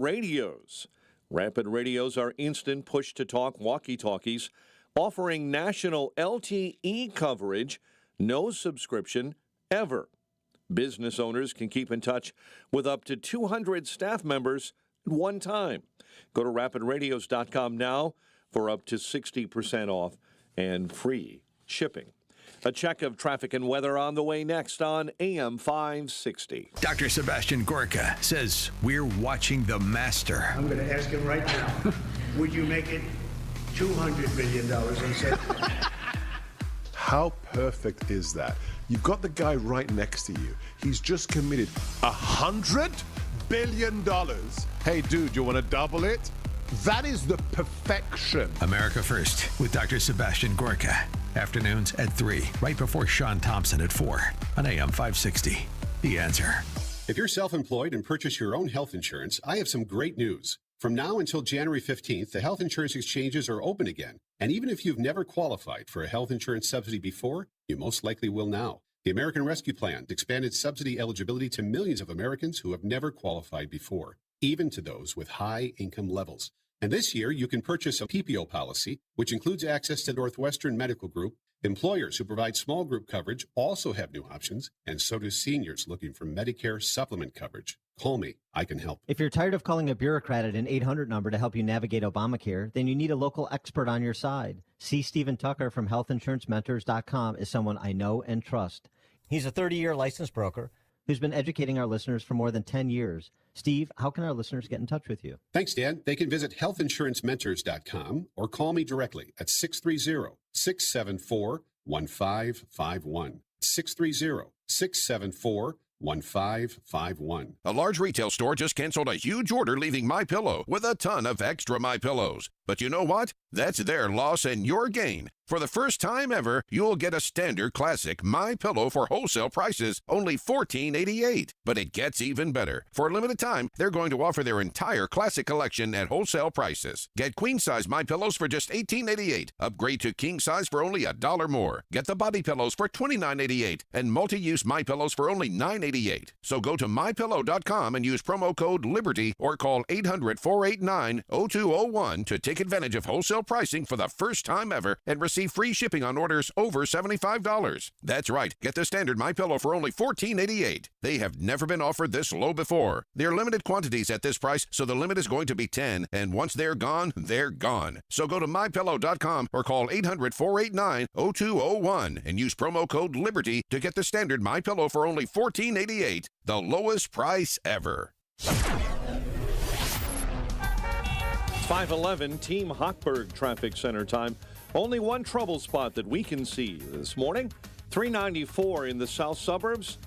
Radios. Rapid Radios are instant push-to-talk walkie-talkies offering national LTE coverage, no subscription ever. Business owners can keep in touch with up to 200 staff members at one time. Go to rapidradios.com now for up to 60% off and free shipping. A check of traffic and weather on the way next on AM 560. Dr. Sebastian Gorka says we're watching the master. I'm going to ask him right now, would you make it $200 billion and say How perfect is that? You've got the guy right next to you. He's just committed $100 billion. Hey, dude, you want to double it? That is the perfection. America First with Dr. Sebastian Gorka. Afternoons at 3, right before Sean Thompson at 4 on AM 560. The Answer. If you're self-employed and purchase your own health insurance, I have some great news. From now until January 15th, the health insurance exchanges are open again. And even if you've never qualified for a health insurance subsidy before, you most likely will now. The American Rescue Plan expanded subsidy eligibility to millions of Americans who have never qualified before, even to those with high income levels. And this year, you can purchase a PPO policy, which includes access to Northwestern Medical Group. Employers who provide small group coverage also have new options, and so do seniors looking for Medicare supplement coverage. Call me. I can help. If you're tired of calling a bureaucrat at an 800 number to help you navigate Obamacare, then you need a local expert on your side. C. Stephen Tucker from healthinsurancementors.com is someone I know and trust. He's a 30-year licensed broker who's been educating our listeners for more than 10 years. Steve, how can our listeners get in touch with you? Thanks, Dan. They can visit healthinsurancementors.com or call me directly at 630-674-1551. 630-674-1551. A large retail store just canceled a huge order, leaving MyPillow with a ton of extra MyPillows. But you know what? That's their loss and your gain. For the first time ever, you'll get a standard classic MyPillow for wholesale prices, only $14.88. But it gets even better. For a limited time, they're going to offer their entire classic collection at wholesale prices. Get queen-size MyPillows for just $18.88. Upgrade to king-size for only $1 more. Get the body pillows for $29.88 and multi-use MyPillows for only $9.88. So go to MyPillow.com and use promo code LIBERTY or call 800-489-0201 to take advantage of wholesale pricing for the first time ever and receive free shipping on orders over $75. That's right. Get the standard MyPillow for only $14.88. They have never been offered this low before. They're limited quantities at this price, so the limit is going to be 10, and once they're gone, they're gone. So go to MyPillow.com or call 800-489-0201 and use promo code LIBERTY to get the standard MyPillow for only $14.88, the lowest price ever. 511 Team Hochberg Traffic Center time. Only one trouble spot that we can see this morning. 394 in the south suburbs.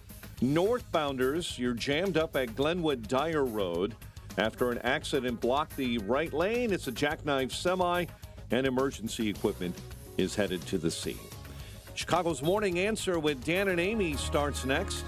Northbounders, you're jammed up at Glenwood Dyer Road after an accident blocked the right lane. It's a jackknife semi, and emergency equipment is headed to the scene. Chicago's Morning Answer with Dan and Amy starts next.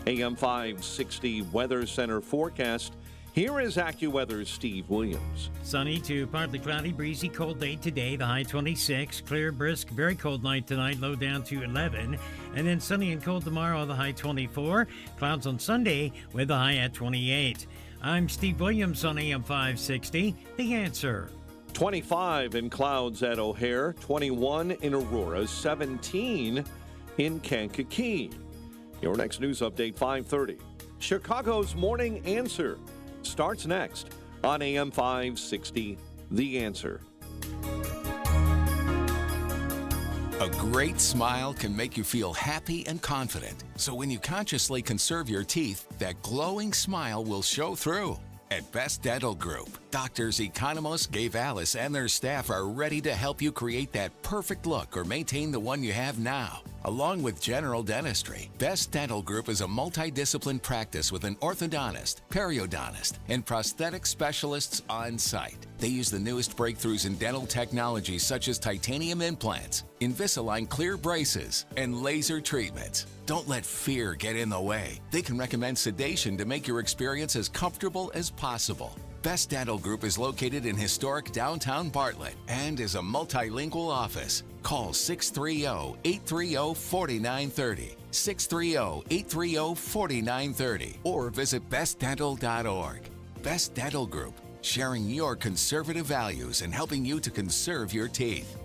AM 560 Weather Center forecast. Here is AccuWeather's Steve Williams. Sunny to partly cloudy, breezy, cold day today, the high 26. Clear, brisk, very cold night tonight, low down to 11. And then sunny and cold tomorrow, the high 24. Clouds on Sunday with the high at 28. I'm Steve Williams on AM 560, The Answer. 25 in clouds at O'Hare, 21 in Aurora, 17 in Kankakee. Your next news update, 5:30. Chicago's Morning Answer starts next on AM 560, The Answer. A great smile can make you feel happy and confident. So when you consciously conserve your teeth, that glowing smile will show through. At Best Dental Group, doctors Economos, Gavalis, and their staff are ready to help you create that perfect look or maintain the one you have now. Along with general dentistry, Best Dental Group is a multidiscipline practice with an orthodontist, periodontist, and prosthetic specialists on site. They use the newest breakthroughs in dental technology such as titanium implants, Invisalign clear braces, and laser treatments. Don't let fear get in the way. They can recommend sedation to make your experience as comfortable as possible. Best Dental Group is located in historic downtown Bartlett and is a multilingual office. Call 630-830-4930, 630-830-4930, or visit bestdental.org. Best Dental Group, sharing your conservative values and helping you to conserve your teeth.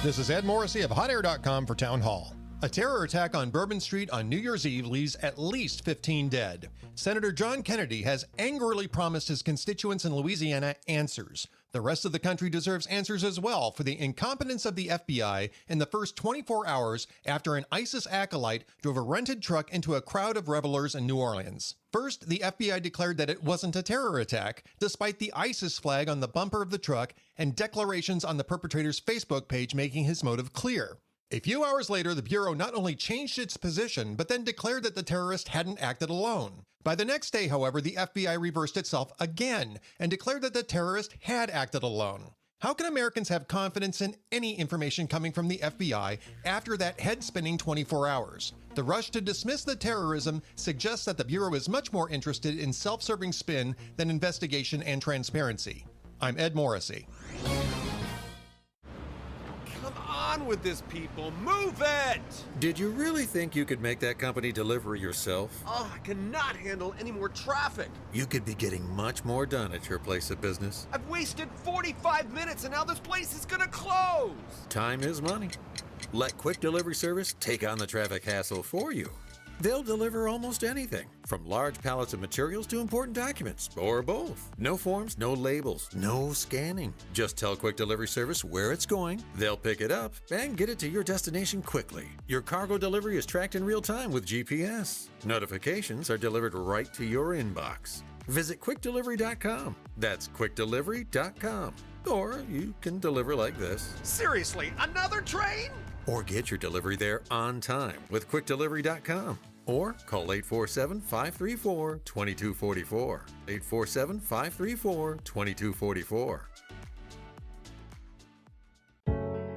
This is Ed Morrissey of HotAir.com for Town Hall. A terror attack on Bourbon Street on New Year's Eve leaves at least 15 dead. Senator John Kennedy has angrily promised his constituents in Louisiana answers. The rest of the country deserves answers as well for the incompetence of the FBI in the first 24 hours after an ISIS acolyte drove a rented truck into a crowd of revelers in New Orleans. First, the FBI declared that it wasn't a terror attack, despite the ISIS flag on the bumper of the truck and declarations on the perpetrator's Facebook page making his motive clear. A few hours later, the Bureau not only changed its position, but then declared that the terrorist hadn't acted alone. By the next day, however, the FBI reversed itself again and declared that the terrorist had acted alone. How can Americans have confidence in any information coming from the FBI after that head-spinning 24 hours? The rush to dismiss the terrorism suggests that the Bureau is much more interested in self-serving spin than investigation and transparency. I'm Ed Morrissey. With this, people. Move it! Did you really think you could make that company deliver yourself? Oh, I cannot handle any more traffic. You could be getting much more done at your place of business. I've wasted 45 minutes and now this place is gonna close. Time is money. Let Quick Delivery Service take on the traffic hassle for you. They'll deliver almost anything, from large pallets of materials to important documents, or both. No forms, no labels, no scanning. Just tell Quick Delivery Service where it's going, they'll pick it up, and get it to your destination quickly. Your cargo delivery is tracked in real time with GPS. Notifications are delivered right to your inbox. Visit QuickDelivery.com. That's QuickDelivery.com. Or you can deliver like this. Seriously, another train? Or get your delivery there on time with QuickDelivery.com. Or call 847-534-2244. 847-534-2244.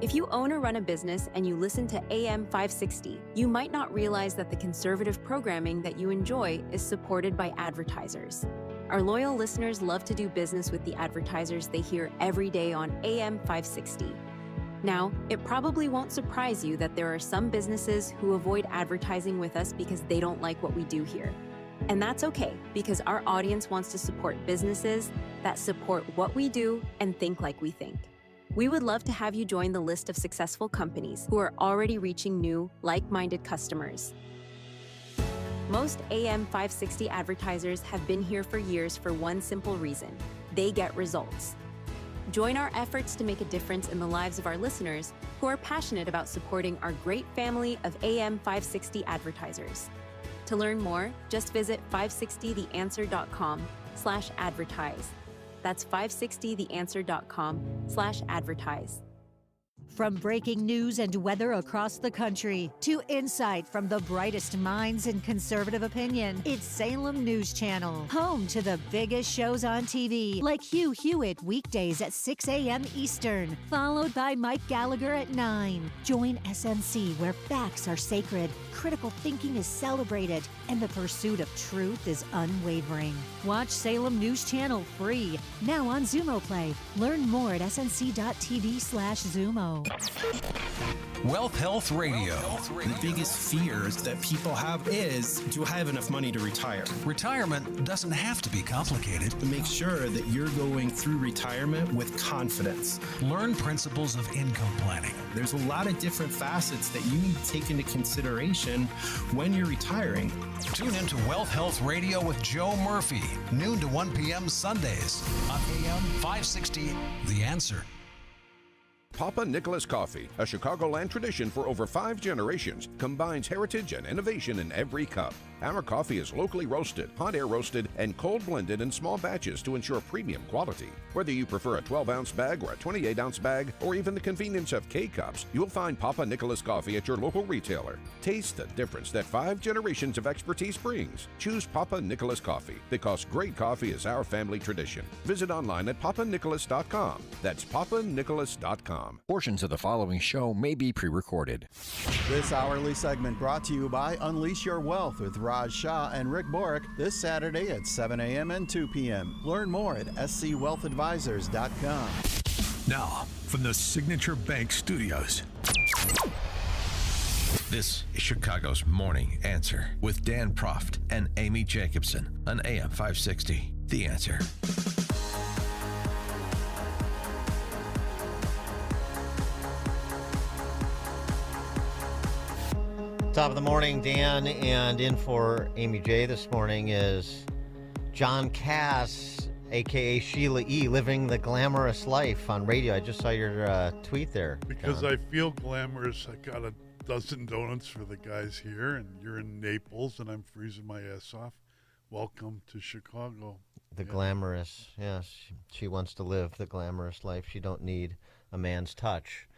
If you own or run a business and you listen to AM 560, you might not realize that the conservative programming that you enjoy is supported by advertisers. Our loyal listeners love to do business with the advertisers they hear every day on AM 560. Now, it probably won't surprise you that there are some businesses who avoid advertising with us because they don't like what we do here. And that's okay, because our audience wants to support businesses that support what we do and think like we think. We would love to have you join the list of successful companies who are already reaching new, like-minded customers. Most AM 560 advertisers have been here for years for one simple reason: they get results. Join our efforts to make a difference in the lives of our listeners who are passionate about supporting our great family of AM 560 advertisers. To learn more, just visit 560theanswer.com/advertise. That's 560theanswer.com/advertise. From breaking news and weather across the country to insight from the brightest minds in conservative opinion, it's Salem News Channel, home to the biggest shows on TV, like Hugh Hewitt weekdays at 6 a.m. Eastern, followed by Mike Gallagher at 9. Join SNC, where facts are sacred, critical thinking is celebrated, and the pursuit of truth is unwavering. Watch Salem News Channel free, now on Zumo Play. Learn more at snc.tv/Zumo. Wealth Health Radio. The biggest fears that people have is, do I have enough money to retire? Retirement doesn't have to be complicated. Make sure that you're going through retirement with confidence. Learn principles of income planning. There's a lot of different facets that you need to take into consideration when you're retiring. Tune into Wealth Health Radio with Joe Murphy, noon to 1 p.m. Sundays on AM 560, The Answer. Papa Nicholas Coffee, a Chicagoland tradition for over 5 generations, combines heritage and innovation in every cup. Our coffee is locally roasted, hot air roasted, and cold blended in small batches to ensure premium quality. Whether you prefer a 12-ounce bag or a 28-ounce bag, or even the convenience of K-Cups, you'll find Papa Nicholas Coffee at your local retailer. Taste the difference that 5 generations of expertise brings. Choose Papa Nicholas Coffee, because great coffee is our family tradition. Visit online at papanicholas.com. That's papanicholas.com. Portions of the following show may be pre-recorded. This hourly segment brought to you by Unleash Your Wealth with Raj Shah and Rick Borick this Saturday at 7 a.m. and 2 p.m. Learn more at scwealthadvisors.com. Now, from the Signature Bank Studios. This is Chicago's Morning Answer with Dan Proft and Amy Jacobson on AM 560. The Answer. Top of the morning, Dan, and in for Amy J this morning is John Cass, a.k.a. Sheila E., living the glamorous life on radio. I just saw your tweet there, Because John. I feel glamorous. I got a dozen donuts for the guys here, and you're in Naples, and I'm freezing my ass off. Welcome to Chicago. The glamorous, yes. She wants to live the glamorous life. She don't need a man's touch.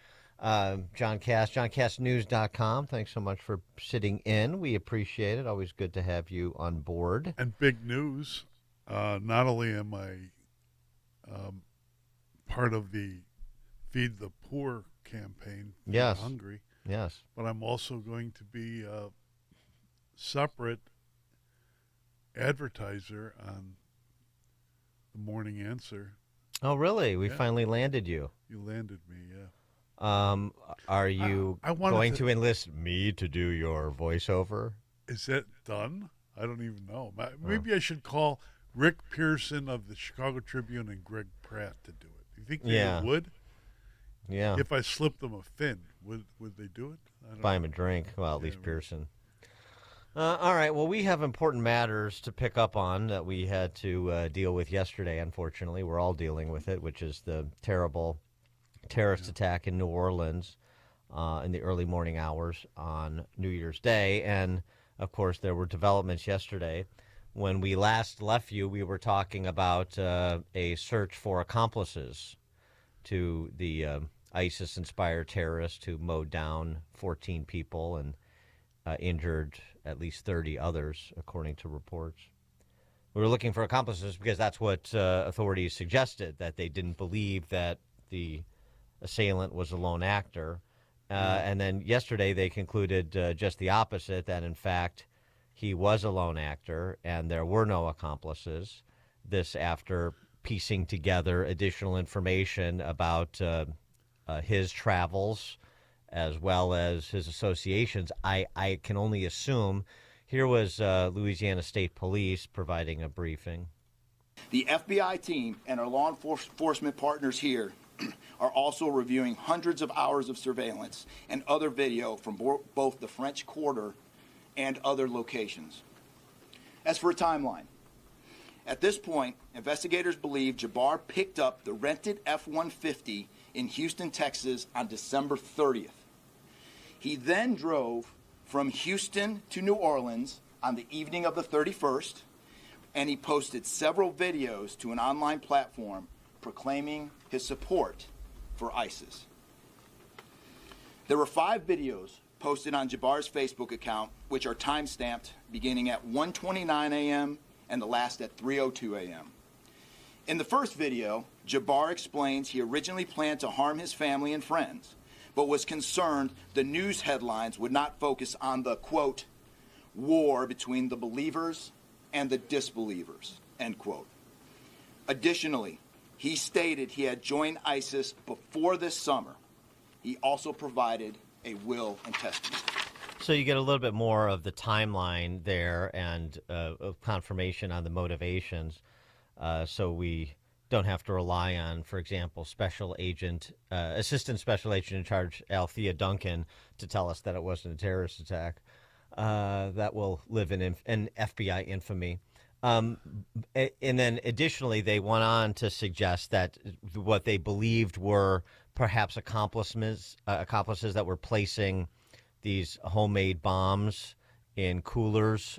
John Cass, JohnCassNews.com. Thanks so much for sitting in. We appreciate it. Always good to have you on board. And big news, not only am I part of the Feed the Poor campaign, Feed Yes. the Hungry, Yes. but I'm also going to be a separate advertiser on the Morning Answer. Oh, really? We Yeah. finally landed you. You landed me, yeah. Are you I wanted going to- to enlist me to do your voiceover? Is that done? I don't even know. Maybe I should call Rick Pearson of the Chicago Tribune and Greg Pratt to do it. Do you think they would? Yeah. If I slipped them a fin, would they do it? I don't Buy know. him a drink. Well, at least Pearson. All right. Well, we have important matters to pick up on that we had to deal with yesterday, unfortunately. We're all dealing with it, which is the terrible terrorist attack in New Orleans in the early morning hours on New Year's Day. And, of course, there were developments yesterday. When we last left you, we were talking about a search for accomplices to the ISIS-inspired terrorist who mowed down 14 people and injured at least 30 others, according to reports. We were looking for accomplices because that's what authorities suggested, that they didn't believe that the assailant was a lone actor. And then yesterday they concluded just the opposite, that in fact he was a lone actor and there were no accomplices. This after piecing together additional information about his travels as well as his associations. I can only assume. Here was Louisiana State Police providing a briefing. The FBI team and our law enforcement partners here are also reviewing hundreds of hours of surveillance and other video from both the French Quarter and other locations. As for a timeline, at this point, investigators believe Jabbar picked up the rented F-150 in Houston, Texas on December 30th. He then drove from Houston to New Orleans on the evening of the 31st, and he posted several videos to an online platform proclaiming his support for ISIS. There were 5 videos posted on Jabbar's Facebook account, which are time-stamped beginning at 1:29 a.m. and the last at 3:02 a.m. In the first video, Jabbar explains he originally planned to harm his family and friends, but was concerned the news headlines would not focus on the, quote, war between the believers and the disbelievers, end quote. Additionally, he stated he had joined ISIS before this summer. He also provided a will and testament. So you get a little bit more of the timeline there and of confirmation on the motivations. So we don't have to rely on, for example, Assistant Special Agent in Charge Althea Duncan to tell us that it wasn't a terrorist attack. That will live in FBI infamy. And then additionally, they went on to suggest that what they believed were perhaps accomplices that were placing these homemade bombs in coolers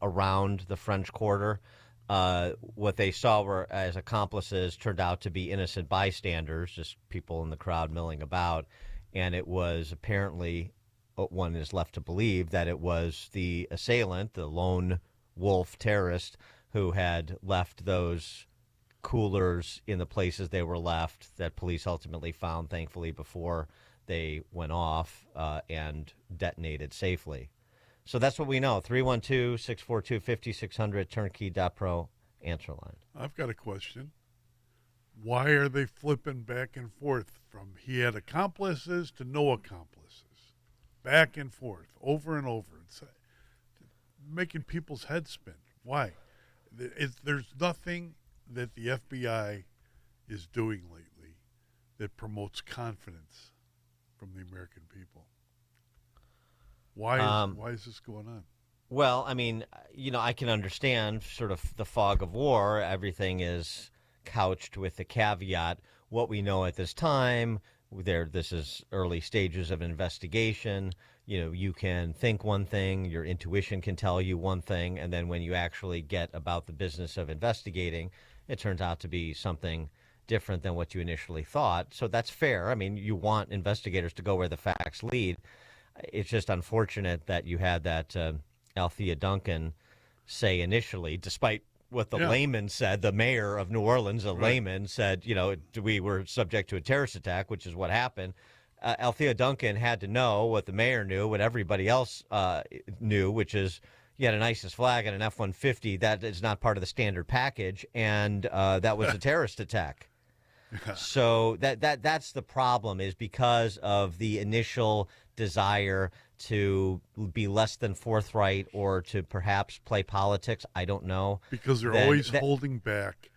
around the French Quarter. What they saw were as accomplices turned out to be innocent bystanders, just people in the crowd milling about. And it was apparently, one is left to believe, that it was the assailant, the lone wolf terrorist, who had left those coolers in the places they were left that police ultimately found, thankfully, before they went off and detonated safely. So that's what we know. 312-642-5600, turnkey.pro, answer line. I've got a question. Why are they flipping back and forth from he had accomplices to no accomplices? back and forth, over and over. It's making people's heads spin. Why? There's nothing that the FBI is doing lately that promotes confidence from the American people. Why is this going on? Well, I mean, I can understand sort of the fog of war. Everything is couched with the caveat, what we know at this time, this is early stages of investigation. You can think one thing, your intuition can tell you one thing, and then when you actually get about the business of investigating, it turns out to be something different than what you initially thought. So that's fair. I mean, you want investigators to go where the facts lead. It's just unfortunate that you had that Althea Duncan say initially, despite what the layman said, the mayor of New Orleans, layman, said, we were subject to a terrorist attack, which is what happened. Althea Duncan had to know what the mayor knew, what everybody else knew, which is you had an ISIS flag and an F-150. That is not part of the standard package, and that was a terrorist attack. So that's the problem, is because of the initial desire to be less than forthright or to perhaps play politics. I don't know. Because they're always holding back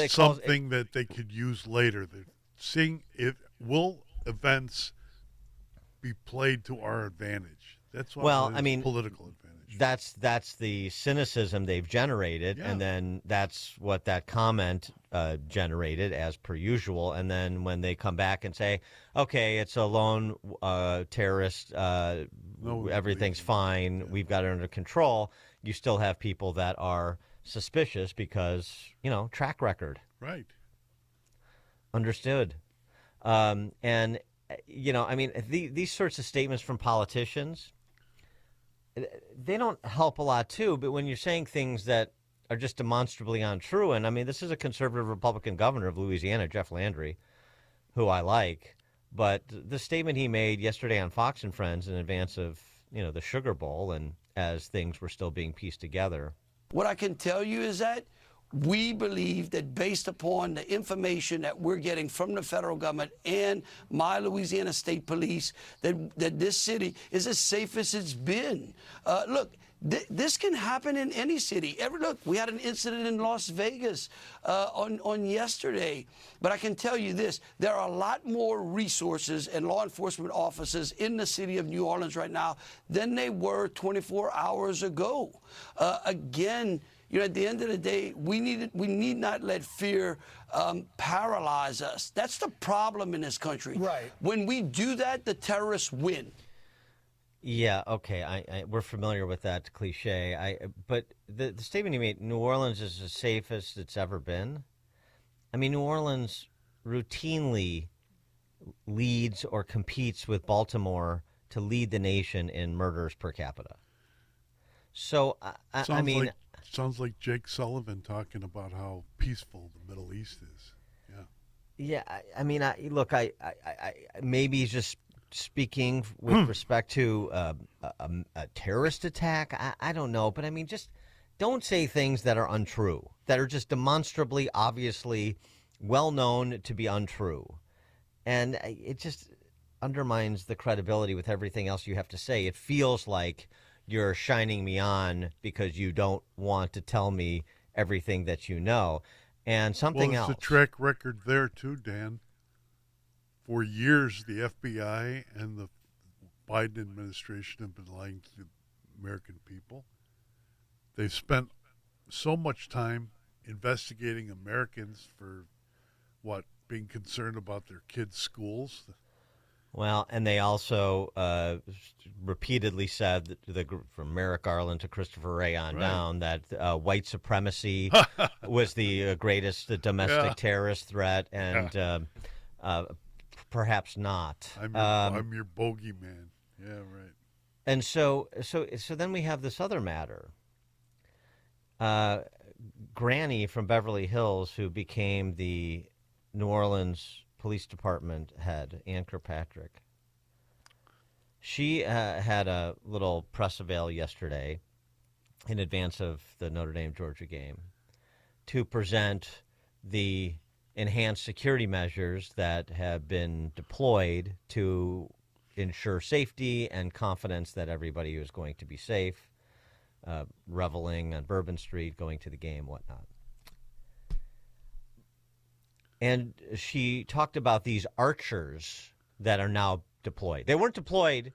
something that they could use later. They're seeing will events be played to our advantage. That's what political advantage. That's the cynicism they've generated, and then that's what that comment generated, as per usual. And then when they come back and say, okay, it's a lone terrorist, everything's fine, we've got it under control, you still have people that are suspicious because, track record. Right. Understood. And, these sorts of statements from politicians, they don't help a lot, too. But when you're saying things that are just demonstrably untrue, and, this is a conservative Republican governor of Louisiana, Jeff Landry, who I like. But the statement he made yesterday on Fox and Friends in advance of, the Sugar Bowl, and as things were still being pieced together. What I can tell you is that we believe that based upon the information that we're getting from the federal government and my Louisiana State Police, that this city is as safe as it's been. Look, this can happen in any city. Look, we had an incident in Las Vegas on yesterday. But I can tell you this, there are a lot more resources and law enforcement officers in the city of New Orleans right now than they were 24 hours ago. Again, at the end of the day, we need not let fear paralyze us. That's the problem in this country. Right. When we do that, the terrorists win. Yeah, okay. We're familiar with that cliche. But the statement you made, New Orleans is the safest it's ever been. New Orleans routinely leads or competes with Baltimore to lead the nation in murders per capita. So, Sounds like Jake Sullivan talking about how peaceful the Middle East is. Yeah. Yeah, look, I maybe he's just speaking with respect to a terrorist attack. I don't know, but just don't say things that are untrue, that are just demonstrably, obviously, well known to be untrue, and it just undermines the credibility with everything else you have to say. It feels like you're shining me on because you don't want to tell me everything that you know. And something else. Well, it's a track record there, too, Dan. For years, the FBI and the Biden administration have been lying to the American people. They've spent so much time investigating Americans for, being concerned about their kids' schools. Well, and they also repeatedly said, from Merrick Garland to Christopher Wray on down, that white supremacy was the greatest domestic terrorist threat, and perhaps not. I'm your bogeyman. Yeah, right. And so then we have this other matter. Granny from Beverly Hills, who became the New Orleans Police Department head, Ann Kirkpatrick. She had a little press avail yesterday in advance of the Notre Dame-Georgia game to present the enhanced security measures that have been deployed to ensure safety and confidence that everybody was going to be safe, reveling on Bourbon Street, going to the game, whatnot. And she talked about these archers that are now deployed. They weren't deployed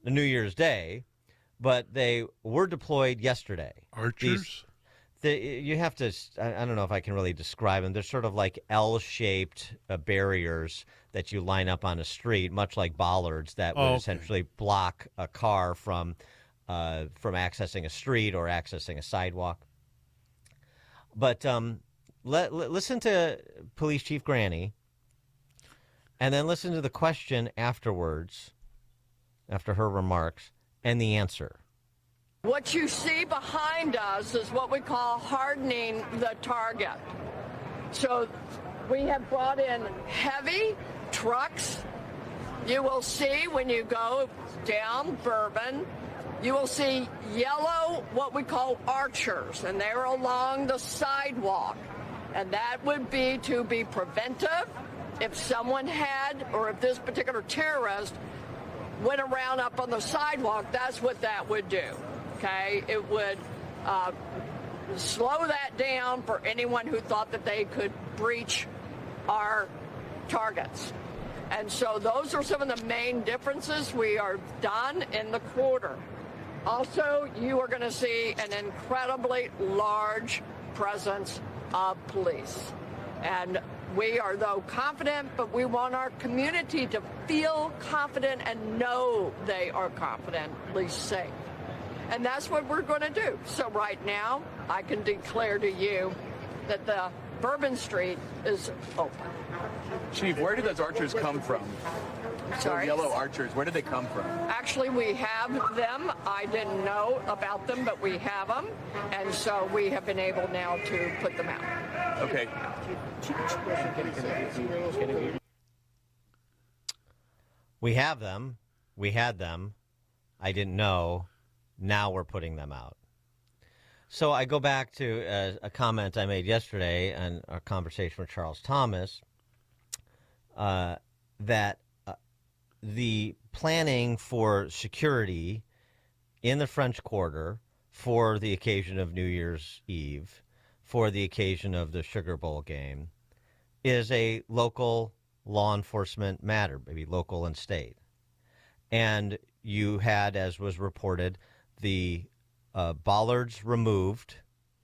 on New Year's Day, but they were deployed yesterday. Archers? You have to, I don't know if I can really describe them. They're sort of like L-shaped barriers that you line up on a street, much like bollards that would essentially block a car from accessing a street or accessing a sidewalk. But listen to Police Chief Granny, and then listen to the question afterwards, after her remarks, and the answer. What you see behind us is what we call hardening the target. So we have brought in heavy trucks. You will see when you go down Bourbon, you will see yellow, what we call archers, and they're along the sidewalk. And that would be to be preventive if someone had, or if this particular terrorist went around up on the sidewalk, that's what that would do. Okay, it would slow that down for anyone who thought that they could breach our targets. And so those are some of the main differences we are done in the quarter. Also, you are going to see an incredibly large presence of police. And we are, though, confident, but we want our community to feel confident and know they are confidently safe. And that's what we're going to do. So right now, I can declare to you that the Bourbon Street is open. Chief, where did those archers come from? Sorry? Those yellow archers, where did they come from? Actually, we have them. I didn't know about them, but we have them. And so we have been able now to put them out. Okay. We have them. We had them. I didn't know. Now we're putting them out. So I go back to a comment I made yesterday in our conversation with Charles Thomas, that the planning for security in the French Quarter for the occasion of New Year's Eve, for the occasion of the Sugar Bowl game, is a local law enforcement matter, maybe local and state. And you had, as was reported, the bollards removed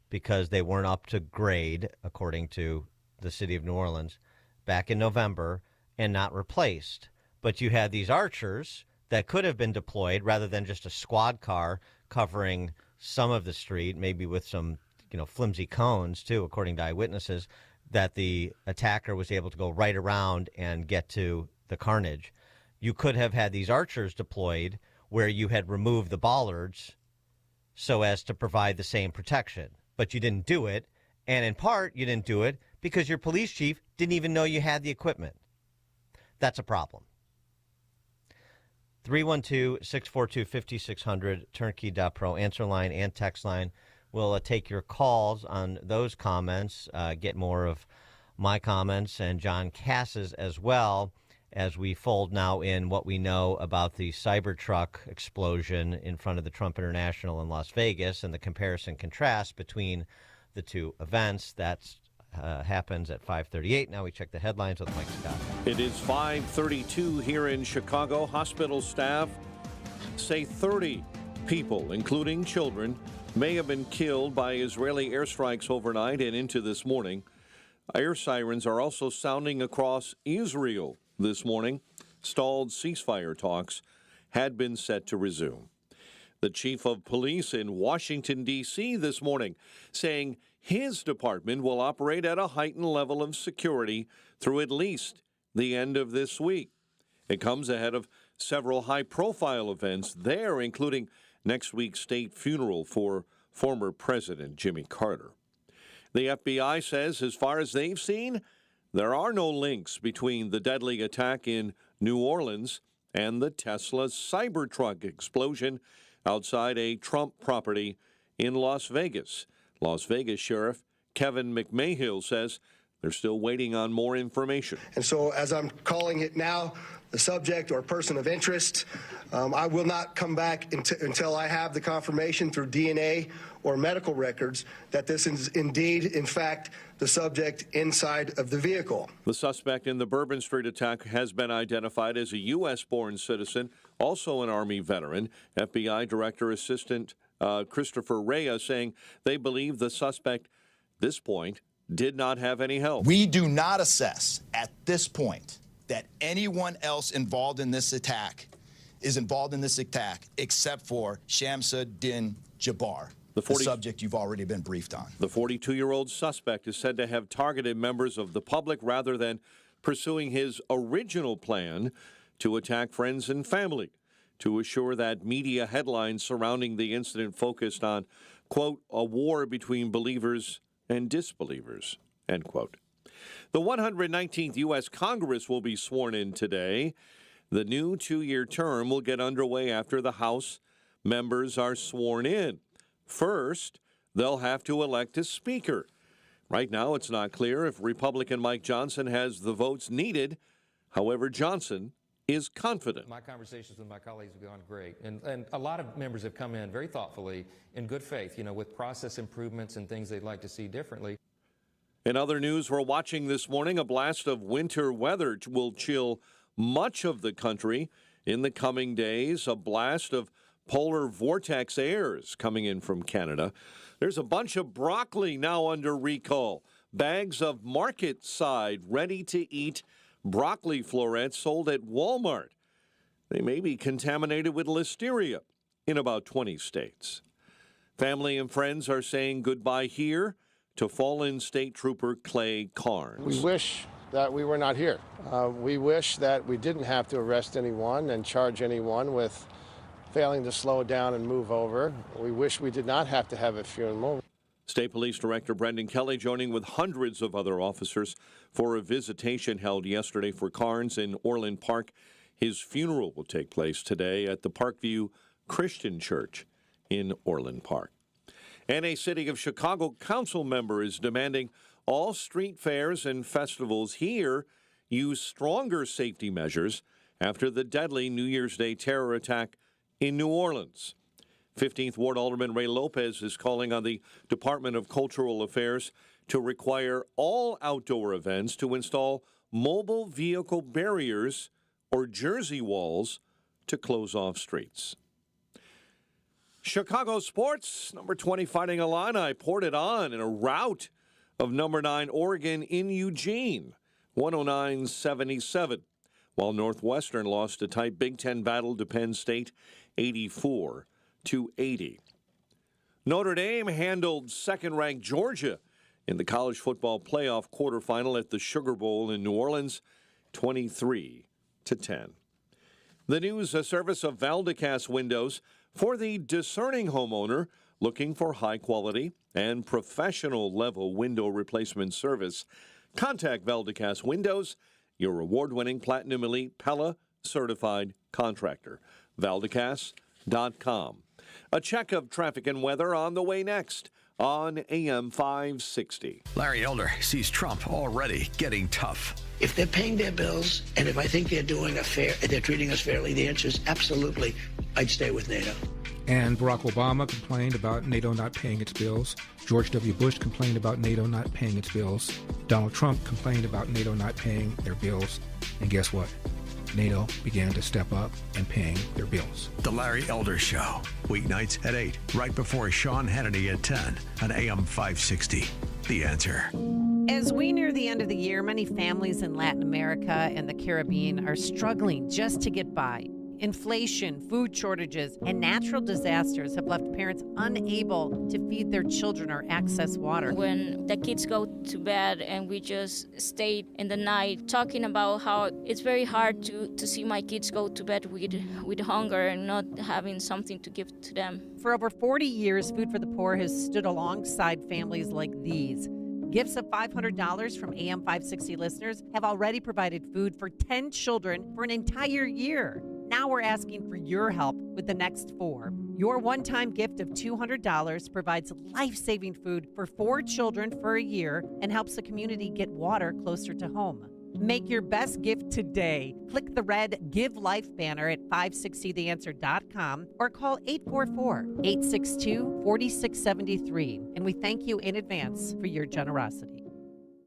because they weren't up to grade, according to the city of New Orleans, back in November, and not replaced. But you had these archers that could have been deployed rather than just a squad car covering some of the street, maybe with some, flimsy cones too, according to eyewitnesses, that the attacker was able to go right around and get to the carnage. You could have had these archers deployed where you had removed the bollards so as to provide the same protection. But you didn't do it, and in part, you didn't do it because your police chief didn't even know you had the equipment. That's a problem. 312-642-5600, turnkey.pro, answer line and text line. We'll take your calls on those comments, get more of my comments and John Cass's as well, as we fold now in what we know about the Cybertruck explosion in front of the Trump International in Las Vegas and the comparison contrast between the two events. That's happens at 5:38. Now we check the headlines with Mike Scott. It is 5:32 here in Chicago. Hospital staff say 30 people, including children, may have been killed by Israeli airstrikes overnight and into this morning. Air sirens are also sounding across Israel this morning. Stalled ceasefire talks had been set to resume. The chief of police in Washington, D.C. this morning saying his department will operate at a heightened level of security through at least the end of this week. It comes ahead of several high-profile events there, including next week's state funeral for former President Jimmy Carter. The FBI says, as far as they've seen, there are no links between the deadly attack in New Orleans and the Tesla Cybertruck explosion outside a Trump property in Las Vegas. Las Vegas Sheriff Kevin McMahill says They're still waiting on more information. And so as I'm calling it now, the subject or person of interest, I will not come back until I have the confirmation through DNA or medical records that this is indeed, in fact, the subject inside of the vehicle. The suspect in the Bourbon Street attack has been identified as a U.S.-born citizen, also an Army veteran. FBI Director Assistant Christopher Reyes saying they believe the suspect, at this point, did not have any help. We do not assess at this point that anyone else involved in this attack is involved in this attack except for Shamsuddin Jabbar, the subject you've already been briefed on. The 42-year-old suspect is said to have targeted members of the public rather than pursuing his original plan to attack friends and family, to assure that media headlines surrounding the incident focused on, quote, a war between believers and disbelievers, end quote. The 119th U.S. Congress will be sworn in today. The new 2-year term will get underway after the House members are sworn in. First, they'll have to elect a speaker. Right now, it's not clear if Republican Mike Johnson has the votes needed. However, Johnson is confident. My conversations with my colleagues have gone great. And a lot of members have come in very thoughtfully, in good faith, with process improvements and things they'd like to see differently. In other news, we're watching this morning, a blast of winter weather will chill much of the country in the coming days. A blast of polar vortex airs coming in from Canada. There's a bunch of broccoli now under recall. Bags of market-side, ready-to-eat broccoli florets sold at Walmart. They may be contaminated with listeria in about 20 states. Family and friends are saying goodbye here to fallen State Trooper Clay Carnes. We wish that we were not here. We wish that we didn't have to arrest anyone and charge anyone with failing to slow down and move over. We wish we did not have to have a funeral. State Police Director Brendan Kelly joining with hundreds of other officers for a visitation held yesterday for Carnes in Orland Park. His funeral will take place today at the Parkview Christian Church in Orland Park. And a City of Chicago council member is demanding all street fairs and festivals here use stronger safety measures after the deadly New Year's Day terror attack in New Orleans. 15th Ward Alderman Ray Lopez is calling on the Department of Cultural Affairs to require all outdoor events to install mobile vehicle barriers or jersey walls to close off streets. Chicago sports, number 20 Fighting Illini poured it on in a rout of number 9 Oregon in Eugene, 109-77, while Northwestern lost a tight Big Ten battle to Penn State, 84-80. Notre Dame handled second-ranked Georgia in the college football playoff quarterfinal at the Sugar Bowl in New Orleans, 23-10. The news, a service of Valdecast Windows for the discerning homeowner looking for high-quality and professional-level window replacement service. Contact Valdecast Windows, your award-winning Platinum Elite Pella certified contractor. Valdecast.com. A check of traffic and weather on the way next on AM 560. Larry Elder sees Trump already getting tough. If they're paying their bills and if I think they're treating us fairly, the answer is absolutely, I'd stay with NATO. And Barack Obama complained about NATO not paying its bills. George W. Bush complained about NATO not paying its bills. Donald Trump complained about NATO not paying their bills. And guess what? NATO began to step up and paying their bills. The Larry Elder Show, weeknights at 8, right before Sean Hannity at 10 on AM 560. The Answer. As we near the end of the year, many families in Latin America and the Caribbean are struggling just to get by. Inflation, food shortages, and natural disasters have left parents unable to feed their children or access water. When the kids go to bed and we just stay in the night talking about how it's very hard to see my kids go to bed with hunger and not having something to give to them. For over 40 years, Food for the Poor has stood alongside families like these. Gifts of $500 from AM 560 listeners have already provided food for 10 children for an entire year. Now we're asking for your help with the next 4. Your one-time gift of $200 provides life-saving food for 4 children for a year and helps the community get water closer to home. Make your best gift today. Click the red Give Life banner at 560theanswer.com or call 844-862-4673. And we thank you in advance for your generosity.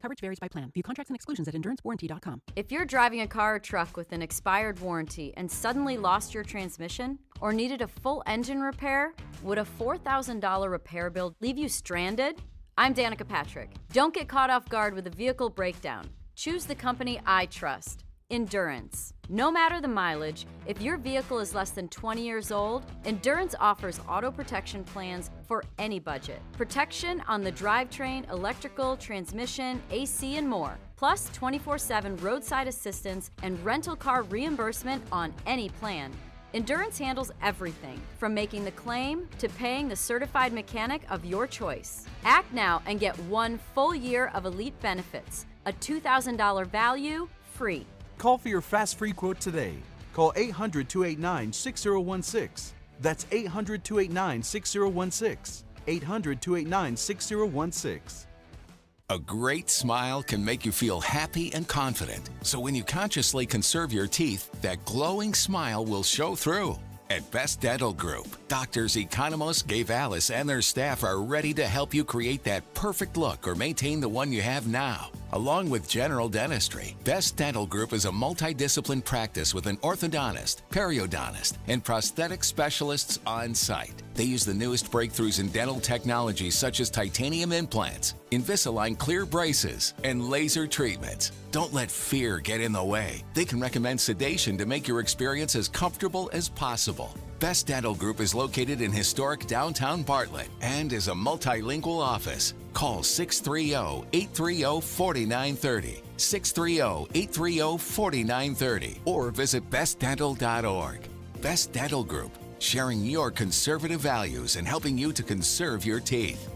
Coverage varies by plan. View contracts and exclusions at endurancewarranty.com. If you're driving a car or truck with an expired warranty and suddenly lost your transmission or needed a full engine repair, would a $4,000 repair bill leave you stranded? I'm Danica Patrick. Don't get caught off guard with a vehicle breakdown. Choose the company I trust, Endurance. No matter the mileage, if your vehicle is less than 20 years old, Endurance offers auto protection plans for any budget. Protection on the drivetrain, electrical, transmission, AC, and more. Plus 24/7 roadside assistance and rental car reimbursement on any plan. Endurance handles everything, from making the claim to paying the certified mechanic of your choice. Act now and get 1 full year of elite benefits. A $2,000 value, free. Call for your fast free quote today. Call 800-289-6016. That's 800-289-6016. 800-289-6016. A great smile can make you feel happy and confident. So when you consciously conserve your teeth, that glowing smile will show through. At Best Dental Group, Doctors Economos, Gavalis, and their staff are ready to help you create that perfect look or maintain the one you have now. Along with general dentistry, Best Dental Group is a multidiscipline practice with an orthodontist, periodontist, and prosthetic specialists on site. They use the newest breakthroughs in dental technology such as titanium implants, Invisalign clear braces, and laser treatments. Don't let fear get in the way. They can recommend sedation to make your experience as comfortable as possible. Best Dental Group is located in historic downtown Bartlett and is a multilingual office. Call 630-830-4930, 630-830-4930, or visit bestdental.org. Best Dental Group, sharing your conservative values and helping you to conserve your teeth.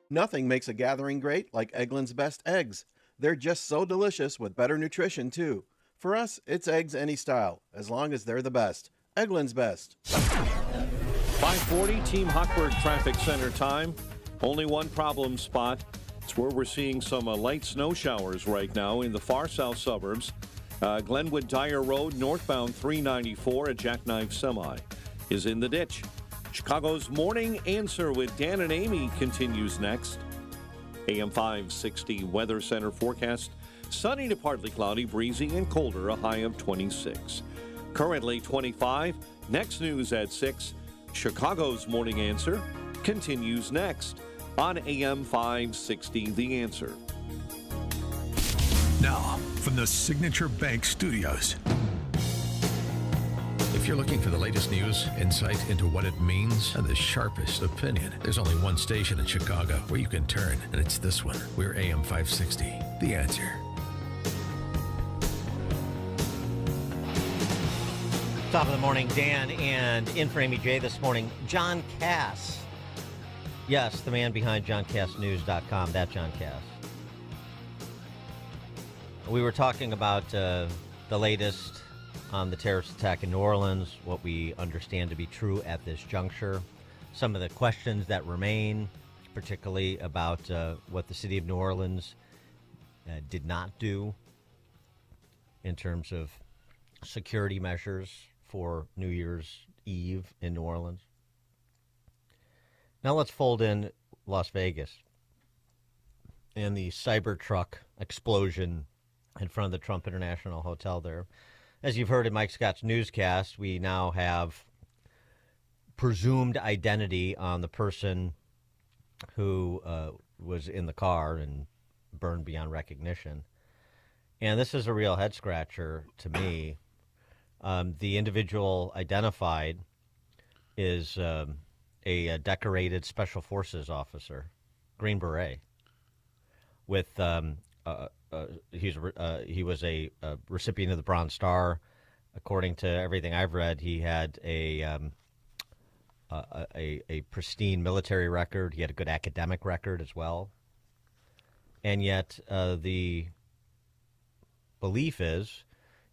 Nothing makes a gathering great like Eggland's Best Eggs. They're just so delicious with better nutrition, too. For us, it's eggs any style, as long as they're the best. Eggland's Best. 540 Team Hochberg Traffic Center time. Only one problem spot. It's where we're seeing some light snow showers right now in the far south suburbs. Glenwood Dyer Road, northbound 394, a jackknife semi is in the ditch. Chicago's Morning Answer with Dan and Amy continues next. AM 560 Weather Center forecast. Sunny to partly cloudy, breezy and colder, a high of 26. Currently 25. Next news at 6. Chicago's Morning Answer continues next on AM 560 The Answer. Now, from the Signature Bank Studios. If you're looking for the latest news, insight into what it means, and the sharpest opinion, there's only one station in Chicago where you can turn, and it's this one. We're AM 560, The Answer. Top of the morning, Dan, and in for Amy J this morning, John Cass. Yes, the man behind JohnCassNews.com, that John Cass. We were talking about the latest on the terrorist attack in New Orleans, what we understand to be true at this juncture, some of the questions that remain, particularly about what the city of New Orleans did not do in terms of security measures for New Year's Eve in New Orleans. Now let's fold in Las Vegas and the Cybertruck explosion in front of the Trump International Hotel there. As you've heard in Mike Scott's newscast, we now have presumed identity on the person who was in the car and burned beyond recognition. And this is a real head-scratcher to me. The individual identified is a decorated Special Forces officer, Green Beret, with he was a recipient of the Bronze Star. According to everything I've read, he had a pristine military record. He had a good academic record as well. And yet the belief is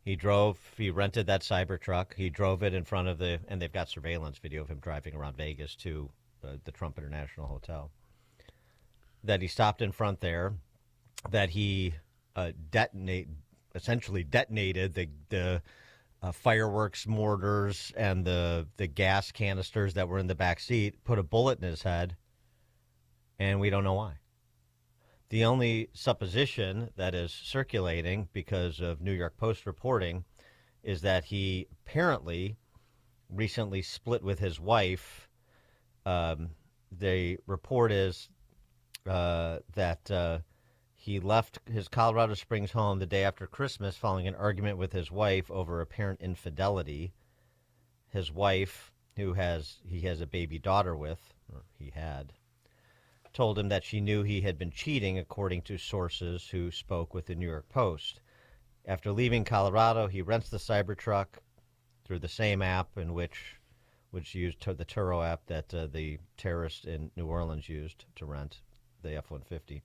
He rented that Cybertruck. He drove it in front of and they've got surveillance video of him driving around Vegas to the Trump International Hotel. That he stopped in front there, that he essentially detonated the fireworks mortars and the gas canisters that were in the back seat, put a bullet in his head, and we don't know why. The only supposition that is circulating because of New York Post reporting is that he apparently recently split with his wife. The report is that he left his Colorado Springs home the day after Christmas following an argument with his wife over apparent infidelity. His wife, he has a baby daughter with, or he had, told him that she knew he had been cheating, according to sources who spoke with the New York Post. After leaving Colorado, he rents the Cybertruck through the same app which used the Turo app that the terrorists in New Orleans used to rent the F-150.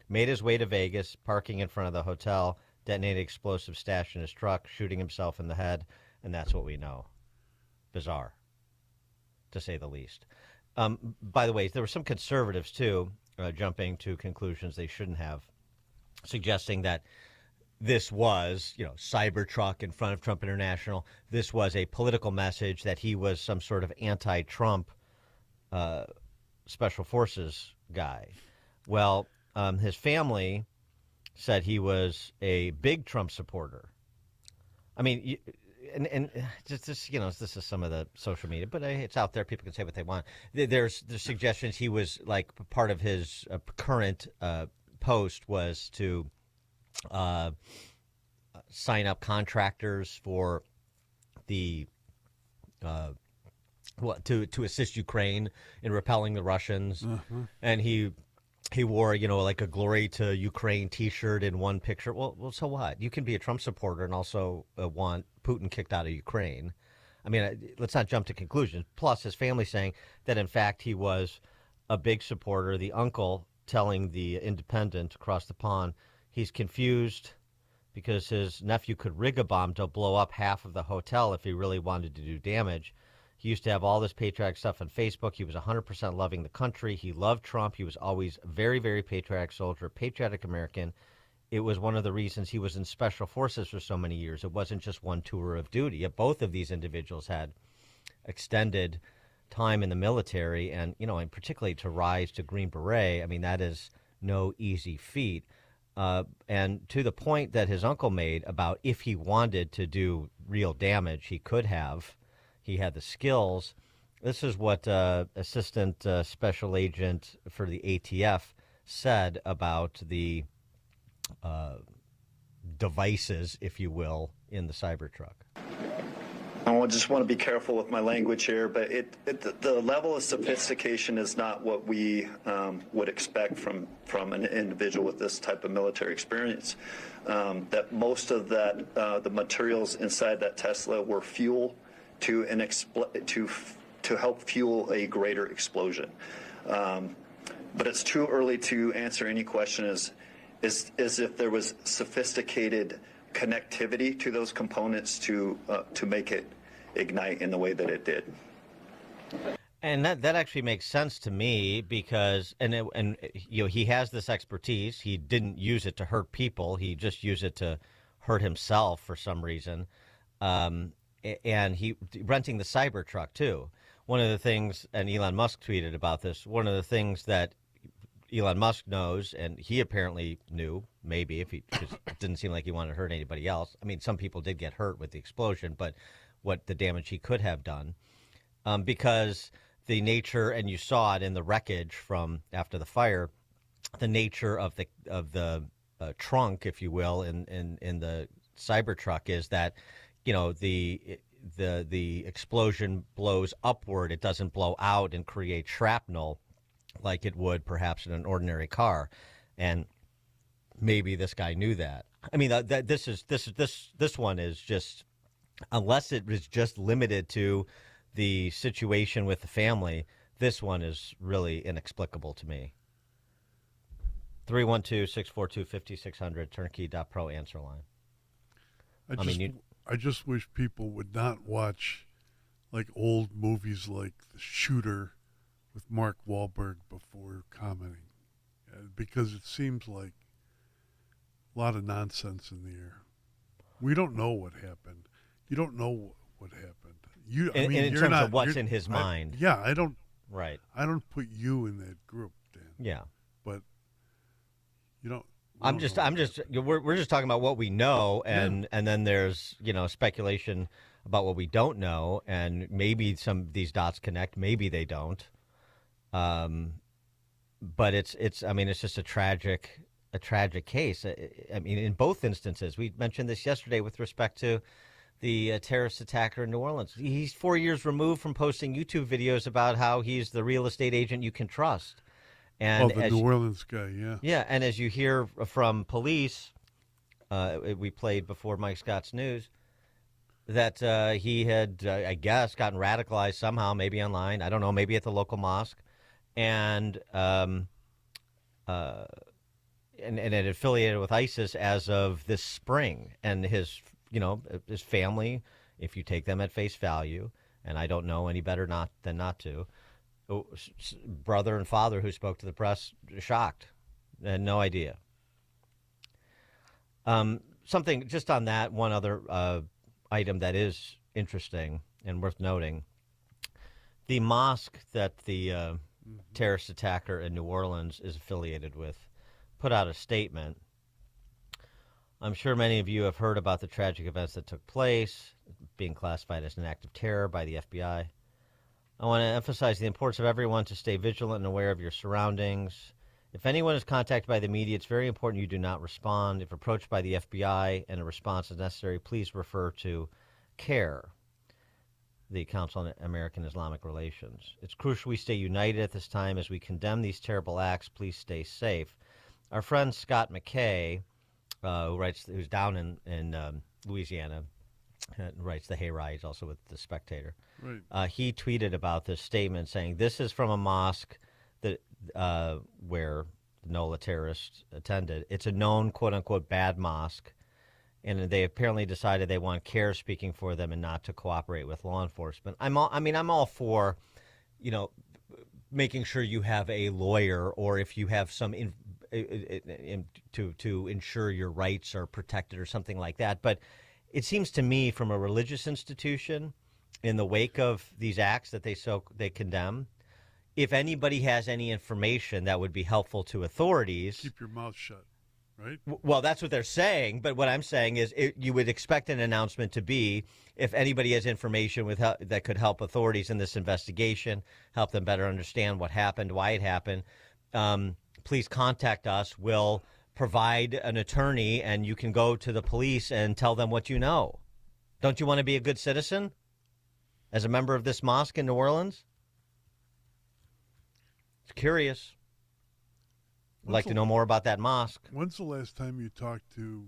Made his way to Vegas, parking in front of the hotel, detonated explosive stashed in his truck, shooting himself in the head, and that's what we know. Bizarre, to say the least. By the way, there were some conservatives, too, jumping to conclusions they shouldn't have, suggesting that this was, Cybertruck in front of Trump International. This was a political message that he was some sort of anti-Trump special forces guy. Well, his family said he was a big Trump supporter. I mean, and just this is some of the social media, but it's out there. People can say what they want. There's suggestions he was like part of his current post was to sign up contractors for the to assist Ukraine in repelling the Russians, and he wore, like a Glory to Ukraine T-shirt in one picture. Well, so what? You can be a Trump supporter and also want Putin kicked out of Ukraine. I mean, let's not jump to conclusions. Plus, his family saying that, in fact, he was a big supporter. The uncle telling the Independent across the pond he's confused because his nephew could rig a bomb to blow up half of the hotel if he really wanted to do damage. He used to have all this patriotic stuff on Facebook. He was 100% loving the country. He loved Trump. He was always very, very patriotic soldier, patriotic American. It was one of the reasons he was in special forces for so many years. It wasn't just one tour of duty. Both of these individuals had extended time in the military, and and particularly to rise to Green Beret. I mean, that is no easy feat. And to the point that his uncle made about if he wanted to do real damage, he could have. He had the skills. This is what Assistant Special Agent for the ATF said about the devices, if you will, in the Cybertruck. I just want to be careful with my language here, but the level of sophistication is not what we would expect from an individual with this type of military experience. That most of the materials inside that Tesla were fuel to help fuel a greater explosion. But it's too early to answer any question as if there was sophisticated connectivity to those components to make it ignite in the way that it did. And that actually makes sense to me because he has this expertise. He didn't use it to hurt people. He just used it to hurt himself for some reason. And he renting the Cybertruck too. One of the things, and Elon Musk tweeted about this, one of the things that Elon Musk knows, and he apparently knew, maybe, because it didn't seem like he wanted to hurt anybody else. I mean, some people did get hurt with the explosion, but what the damage he could have done, because the nature, and you saw it in the wreckage from after the fire, the nature of the trunk, if you will, in the Cybertruck is that, the explosion blows upward. It doesn't blow out and create shrapnel like it would perhaps in an ordinary car, and maybe this guy knew that. I mean, this one is just, unless it was just limited to the situation with the family, this one is really inexplicable to me. 312-642-5600, turnkey.pro answer line. I just wish people would not watch like old movies like The Shooter with Mark Wahlberg before commenting, because it seems like a lot of nonsense in the air. We don't know what happened. You don't know what happened. In terms of what's in his mind. I don't. Right. I don't put you in that group, Dan. Yeah. But you don't. We're just talking about what we know, and then there's speculation about what we don't know, and maybe some of these dots connect, maybe they don't. But it's just a tragic case. I mean, in both instances, we mentioned this yesterday with respect to the terrorist attacker in New Orleans. He's 4 years removed from posting YouTube videos about how he's the real estate agent you can trust. And the New Orleans guy, yeah. Yeah, and as you hear from police, we played before Mike Scott's news, that he had, I guess, gotten radicalized somehow, maybe online, I don't know, maybe at the local mosque, and had affiliated with ISIS as of this spring. And his family, if you take them at face value, and I don't know any better than not to, brother and father who spoke to the press, shocked, and no idea. Something just on that, one other item that is interesting and worth noting. The mosque that the terrorist attacker in New Orleans is affiliated with put out a statement. I'm sure many of you have heard about the tragic events that took place, being classified as an act of terror by the FBI. I want to emphasize the importance of everyone to stay vigilant and aware of your surroundings. If anyone is contacted by the media, it's very important you do not respond. If approached by the FBI and a response is necessary, please refer to CARE, the Council on American Islamic Relations. It's crucial we stay united at this time as we condemn these terrible acts. Please stay safe. Our friend Scott McKay, who's down in Louisiana, writes the Hayride, he's also with The Spectator. Right. He tweeted about this statement saying, this is from a mosque that where the NOLA terrorists attended. It's a known, quote-unquote, bad mosque, and they apparently decided they want CARE speaking for them and not to cooperate with law enforcement. I'm all for, making sure you have a lawyer, or if you have some to ensure your rights are protected or something like that. But it seems to me, from a religious institution, in the wake of these acts that they condemn, if anybody has any information that would be helpful to authorities, keep your mouth shut, right? Well, that's what they're saying. But what I'm saying is, you would expect an announcement to be, if anybody has information that could help authorities in this investigation, help them better understand what happened, why it happened, please contact us. We'll provide an attorney, and you can go to the police and tell them what you know. Don't you want to be a good citizen as a member of this mosque in New Orleans? It's curious. I'd like to know more about that mosque. When's the last time you talked to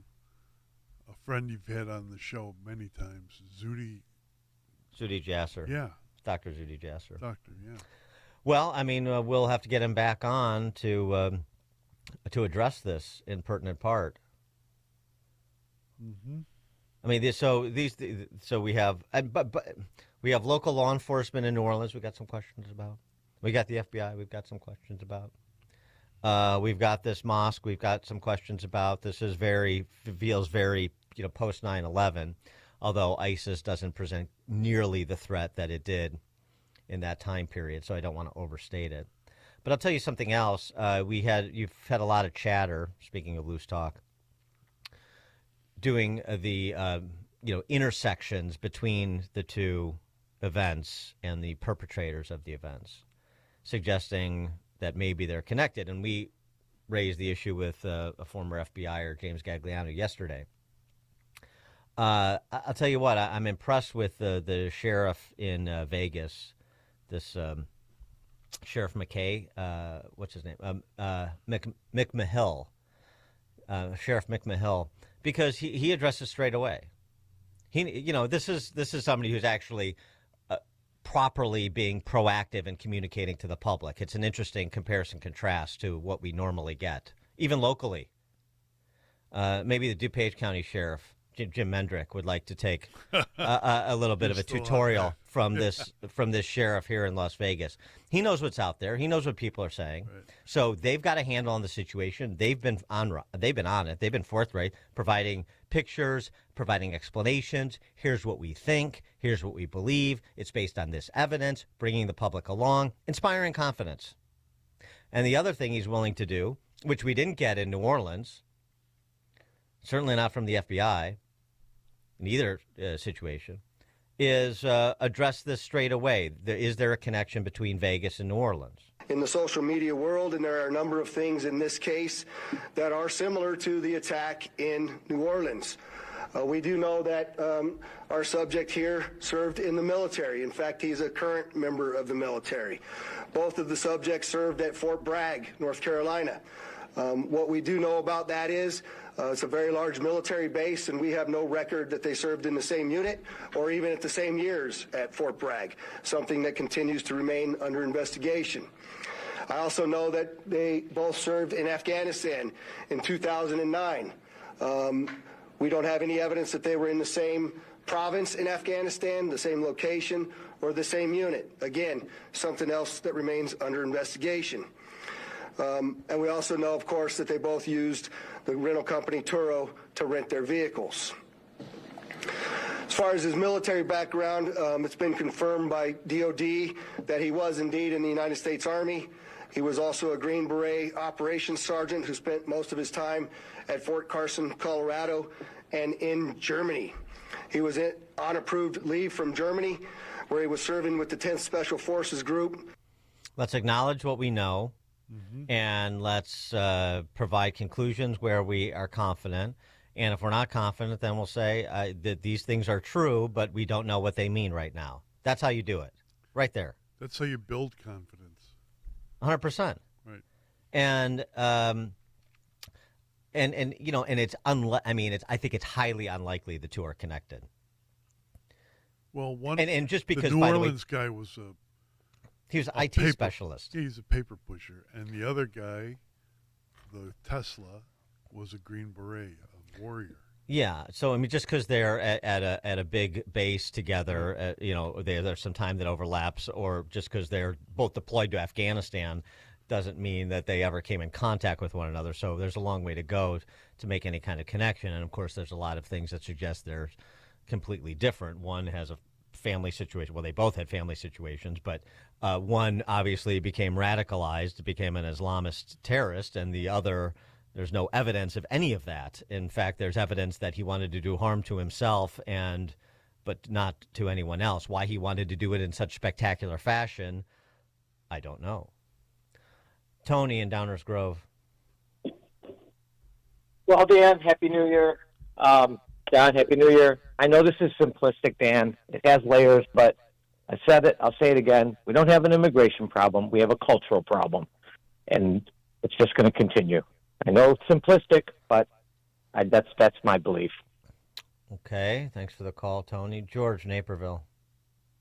a friend you've had on the show many times, Zuhdi Jasser? Yeah. Dr. Zuhdi Jasser. Doctor, yeah. Well, we'll have to get him back on to address this in pertinent part. Mm-hmm. So we have, but we have local law enforcement in New Orleans. We've got some questions about. We got the FBI. We've got some questions about. We've got this mosque. We've got some questions about. This feels very post 9/11, although ISIS doesn't present nearly the threat that it did in that time period. So I don't want to overstate it. But I'll tell you something else. You've had a lot of chatter, speaking of loose talk, doing the intersections between the two events and the perpetrators of the events, suggesting that maybe they're connected. And we raised the issue with a former FBIer, James Gagliano, yesterday. I'll tell you what, I'm impressed with the sheriff in Vegas, this Sheriff McKay, what's his name? McMahill, Sheriff McMahill, because he addresses straight away. This is somebody who's actually properly being proactive and communicating to the public. It's an interesting comparison contrast to what we normally get, even locally. Maybe the DuPage County Sheriff Jim Mendrick would like to take a little bit of a tutorial from this sheriff here in Las Vegas. He knows what's out there. He knows what people are saying. Right. So they've got a handle on the situation. They've been on it. They've been forthright, providing pictures, providing explanations. Here's what we think. Here's what we believe. It's based on this evidence, bringing the public along, inspiring confidence. And the other thing he's willing to do, which we didn't get in New Orleans, certainly not from the FBI in either situation, is address this straight away. Is there a connection between Vegas and New Orleans? In the social media world, and there are a number of things in this case that are similar to the attack in New Orleans. We do know that our subject here served in the military. In fact, he's a current member of the military. Both of the subjects served at Fort Bragg, North Carolina. What we do know about that is it's a very large military base, and we have no record that they served in the same unit or even at the same years at Fort Bragg, something that continues to remain under investigation. I also know that they both served in Afghanistan in 2009. We don't have any evidence that they were in the same province in Afghanistan, the same location, or the same unit. Again, something else that remains under investigation. And we also know, of course, that they both used the rental company Turo to rent their vehicles. As far as his military background, it's been confirmed by DOD that he was indeed in the United States Army. He was also a Green Beret operations sergeant who spent most of his time at Fort Carson, Colorado, and in Germany. He was on approved leave from Germany, where he was serving with the 10th Special Forces Group. Let's acknowledge what we know. And let's provide conclusions where we are confident. And if we're not confident, then we'll say that these things are true, but we don't know what they mean right now. That's how you do it, right there. That's how you build confidence. 100%. Right. And you know, and it's I think it's highly unlikely the two are connected. Well, and just because the New Orleans guy was he was an IT specialist. He's a paper pusher. And the other guy, the Tesla, was a Green Beret, a warrior. Yeah. So, I mean, just because they're at a big base together, you know, there's some time that overlaps, or just because they're both deployed to Afghanistan doesn't mean that they ever came in contact with one another. So there's a long way to go to make any kind of connection. And, of course, there's a lot of things that suggest they're completely different. One has a family situation. Well, they both had family situations, but one obviously became radicalized, became an Islamist terrorist, and the other, there's no evidence of any of that. In fact, there's evidence that he wanted to do harm to himself but not to anyone else. Why he wanted to do it in such spectacular fashion, I don't know. Tony in Downers Grove. Well, Dan, Happy New Year. Don, Happy New Year. I know this is simplistic, Dan. It has layers, but I said it. I'll say it again. We don't have an immigration problem. We have a cultural problem, and it's just going to continue. I know it's simplistic, but that's my belief. Okay. Thanks for the call, Tony. George, Naperville.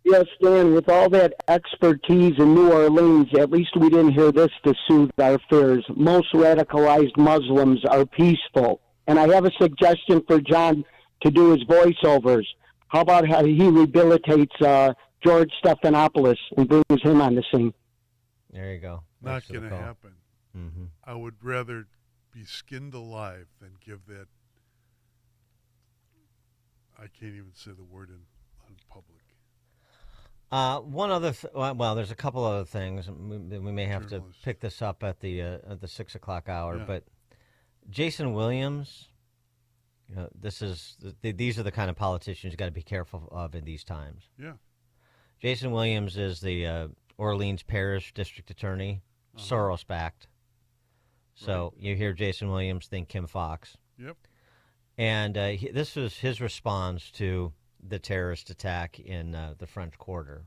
Yes, Dan, with all that expertise in New Orleans, at least we didn't hear this to soothe our fears. Most radicalized Muslims are peaceful. And I have a suggestion for John to do his voiceovers. How about how he rehabilitates George Stephanopoulos and brings him on the scene? There you go. Not going to happen. Mm-hmm. I would rather be skinned alive than give that. I can't even say the word in public. One other, well, there's a couple other things. We may have to pick this up at the 6 o'clock hour, Yeah. but Jason Williams, you know, these are the kind of politicians you got to be careful of in these times. Yeah. Jason Williams is the Orleans Parish District Attorney, Soros-backed. So you hear Jason Williams, think Kim Fox. Yep. And this was his response to the terrorist attack in the French Quarter.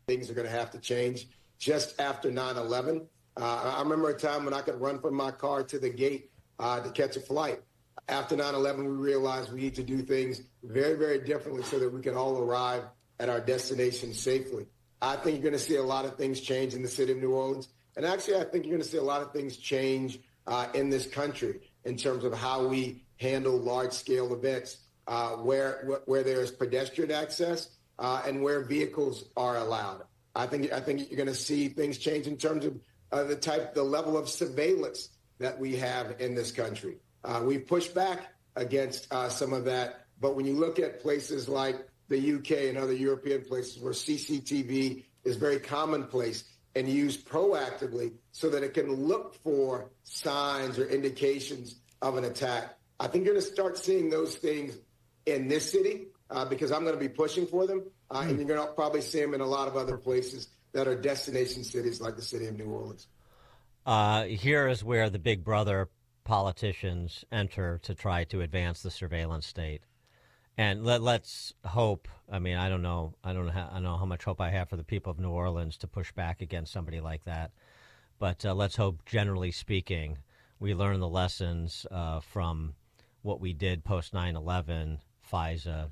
Things are going to have to change. Just after 9/11, I remember a time when I could run from my car to the gate to catch a flight. After 9/11, we realized we need to do things very, very differently so that we can all arrive at our destination safely. I think you're going to see a lot of things change in the city of New Orleans. And actually, I think you're going to see a lot of things change in this country in terms of how we handle large-scale events. where there is pedestrian access and where vehicles are allowed. I think you're going to see things change in terms of the level of surveillance that we have in this country. We've pushed back against some of that, but when you look at places like the UK and other European places where CCTV is very commonplace and used proactively so that it can look for signs or indications of an attack, I think you're going to start seeing those things in this city because I'm going to be pushing for them. And you're going to probably see them in a lot of other places that are destination cities like the city of New Orleans. Here is where the big brother politicians enter to try to advance the surveillance state. And let's hope. I mean, I don't know how much hope I have for the people of New Orleans to push back against somebody like that. But let's hope, generally speaking, we learn the lessons from what we did post 9/11, FISA,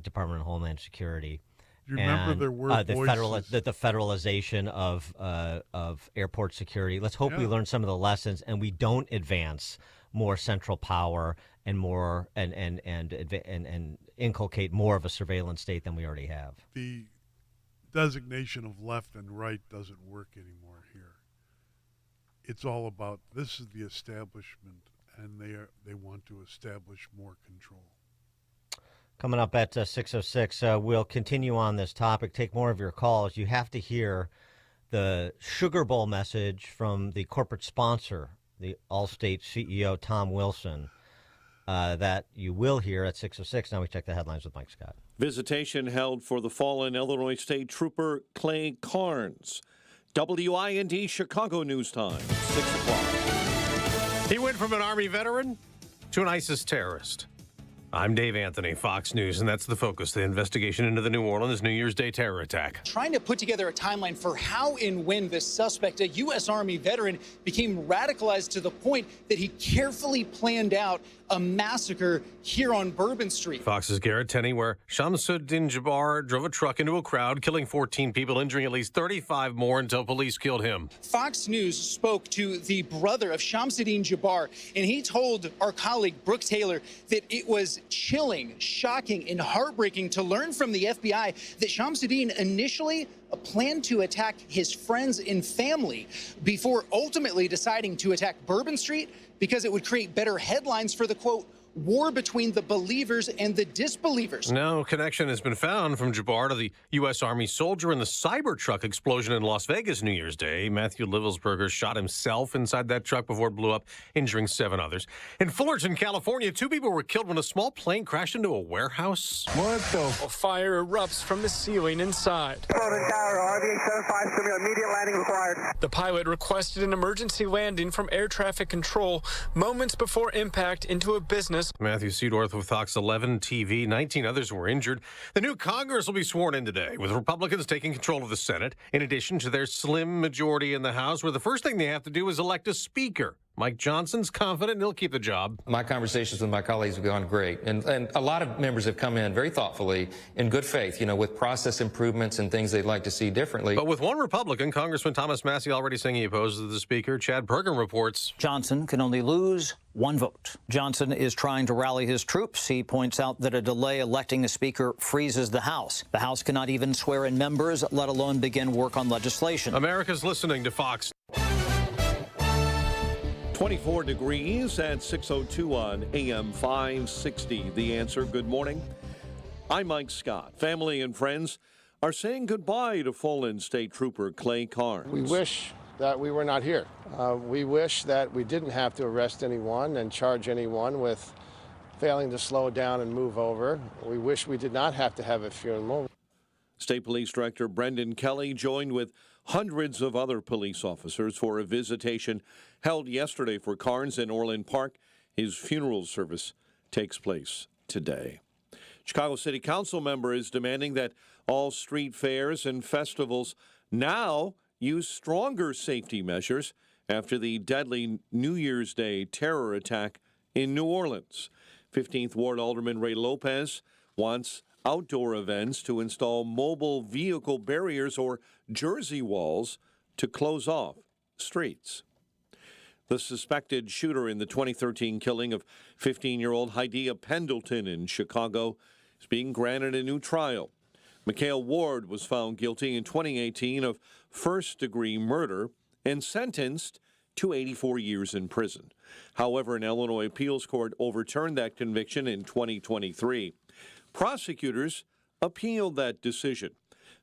Department of Homeland Security. You remember there were the federalization of airport security. Let's hope we learn some of the lessons and we don't advance more central power and more and inculcate more of a surveillance state than we already have. The designation of left and right doesn't work anymore here. It's all about this is the establishment, and they want to establish more control. Coming up at 6:06, we'll continue on this topic, take more of your calls. You have to hear the Sugar Bowl message from the corporate sponsor, the Allstate CEO, Tom Wilson, that you will hear at 6:06. Now we check the headlines with Mike Scott. Visitation held for the fallen Illinois State Trooper Clay Carnes. WIND Chicago News Time, 6 o'clock. He went from an Army veteran to an ISIS terrorist. I'm Dave Anthony, Fox News, and that's the focus, the investigation into the New Orleans New Year's Day terror attack. Trying to put together a timeline for how and when this suspect, a U.S. Army veteran, became radicalized to the point that he carefully planned out a massacre here on Bourbon Street. Fox's Garrett Tenney, where Shamsuddin Jabbar drove a truck into a crowd, killing 14 people, injuring at least 35 more until police killed him. Fox News spoke to the brother of Shamsuddin Jabbar, and he told our colleague Brooke Taylor that it was chilling, shocking, and heartbreaking to learn from the FBI that Shamsuddin initially planned to attack his friends and family before ultimately deciding to attack Bourbon Street because it would create better headlines for the, quote, war between the believers and the disbelievers. No connection has been found from Jabbar to the U.S. Army soldier in the Cybertruck explosion in Las Vegas New Year's Day. Matthew Livelsberger shot himself inside that truck before it blew up, injuring 7 others. In Fullerton, California, 2 people were killed when a small plane crashed into a warehouse. What the? A fire erupts from the ceiling inside. Fullerton Tower, RV-75, immediate landing required. The pilot requested an emergency landing from air traffic control moments before impact into a business. Matthew Seedorf with Fox 11 TV. 19 others were injured. The new Congress will be sworn in today, with Republicans taking control of the Senate, in addition to their slim majority in the House, where the first thing they have to do is elect a speaker. Mike Johnson's confident he'll keep the job. My conversations with my colleagues have gone great. And a lot of members have come in very thoughtfully, in good faith, with process improvements and things they'd like to see differently. But with one Republican, Congressman Thomas Massie, already saying he opposes the speaker, Chad Perkin reports Johnson can only lose 1 vote. Johnson is trying to rally his troops. He points out that a delay electing a speaker freezes the House. The House cannot even swear in members, let alone begin work on legislation. America's listening to Fox. 24 degrees at 6:02 on AM 560. The Answer. Good morning. I'm Mike Scott. Family and friends are saying goodbye to fallen State Trooper Clay Carnes. We wish that we were not here. We wish that we didn't have to arrest anyone and charge anyone with failing to slow down and move over. We wish we did not have to have a funeral. State Police Director Brendan Kelly joined with hundreds of other police officers for a visitation held yesterday for Carnes in Orland Park. His funeral service takes place today. Chicago City Council member is demanding that all street fairs and festivals now use stronger safety measures after the deadly New Year's Day terror attack in New Orleans. 15th Ward Alderman Ray Lopez wants outdoor events to install mobile vehicle barriers or jersey walls to close off streets. The suspected shooter in the 2013 killing of 15-year-old Hydea Pendleton in Chicago is being granted a new trial. Mikhail Ward was found guilty in 2018 of first-degree murder and sentenced to 84 years in prison. However, an Illinois appeals court overturned that conviction in 2023. Prosecutors appealed that decision,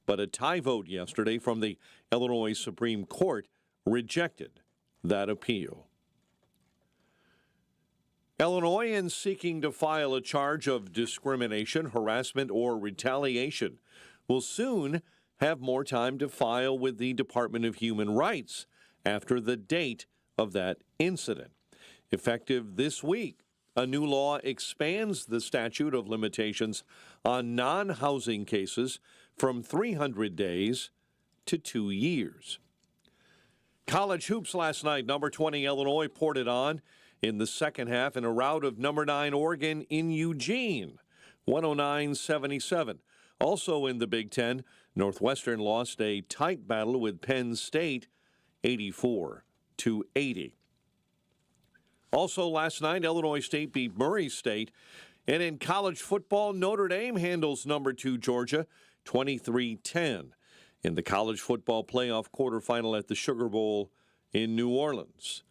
but a tie vote yesterday from the Illinois Supreme Court rejected that appeal. Illinoisans seeking to file a charge of discrimination, harassment, or retaliation will soon have more time to file with the Department of Human Rights after the date of that incident. Effective this week, a new law expands the statute of limitations on non-housing cases from 300 days to 2 years. College hoops last night. Number 20 Illinois poured it on in the second half in a rout of number 9 Oregon in Eugene, 109-77. Also in the Big Ten, Northwestern lost a tight battle with Penn State, 84-80. Also last night, Illinois State beat Murray State. And in college football, Notre Dame handles number 2 Georgia, 23-10. In the college football playoff quarterfinal at the Sugar Bowl in New Orleans.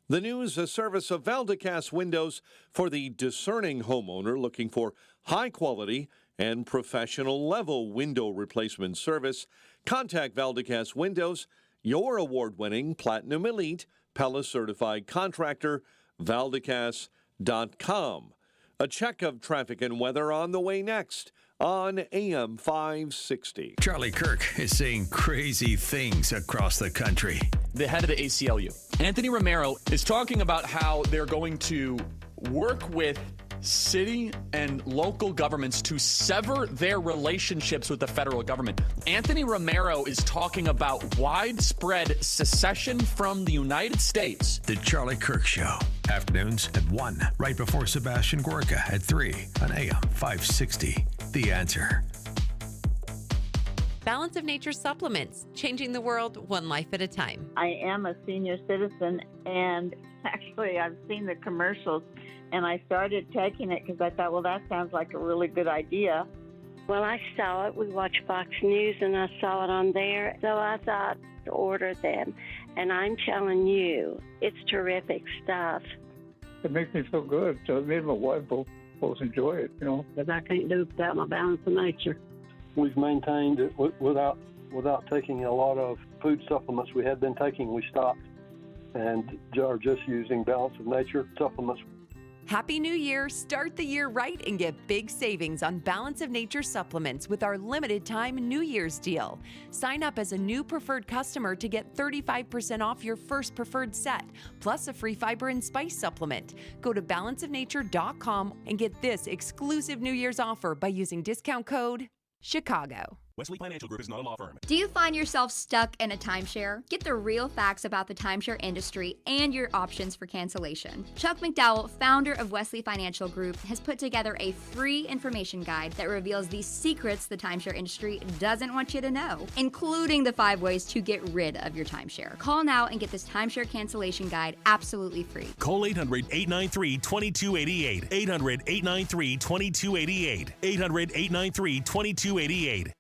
The news, a service of Valdecast Windows for the discerning homeowner looking for high-quality and professional-level window replacement service. Contact Valdecast Windows, your award-winning Platinum Elite Pella-certified contractor, Valdecast.com. A check of traffic and weather on the way next on AM 560. Charlie Kirk is saying crazy things across the country. The head of the ACLU, Anthony Romero, is talking about how they're going to work with city and local governments to sever their relationships with the federal government. Anthony Romero is talking about widespread secession from the United States. The Charlie Kirk Show. Afternoons at 1, right before Sebastian Gorka at 3 on AM 560. The Answer. Balance of Nature supplements, changing the world one life at a time. I am a senior citizen, and actually I've seen the commercials, and I started taking it because I thought, well, that sounds like a really good idea. Well, I saw it. We watch Fox News, and I saw it on there, so I thought to order them. And I'm telling you, it's terrific stuff. It makes me feel good. So me and my wife both enjoy it, you know. Because I can't do it without my Balance of Nature. We've maintained it without taking a lot of food supplements we had been taking. We stopped and are just using Balance of Nature supplements. Happy New Year! Start the year right and get big savings on Balance of Nature supplements with our limited time New Year's deal. Sign up as a new preferred customer to get 35% off your first preferred set, plus a free fiber and spice supplement. Go to balanceofnature.com and get this exclusive New Year's offer by using discount code Chicago. Wesley Financial Group is not a law firm. Do you find yourself stuck in a timeshare? Get the real facts about the timeshare industry and your options for cancellation. Chuck McDowell, founder of Wesley Financial Group, has put together a free information guide that reveals the secrets the timeshare industry doesn't want you to know, including the 5 ways to get rid of your timeshare. Call now and get this timeshare cancellation guide absolutely free. Call 800-893-2288. 800-893-2288. 800-893-2288.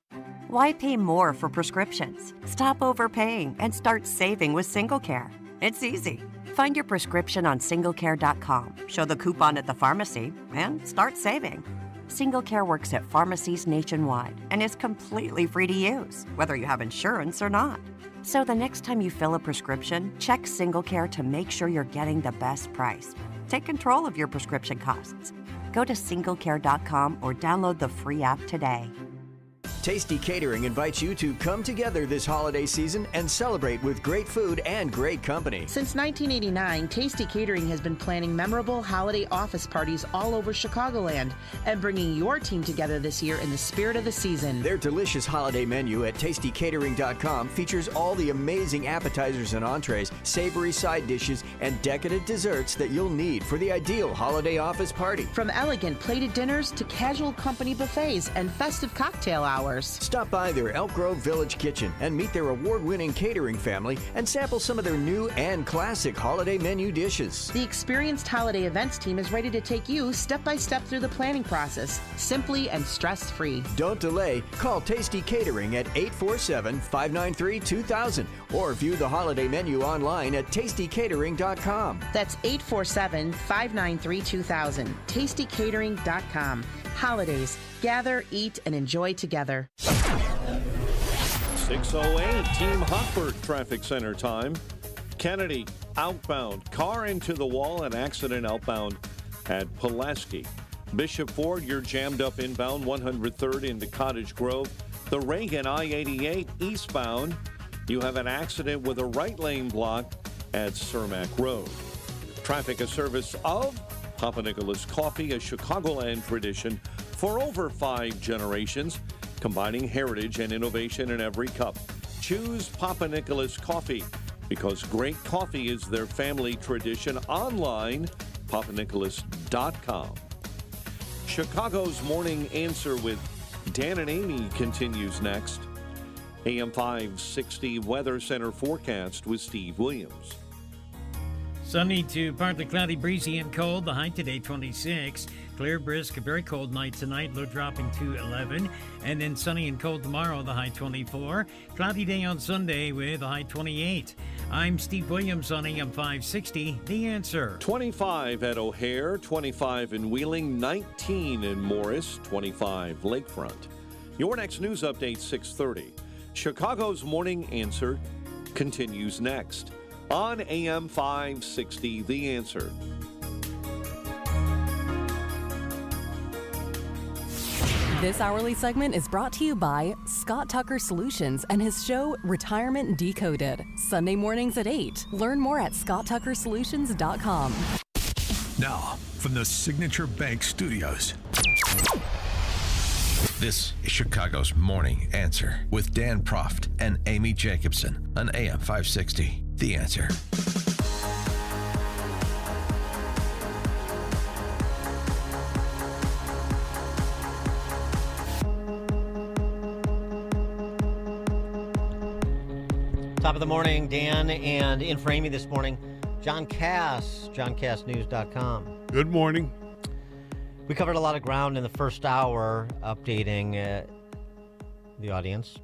Why pay more for prescriptions? Stop overpaying and start saving with SingleCare. It's easy. Find your prescription on SingleCare.com, show the coupon at the pharmacy, and start saving. SingleCare works at pharmacies nationwide and is completely free to use, whether you have insurance or not. So the next time you fill a prescription, check SingleCare to make sure you're getting the best price. Take control of your prescription costs. Go to SingleCare.com or download the free app today. Tasty Catering invites you to come together this holiday season and celebrate with great food and great company. Since 1989, Tasty Catering has been planning memorable holiday office parties all over Chicagoland and bringing your team together this year in the spirit of the season. Their delicious holiday menu at tastycatering.com features all the amazing appetizers and entrees, savory side dishes, and decadent desserts that you'll need for the ideal holiday office party. From elegant plated dinners to casual company buffets and festive cocktail hours. customers. Stop by their Elk Grove Village Kitchen and meet their award-winning catering family and sample some of their new and classic holiday menu dishes. The experienced holiday events team is ready to take you step by step through the planning process, simply and stress-free. Don't delay. Call Tasty Catering at 847-593-2000 or view the holiday menu online at tastycatering.com. That's 847-593-2000. tastycatering.com. Holidays. Gather, eat, and enjoy together. 6:08, Team Hochberg Traffic Center time. Kennedy outbound. Car into the wall. An accident outbound at Pulaski. Bishop Ford, you're jammed up inbound 103rd into Cottage Grove. The Reagan I-88 eastbound. You have an accident with a right lane block at Cermak Road. Traffic, a service of Papa Nicholas Coffee, a Chicagoland tradition for over 5 generations, combining heritage and innovation in every cup. Choose Papa Nicholas Coffee because great coffee is their family tradition. Online, papanicholas.com. Chicago's Morning Answer with Dan and Amy continues next. AM 560 Weather Center forecast with Steve Williams. Sunny to partly cloudy, breezy and cold. The high today 26. Clear, brisk, a very cold night tonight. Low dropping to 11. And then sunny and cold tomorrow, the high 24. Cloudy day on Sunday with a high 28. I'm Steve Williams on AM 560. The Answer. 25 at O'Hare, 25 in Wheeling, 19 in Morris, 25 Lakefront. Your next news update, 6:30. Chicago's Morning Answer continues next on AM 560, The Answer. This hourly segment is brought to you by Scott Tucker Solutions and his show Retirement Decoded. Sunday mornings at 8. Learn more at scotttuckersolutions.com. Now, from the Signature Bank Studios. This is Chicago's Morning Answer with Dan Proft and Amy Jacobson on AM 560. The Answer. Top of the morning, Dan, and in for Amy this morning, John Cass, johncassnews.com. Good morning. We covered a lot of ground in the first hour, updating the audience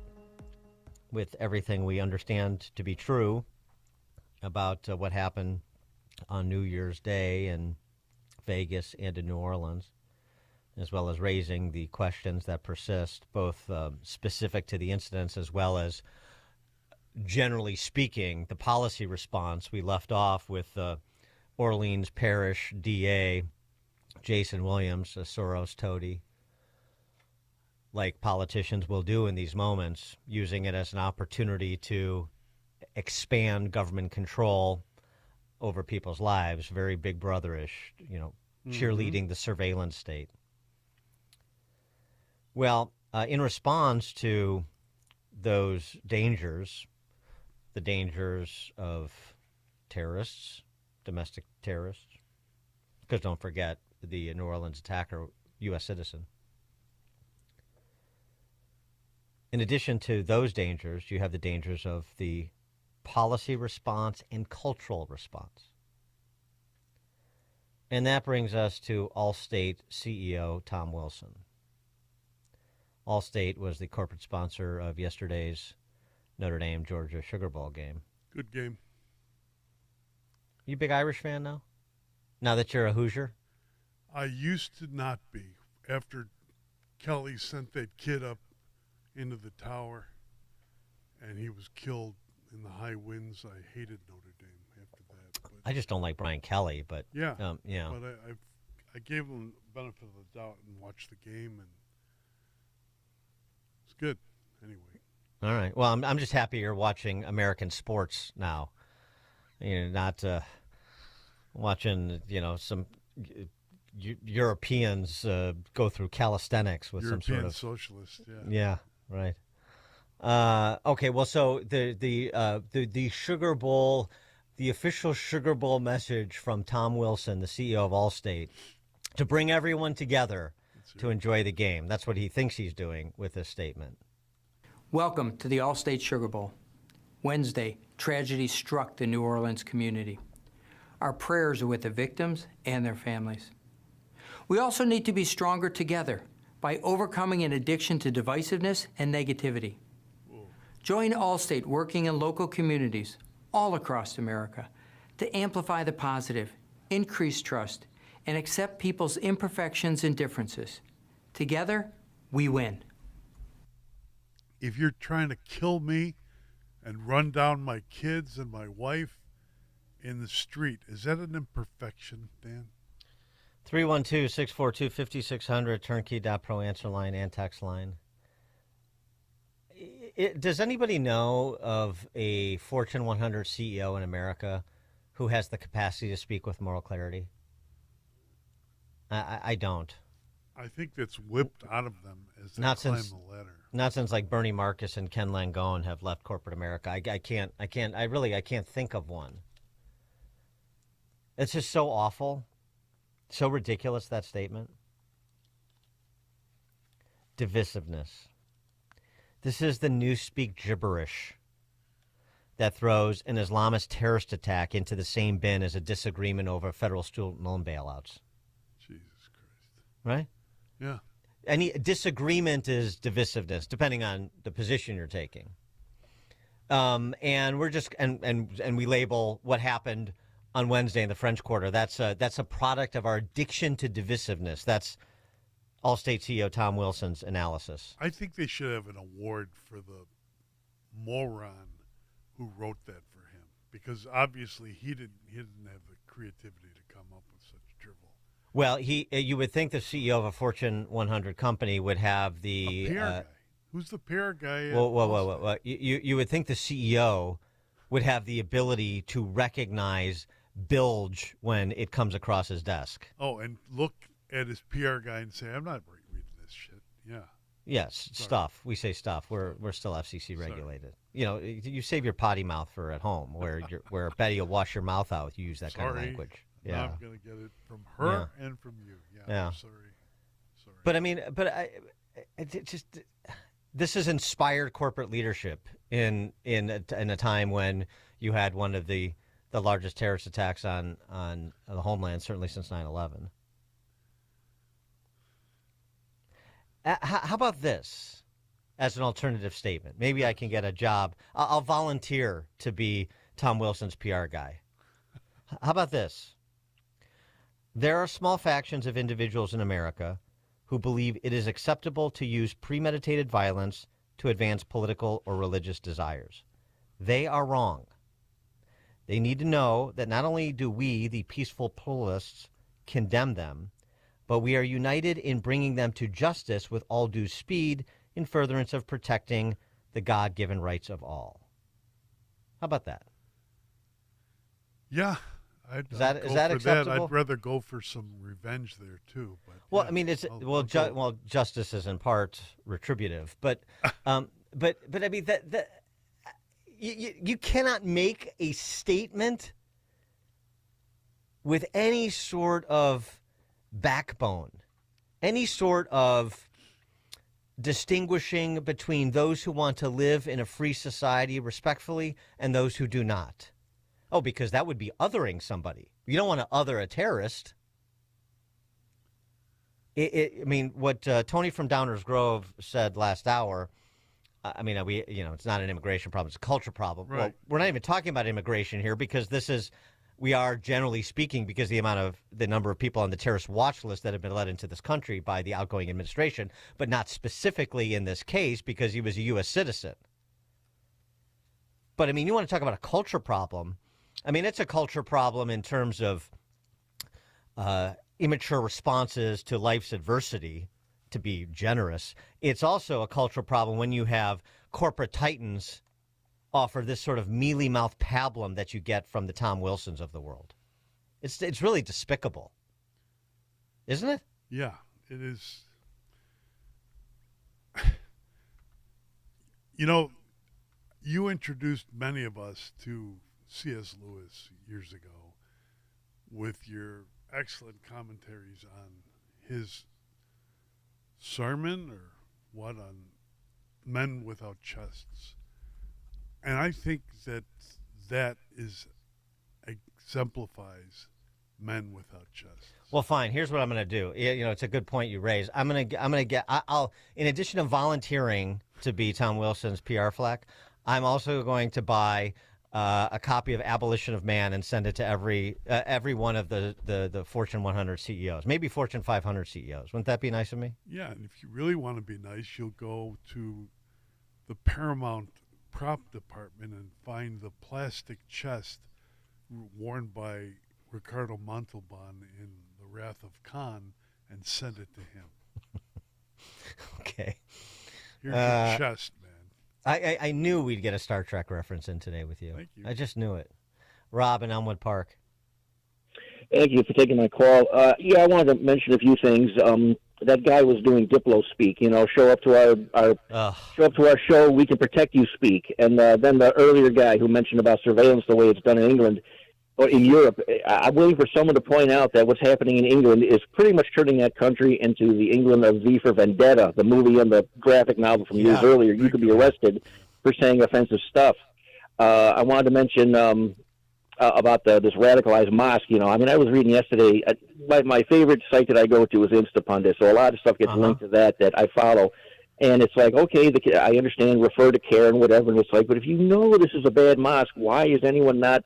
with everything we understand to be true about what happened on New Year's Day in Vegas and in New Orleans, as well as raising the questions that persist, both specific to the incidents as well as, generally speaking, the policy response. We left off with Orleans Parish DA Jason Williams, a Soros toady, like politicians will do in these moments, using it as an opportunity to expand government control over people's lives, very Big Brother-ish, cheerleading the surveillance state. Well, in response to those dangers, the dangers of terrorists, domestic terrorists, because don't forget, the New Orleans attacker, U.S. citizen. In addition to those dangers, you have the dangers of the policy response and cultural response. And that brings us to Allstate CEO Tom Wilson. Allstate was the corporate sponsor of yesterday's Notre Dame-Georgia Sugar Bowl game. Good game. You a big Irish fan now? Now that you're a Hoosier? I used to not be. After Kelly sent that kid up into the tower and he was killed in the high winds, I hated Notre Dame after that. But I just don't like Brian Kelly, but yeah. But I gave him the benefit of the doubt and watched the game, and it's good anyway. All right. Well, I'm just happy you're watching American sports now. Not watching some Europeans go through calisthenics with European some sort of socialist. Yeah. Right. Okay. Well, so the Sugar Bowl, the official Sugar Bowl message from Tom Wilson, the CEO of Allstate, to bring everyone together to enjoy the game. That's what he thinks he's doing with this statement. Welcome to the Allstate Sugar Bowl. Wednesday, tragedy struck the New Orleans community. Our prayers are with the victims and their families. We also need to be stronger together by overcoming an addiction to divisiveness and negativity. Join Allstate working in local communities all across America to amplify the positive, increase trust, and accept people's imperfections and differences. Together, we win. If you're trying to kill me and run down my kids and my wife in the street, is that an imperfection, Dan? 312-642-5600, turnkey.pro answer line and text line. Does anybody know of a Fortune 100 CEO in America who has the capacity to speak with moral clarity? I don't. I think that's whipped out of them as they Not climb since the ladder. Not since like Bernie Marcus and Ken Langone have left corporate America. I can't think of one. It's just so awful, so ridiculous, that statement. Divisiveness. This is the newspeak gibberish that throws an Islamist terrorist attack into the same bin as a disagreement over federal student loan bailouts. Jesus Christ. Right? Yeah. Any disagreement is divisiveness, depending on the position you're taking. And we're just and we label what happened on Wednesday in the French Quarter. That's a product of our addiction to divisiveness. That's Allstate CEO Tom Wilson's analysis. I think they should have an award for the moron who wrote that for him, because obviously he didn't have the creativity to come up with such drivel. Well, you would think the CEO of a Fortune 100 company would have the PR guy. Who's the PR guy? Whoa. You would think the CEO would have the ability to recognize bilge when it comes across his desk. Oh, and look at his PR guy and say, "I'm not reading this shit." Yeah. Yes, Sorry. stuff. We say stuff. We're still FCC regulated. Sorry. You know, you save your potty mouth for at home, where Betty will wash your mouth out. You use that kind of language. Yeah. I'm gonna get it from her and from you. Yeah. I'm sorry. But I mean, this is inspired corporate leadership in a time when you had one of the largest terrorist attacks on the homeland, certainly since 9/11. How about this as an alternative statement? Maybe I can get a job. I'll volunteer to be Tom Wilson's PR guy. How about this? There are small factions of individuals in America who believe it is acceptable to use premeditated violence to advance political or religious desires. They are wrong. They need to know that not only do we, the peaceful pluralists, condemn them, but we are united in bringing them to justice with all due speed in furtherance of protecting the God-given rights of all. How about that? Yeah. Is that acceptable? I'd rather go for some revenge there too. But well, yeah, I mean, justice is in part retributive, but I mean that you cannot make a statement with any sort of backbone, any sort of distinguishing between those who want to live in a free society respectfully and those who do not. Oh, because that would be othering somebody. You don't want to other a terrorist. I mean, what Tony from Downers Grove said last hour, I mean, it's not an immigration problem, it's a culture problem. Right. Well, we're not even talking about immigration here because we are generally speaking, because the number of people on the terrorist watch list that have been let into this country by the outgoing administration, but not specifically in this case because he was a U.S. citizen. But I mean, you want to talk about a culture problem. I mean, it's a culture problem in terms of immature responses to life's adversity, to be generous. It's also a cultural problem when you have corporate titans offer this sort of mealy-mouthed pablum that you get from the Tom Wilsons of the world. It's really despicable, isn't it? Yeah, it is. You introduced many of us to C.S. Lewis years ago with your excellent commentaries on his sermon or what on men without chests. And I think that exemplifies men without chests. Well, fine. Here's what I'm going to do. It's a good point you raise. I'll in addition to volunteering to be Tom Wilson's PR flack, I'm also going to buy a copy of Abolition of Man and send it to every one of the Fortune 100 CEOs, maybe Fortune 500 CEOs. Wouldn't that be nice of me? Yeah, and if you really want to be nice, you'll go to the Paramount prop department and find the plastic chest worn by Ricardo Montalban in The Wrath of Khan and send it to him. Okay. Here's your chest, man. I knew we'd get a Star Trek reference in today with you. Thank you. I just knew it. Rob in Elmwood Park. Thank you for taking my call. I wanted to mention a few things. That guy was doing Diplo speak. Show up to our show. We can protect you. Speak. And then the earlier guy who mentioned about surveillance, the way it's done in England or in Europe. I'm waiting for someone to point out that what's happening in England is pretty much turning that country into the England of V for Vendetta, the movie and the graphic novel from years earlier. You could be arrested for saying offensive stuff. I wanted to mention about this radicalized mosque. I was reading yesterday. My favorite site that I go to is Instapundit, so a lot of stuff gets linked to that I follow. And it's like, okay, I understand, refer to care and whatever, and it's like, but if you know this is a bad mosque, why is anyone not?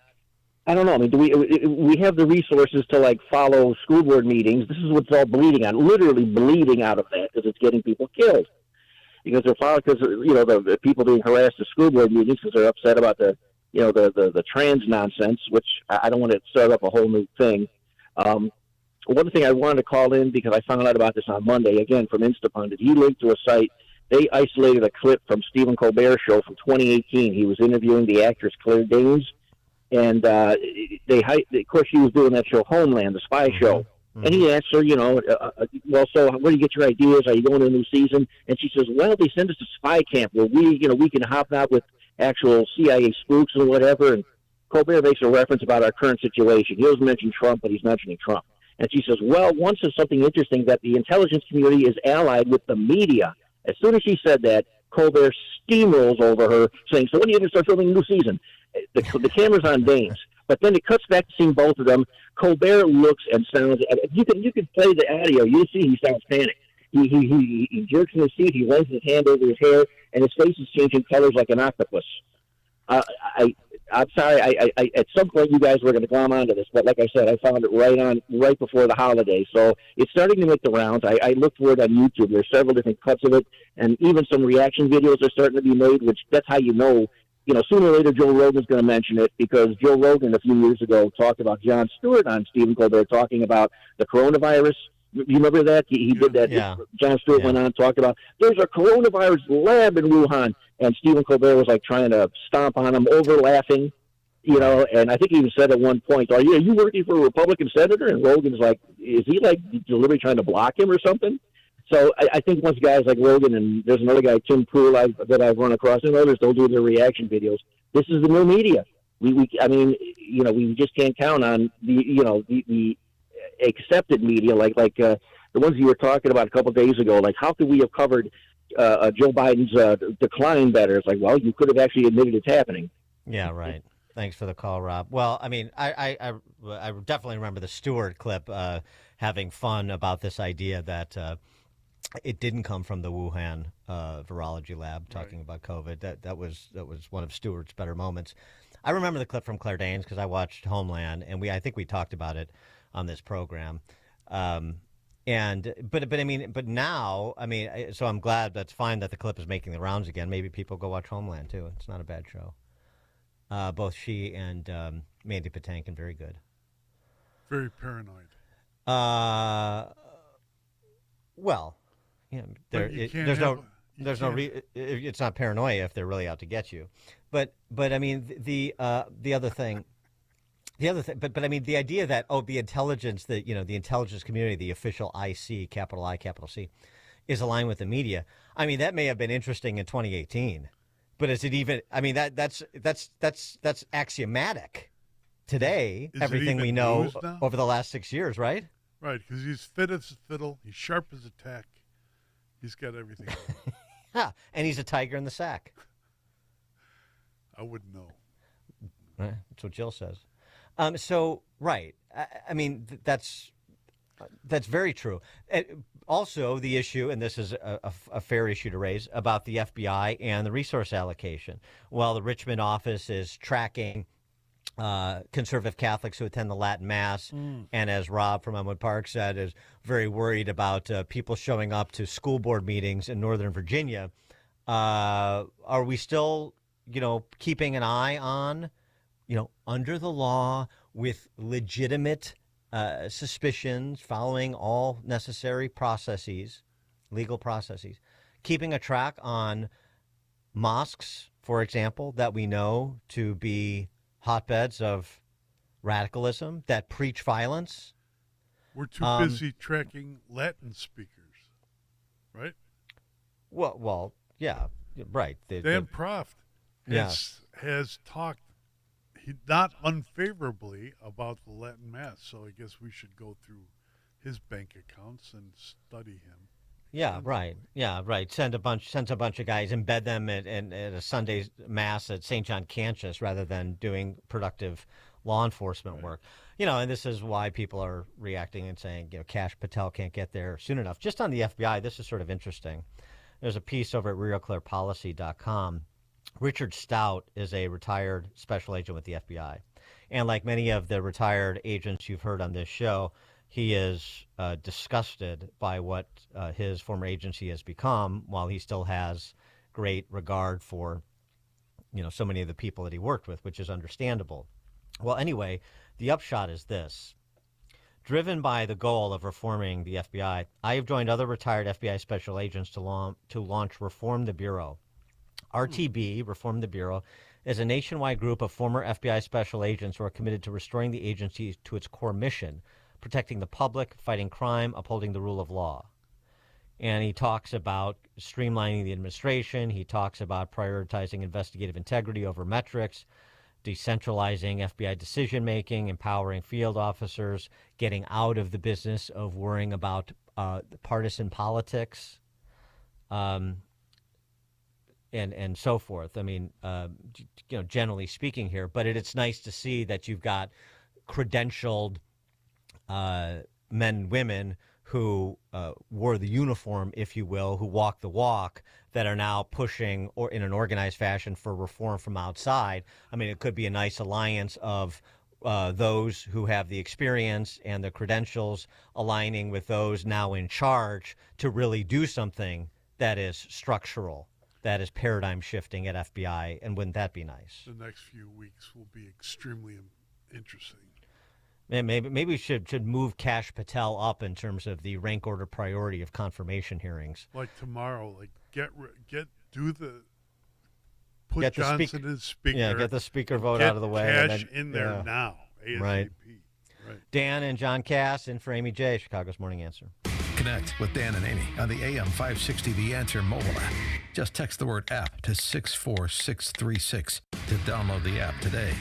I don't know. Do we have the resources to follow school board meetings? This is what's all bleeding on, literally bleeding out of that, because it's getting people killed. Because the people being harassed at school board meetings because they're upset about the trans nonsense, which I don't want to start up a whole new thing. One thing I wanted to call in, because I found out about this on Monday, again, from Instapundit. He linked to a site. They isolated a clip from Stephen Colbert's show from 2018. He was interviewing the actress Claire Danes. And of course, she was doing that show, Homeland, the spy show. Mm-hmm. And he asked her, so where do you get your ideas? Are you going to a new season? And she says, well, they send us to spy camp where we can hop out with actual CIA spooks and whatever. And Colbert makes a reference about our current situation. He doesn't mention Trump, but he's mentioning Trump. And she says, well, one says something interesting, that the intelligence community is allied with the media. As soon as she said that, Colbert steamrolls over her, saying, so when are you going to start filming a new season? The camera's on Danes, but then it cuts back to seeing both of them. Colbert looks and sounds. You can play the audio. You see he sounds panicked. He jerks in his seat. He runs his hand over his hair, and his face is changing colors like an octopus. I'm sorry. At some point, you guys were going to glom onto this, but like I said, I found it right before the holiday. So it's starting to make the rounds. I looked for it on YouTube. There's several different cuts of it, and even some reaction videos are starting to be made. Which that's how you know. Sooner or later, Joe Rogan's going to mention it, because Joe Rogan a few years ago talked about Jon Stewart on Stephen Colbert talking about the coronavirus. You remember that? He did that. Yeah. Jon Stewart went on and talked about there's a coronavirus lab in Wuhan, and Stephen Colbert was trying to stomp on him, over laughing, and I think he even said at one point, are you working for a Republican senator? And Rogan's like, is he deliberately trying to block him or something? So I think once guys like Rogan, and there's another guy, Tim Pool, that I've run across, and others, they'll do their reaction videos. This is the new media. We just can't count on the accepted media like the ones you were talking about a couple of days ago. Like, how could we have covered Joe Biden's decline better? It's like, well, you could have actually admitted it's happening. Yeah, right. Thanks for the call, Rob. Well, I definitely remember the Stewart clip, having fun about this idea that it didn't come from the Wuhan virology lab talking about COVID. That was one of Stewart's better moments. I remember the clip from Claire Danes because I watched Homeland, and I think we talked about it on this program. But now, so I'm glad. That's fine that the clip is making the rounds again. Maybe people go watch Homeland too. It's not a bad show. Both she and Mandy Patinkin, very good. Very paranoid. Well, it's not paranoia if they're really out to get you. But the other thing, the idea that the intelligence, the intelligence community, the official IC, capital I, capital C, is aligned with the media. That may have been interesting in 2018, but is it even? That's axiomatic today. Everything we know over the last 6 years, right? Right, because he's fit as a fiddle. He's sharp as a tack. He's got everything. Yeah, and he's a tiger in the sack. I wouldn't know. That's what Jill says. Right. I mean, that's very true. Also, the issue, and this is a fair issue to raise, about the FBI and the resource allocation. Well, the Richmond office is tracking conservative Catholics who attend the Latin Mass, and as Rob from Elmwood Park said, is very worried about people showing up to school board meetings in Northern Virginia. Are we still, keeping an eye on, under the law with legitimate suspicions, following all necessary processes, legal processes, keeping a track on mosques, for example, that we know to be hotbeds of radicalism, that preach violence? We're too busy tracking Latin speakers, right? Well, yeah, right. Dan Proft has talked not unfavorably about the Latin Mass, so I guess we should go through his bank accounts and study him. Yeah, right. Yeah, right. Send a bunch of guys, embed them at a Sunday Mass at St. John Cantius rather than doing productive law enforcement work. And this is why people are reacting and saying, Kash Patel can't get there soon enough. Just on the FBI, this is sort of interesting. There's a piece over at RealClearPolicy.com. Richard Stout is a retired special agent with the FBI. And like many of the retired agents you've heard on this show, he is disgusted by what his former agency has become, while he still has great regard for, so many of the people that he worked with, which is understandable. Well, anyway, the upshot is this. Driven by the goal of reforming the FBI, I have joined other retired FBI special agents to launch Reform the Bureau. RTB, Reform the Bureau, is a nationwide group of former FBI special agents who are committed to restoring the agency to its core mission, protecting the public, fighting crime, upholding the rule of law. And he talks about streamlining the administration. He talks about prioritizing investigative integrity over metrics, decentralizing FBI decision-making, empowering field officers, getting out of the business of worrying about partisan politics, and so forth. I mean, generally speaking here, but it's nice to see that you've got credentialed men and women who wore the uniform, if you will, who walk the walk, that are now pushing, or in an organized fashion, for reform from outside. I mean, it could be a nice alliance of those who have the experience and the credentials aligning with those now in charge to really do something that is structural, that is paradigm shifting at FBI. And wouldn't that be nice? The next few weeks will be extremely interesting. Maybe we should move Kash Patel up in terms of the rank order priority of confirmation hearings. Like tomorrow, put Johnson as speaker. Yeah, get the speaker vote out of the way. Kash in there now, ASAP. Right. Dan and John Cass in for Amy J, Chicago's Morning Answer. Connect with Dan and Amy on the AM 560 The Answer mobile app. Just text the word app to 64636 to download the app today.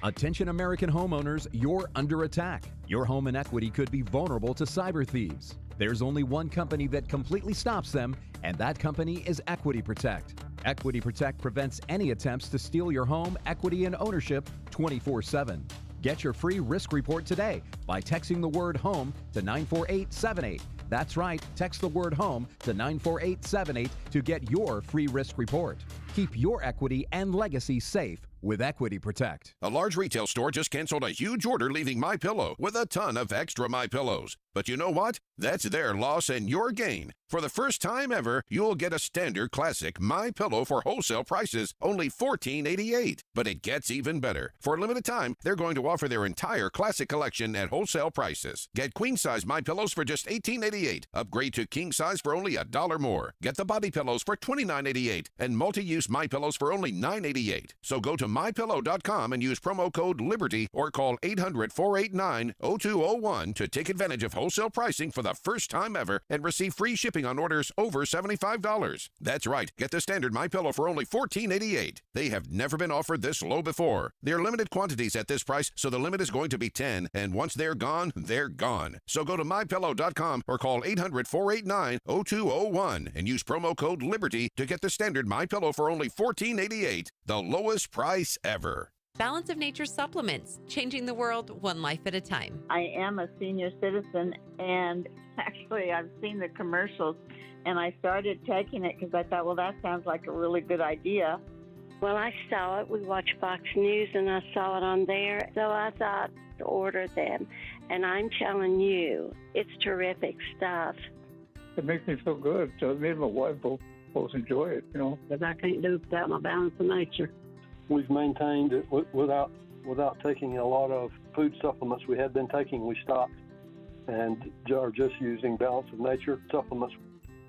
Attention American homeowners, you're under attack. Your home and equity could be vulnerable to cyber thieves. There's only one company that completely stops them, and that company is Equity Protect. Equity Protect prevents any attempts to steal your home, equity, and ownership 24/7. Get your free risk report today by texting the word HOME to 94878. That's right, text the word HOME to 94878 to get your free risk report. Keep your equity and legacy safe with Equity Protect. A large retail store just canceled a huge order, leaving MyPillow with a ton of extra MyPillows. But you know what? That's their loss and your gain. For the first time ever, you'll get a standard classic MyPillow for wholesale prices, only $14.88. But it gets even better. For a limited time, they're going to offer their entire classic collection at wholesale prices. Get queen-size MyPillows for just $18.88. Upgrade to king size for only $1 more. Get the body pillows for $29.88 and multi-use MyPillows for only $9.88. So go to MyPillow.com and use promo code LIBERTY or call 800-489-0201 to take advantage of wholesale pricing for the first time ever and receive free shipping on orders over $75. That's right. Get the standard MyPillow for only $14.88. They have never been offered this low before. They're limited quantities at this price, so the limit is going to be 10, and once they're they're gone, they're gone. So go to MyPillow.com or call 800-489-0201 and use promo code LIBERTY to get the standard MyPillow for only $14.88, the lowest price ever. Balance of Nature supplements, changing the world one life at a time. I am a senior citizen, and actually I've seen the commercials, and I started taking it because I thought, well, that sounds like a really good idea. Well, I saw it. We watch Fox News, and I saw it on there. So I thought to order them. And I'm telling you, it's terrific stuff. It makes me feel good. So me and my wife both enjoy it, you know. Because I can't do it without my Balance of Nature. We've maintained it without taking a lot of food supplements we had been taking. We stopped and are just using Balance of Nature supplements.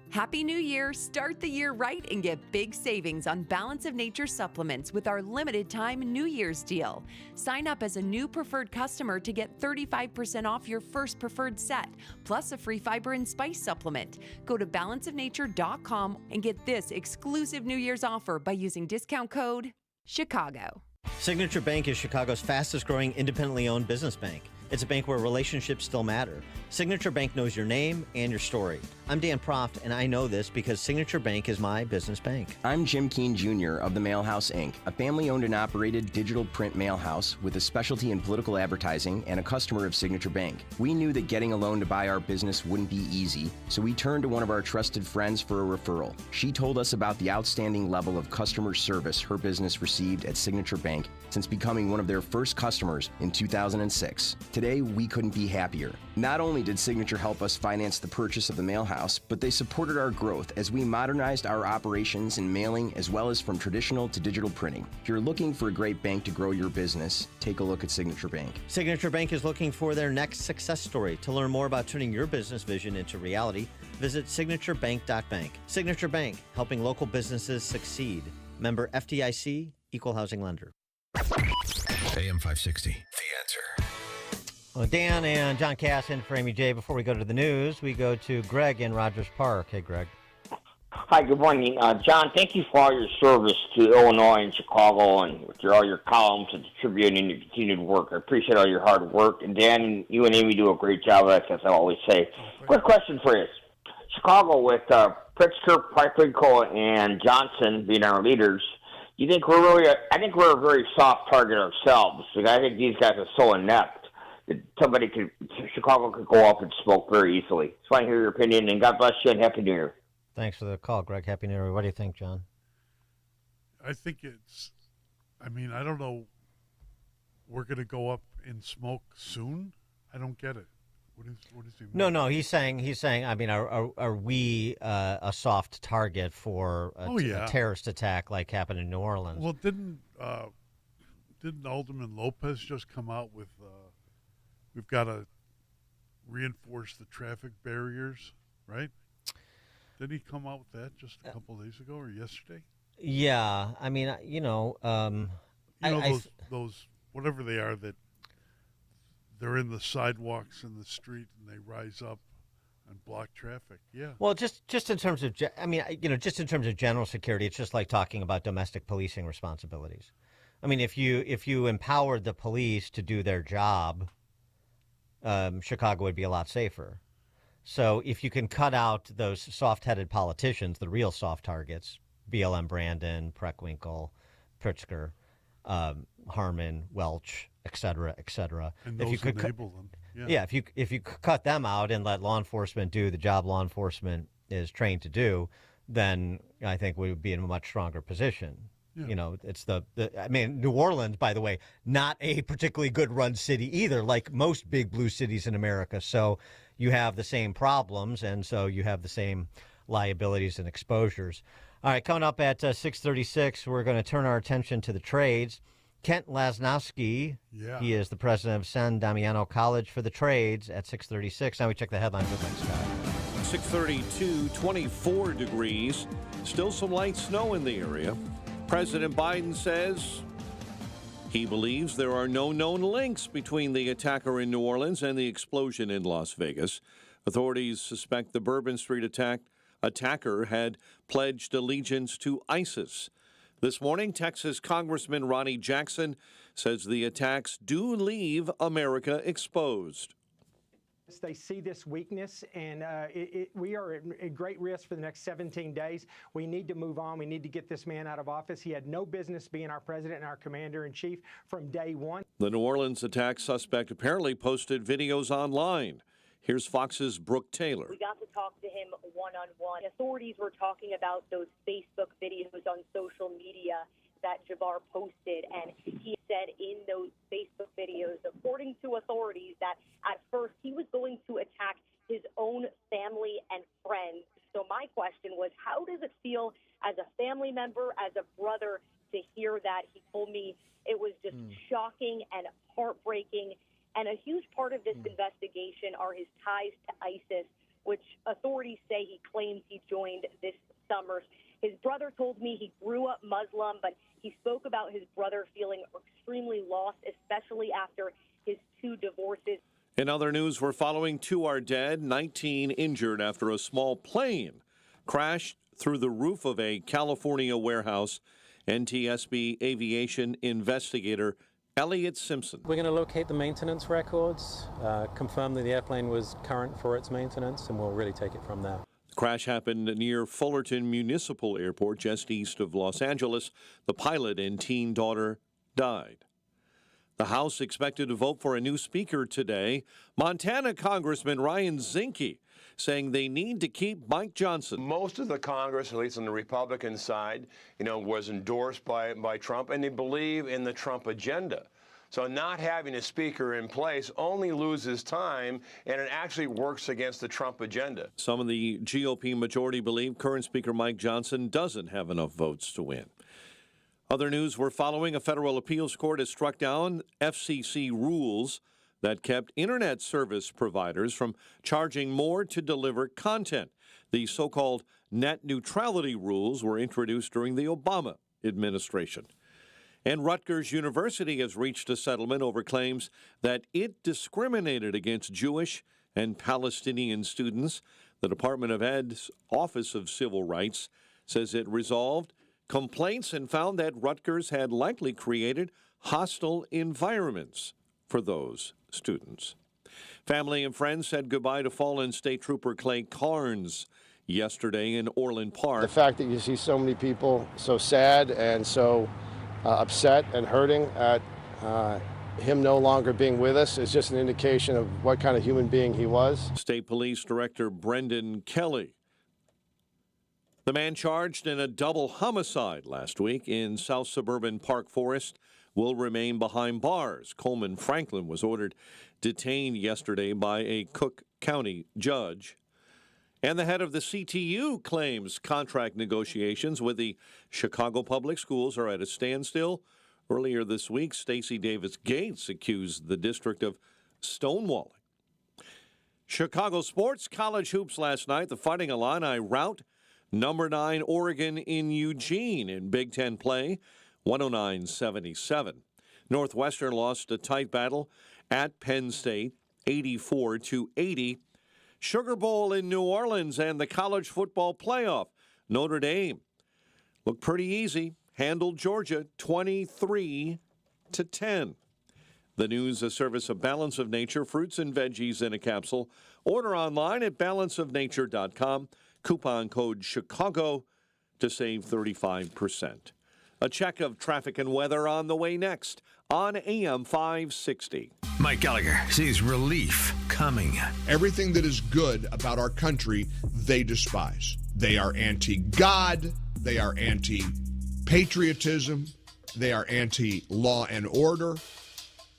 Happy New Year! Start the year right and get big savings on Balance of Nature supplements with our limited time New Year's deal. Sign up as a new preferred customer to get 35% off your first preferred set, plus a free fiber and spice supplement. Go to balanceofnature.com and get this exclusive New Year's offer by using discount code Chicago. Signature Bank is Chicago's fastest growing independently owned business bank. It's a bank where relationships still matter. Signature Bank knows your name and your story. I'm Dan Proft, and I know this because Signature Bank is my business bank. I'm Jim Keene Jr. of the Mail House, Inc., a family-owned and operated digital print mail house with a specialty in political advertising and a customer of Signature Bank. We knew that getting a loan to buy our business wouldn't be easy, so we turned to one of our trusted friends for a referral. She told us about the outstanding level of customer service her business received at Signature Bank since becoming one of their first customers in 2006. Today, we couldn't be happier. Not only did Signature help us finance the purchase of the mail house, but they supported our growth as we modernized our operations in mailing as well as from traditional to digital printing. If you're looking for a great bank to grow your business, take a look at Signature Bank. Signature Bank is looking for their next success story. To learn more about turning your business vision into reality, visit signaturebank.bank. Signature Bank, helping local businesses succeed. Member FDIC, Equal Housing Lender. AM 560, The Answer. Well, Dan and John Cass in for Amy J. Before we go to the news, we go to Greg in Rogers Park. Hey, Greg. Hi, good morning. John, thank you for all your service to Illinois and Chicago and with all your columns at the Tribune and your continued work. I appreciate all your hard work. And Dan, you and Amy do a great job of that, as I always say. Quick question for you. Chicago, with Pritzker, Prypinko, and Johnson being our leaders, you think I think we're a very soft target ourselves. Because I think these guys are so inept that Chicago could go up and smoke very easily. Just want to hear your opinion, and God bless you, and Happy New Year. Thanks for the call, Greg. Happy New Year. What do you think, John? I think I don't know. We're going to go up in smoke soon? I don't get it. What is he mean? No, he's saying, I mean, are we a soft target for a terrorist attack like happened in New Orleans? Well, didn't Alderman Lopez just come out with we've got to reinforce the traffic barriers, right? Didn't he come out with that just a couple days ago or yesterday? Yeah, I mean, those whatever they are that they're in the sidewalks in the street and they rise up and block traffic. Yeah. Well, just in terms of, just in terms of general security, it's just like talking about domestic policing responsibilities. I mean, if you empowered the police to do their job, Chicago would be a lot safer. So if you can cut out those soft-headed politicians, the real soft targets, BLM Brandon, Preckwinkle, Pritzker, Harmon, Welch, et cetera, and if those you could enable them. Yeah, if you cut them out and let law enforcement do the job law enforcement is trained to do, then I think we would be in a much stronger position. Yeah. You know, it's New Orleans, by the way, not a particularly good run city either, like most big blue cities in America. So you have the same problems, and so you have the same liabilities and exposures. All right, coming up at 6:36, we're going to turn our attention to the trades. Kent Lasnowski, he is the president of San Damiano College for the Trades at 6:36. Now we check the headlines with Mike Scott. 6:32, 24 degrees. Still some light snow in the area. President Biden says he believes there are no known links between the attacker in New Orleans and the explosion in Las Vegas. Authorities suspect the Bourbon Street attacker had pledged allegiance to ISIS. This morning, Texas Congressman Ronnie Jackson says the attacks do leave America exposed. They see this weakness, and we are at great risk for the next 17 days. We need to move on. We need to get this man out of office. He had no business being our president and our commander-in-chief from day one. The New Orleans attack suspect apparently posted videos online. Here's Fox's Brooke Taylor. We got to talk to him one-on-one. Authorities were talking about those Facebook videos on social media that Jabbar posted, and he said in those Facebook videos, according to authorities, that at first he was going to attack his own family and friends. So my question was, how does it feel as a family member, as a brother, to hear that? He told me it was just shocking and heartbreaking, and a huge part of this investigation are his ties to ISIS, which authorities say he claims he joined this summer. His brother told me he grew up Muslim, but he spoke about his brother feeling extremely lost, especially after his 2 divorces. In other news, we're following 2 are dead, 19 injured after a small plane crashed through the roof of a California warehouse. NTSB aviation investigator Elliot Simpson. We're going to locate the maintenance records, confirm that the airplane was current for its maintenance, and we'll really take it from there. The crash happened near Fullerton Municipal Airport, just east of Los Angeles. The pilot and teen daughter died. The House expected to vote for a new speaker today. Montana Congressman Ryan Zinke saying they need to keep Mike Johnson. Most of the Congress, at least on the Republican side, was endorsed by Trump, and they believe in the Trump agenda. So not having a speaker in place only loses time, and it actually works against the Trump agenda. Some of the GOP majority believe current Speaker Mike Johnson doesn't have enough votes to win. Other news we're following: a federal appeals court has struck down FCC rules that kept internet service providers from charging more to deliver content. The so-called net neutrality rules were introduced during the Obama administration. And Rutgers University has reached a settlement over claims that it discriminated against Jewish and Palestinian students. The Department of Ed's Office of Civil Rights says it resolved complaints and found that Rutgers had likely created hostile environments for those students. Family and friends said goodbye to fallen State Trooper Clay Carnes yesterday in Orland Park. The fact that you see so many people so sad and so upset and hurting at him no longer being with us is just an indication of what kind of human being he was. State Police Director Brendan Kelly. The man charged in a double homicide last week in South Suburban Park Forest will remain behind bars. Coleman Franklin was ordered detained yesterday by a Cook County judge. And the head of the CTU claims contract negotiations with the Chicago Public Schools are at a standstill. Earlier this week, Stacey Davis Gates accused the district of stonewalling. Chicago sports, college hoops last night. The Fighting Illini rout number 9 Oregon in Eugene in Big Ten play, 109-77. Northwestern lost a tight battle at Penn State, 84-80. Sugar Bowl in New Orleans and the college football playoff. Notre Dame looked pretty easy. Handled Georgia 23-10. The news, a service of Balance of Nature, fruits and veggies in a capsule. Order online at balanceofnature.com. Coupon code Chicago to save 35%. A check of traffic and weather on the way next on AM 560. Mike Gallagher sees relief coming. Everything that is good about our country, they despise. They are anti-God. They are anti-patriotism. They are anti-law and order.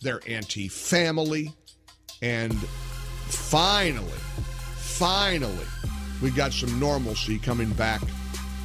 They're anti-family. And finally, we got some normalcy coming back